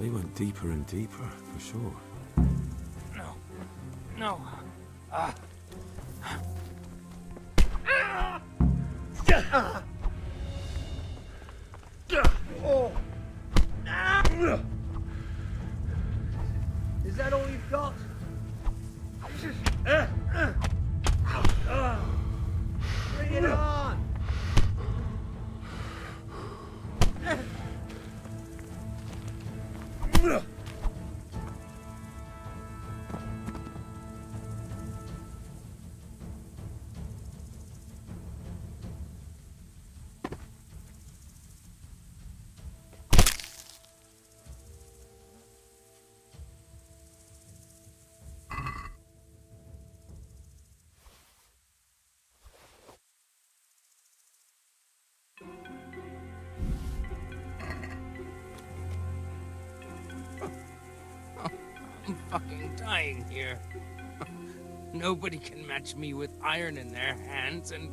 They went deeper and deeper, for sure. No. No. Ah. Oh. Is that all you've got? Bring it on! I'm fucking dying here. Nobody can match me with iron in their hands, and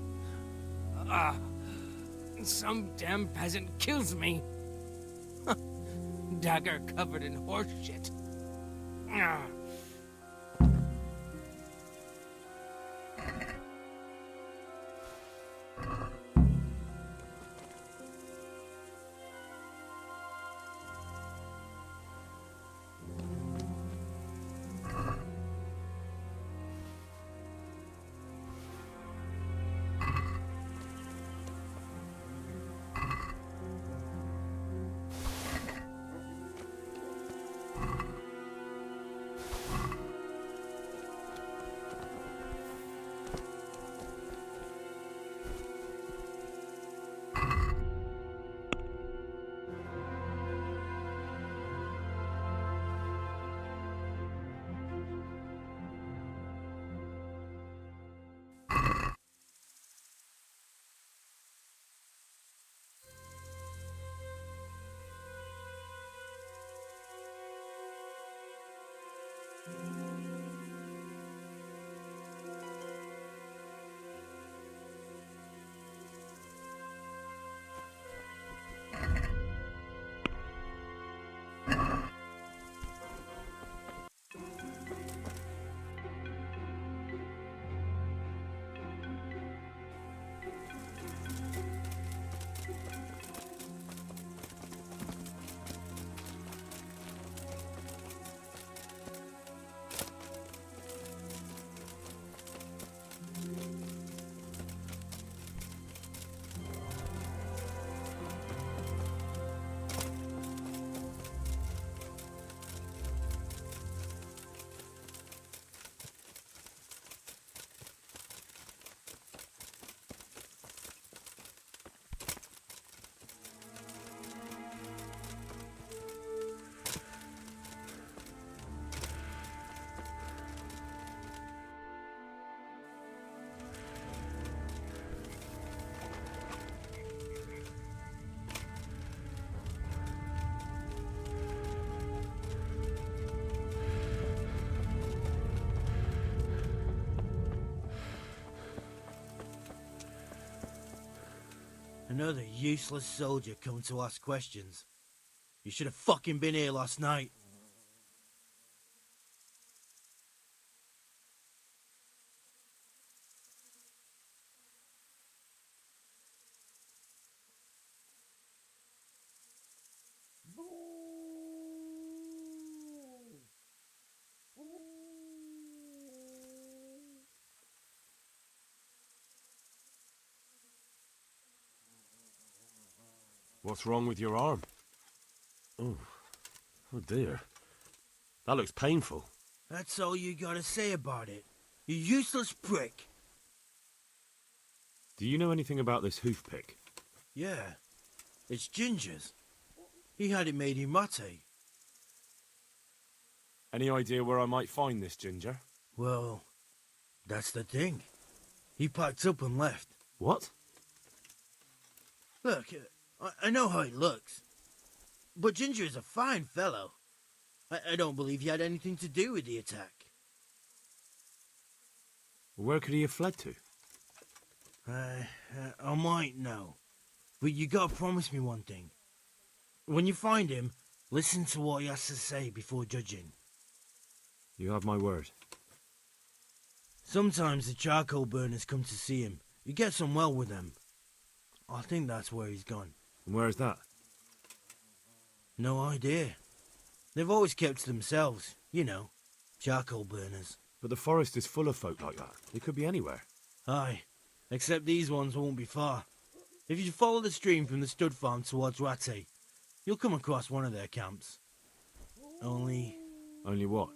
some damn peasant kills me. Dagger covered in horse shit. Another useless soldier coming to ask questions. You should have fucking been here last night. What's wrong with your arm? Oh dear. That looks painful. That's all you gotta say about it. You useless prick. Do you know anything about this hoof pick? Yeah, it's Ginger's. He had it made in Mate. Any idea where I might find this Ginger? Well, that's the thing. He packed up and left. What? Look, I know how he looks. But Ginger is a fine fellow. I don't believe he had anything to do with the attack. Where could he have fled to? I might know. But you gotta promise me one thing. When you find him, listen to what he has to say before judging. You have my word. Sometimes the charcoal burners come to see him. He gets on well with them. I think that's where he's gone. And where is that? No idea. They've always kept to themselves, you know, charcoal burners. But the forest is full of folk like that. They could be anywhere. Aye, except these ones won't be far. If you follow the stream from the stud farm towards Rate, you'll come across one of their camps. Only what?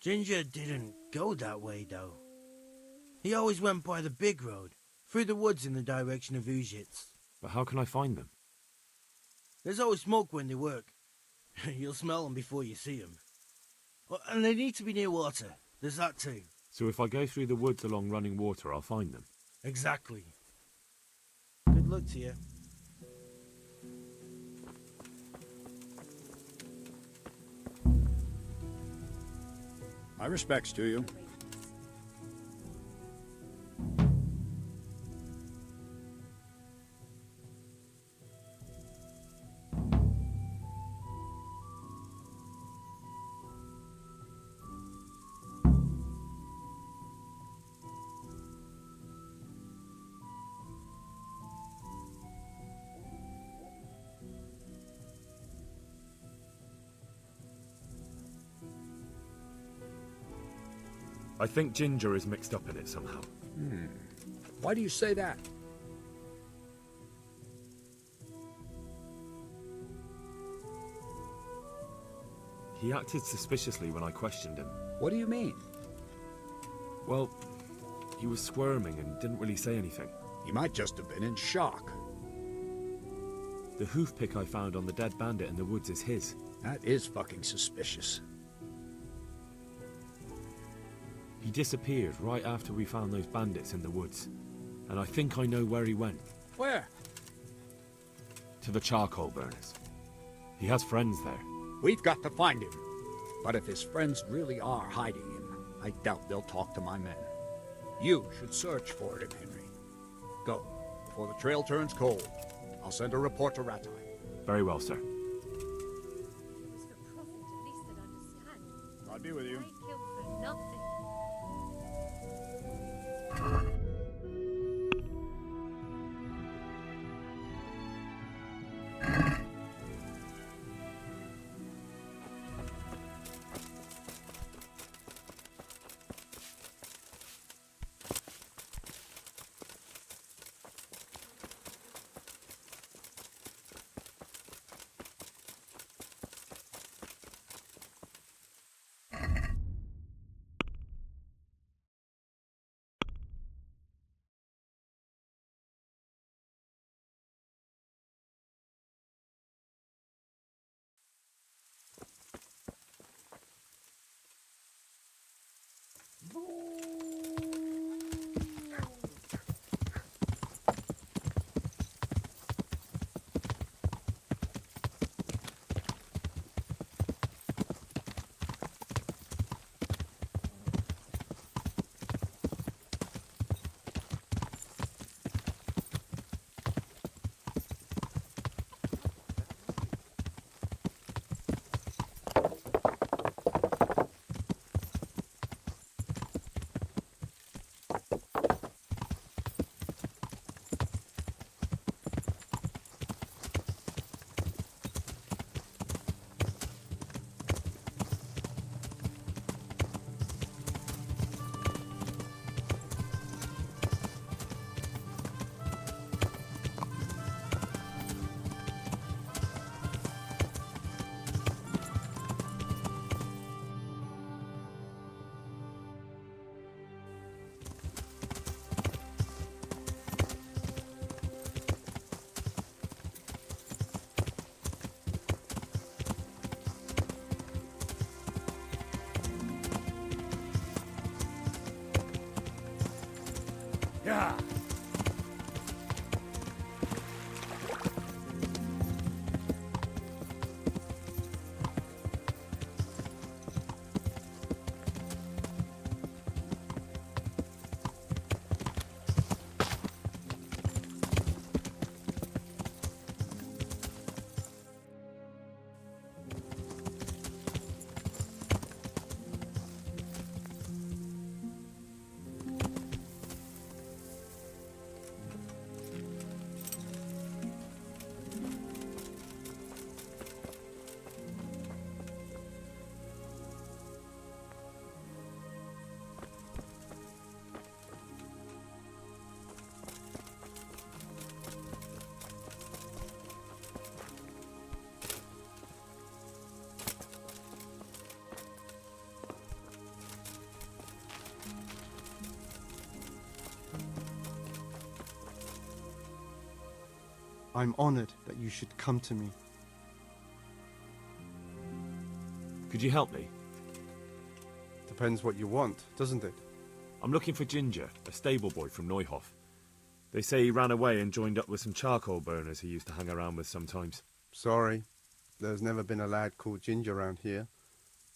Ginger didn't go that way, though. He always went by the big road, through the woods in the direction of Ujits. But how can I find them? There's always smoke when they work. You'll smell them before you see them. And they need to be near water. There's that too. So if I go through the woods along running water, I'll find them? Exactly. Good luck to you. My respects to you. I think Ginger is mixed up in it somehow. Why do you say that? He acted suspiciously when I questioned him. What do you mean? Well, he was squirming and didn't really say anything. He might just have been in shock. The hoof pick I found on the dead bandit in the woods is his. That is fucking suspicious. He disappeared right after we found those bandits in the woods. And I think I know where he went. Where? To the charcoal burners. He has friends there. We've got to find him. But if his friends really are hiding him, I doubt they'll talk to my men. You should search for him, Henry. Go, before the trail turns cold. I'll send a report to Ratai. Very well, sir. God be with you. Yeah. I'm honored that you should come to me. Could you help me? Depends what you want, doesn't it? I'm looking for Ginger, a stable boy from Neuhof. They say he ran away and joined up with some charcoal burners he used to hang around with sometimes. Sorry, there's never been a lad called Ginger around here.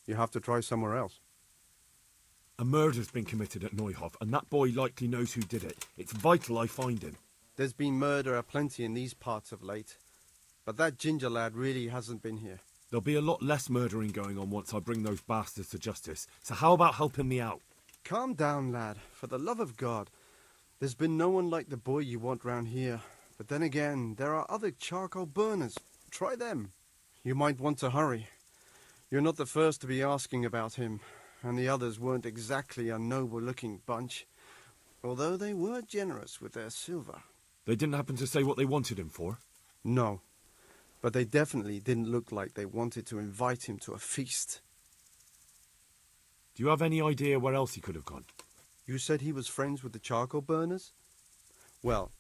You have to try somewhere else. A murder's been committed at Neuhof, and that boy likely knows who did it. It's vital I find him. There's been murder aplenty in these parts of late, but that Ginger lad really hasn't been here. There'll be a lot less murdering going on once I bring those bastards to justice, so how about helping me out? Calm down, lad, for the love of God. There's been no one like the boy you want round here, but then again, there are other charcoal burners. Try them. You might want to hurry. You're not the first to be asking about him, and the others weren't exactly a noble-looking bunch, although they were generous with their silver. They didn't happen to say what they wanted him for? No, but they definitely didn't look like they wanted to invite him to a feast. Do you have any idea where else he could have gone? You said he was friends with the charcoal burners? Well,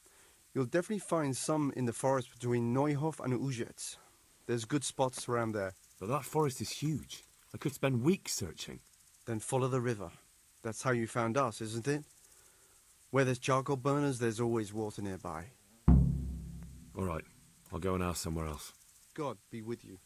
you'll definitely find some in the forest between Neuhof and Ujetz. There's good spots around there. But that forest is huge. I could spend weeks searching. Then follow the river. That's how you found us, isn't it? Where there's charcoal burners, there's always water nearby. All right, I'll go and ask somewhere else. God be with you.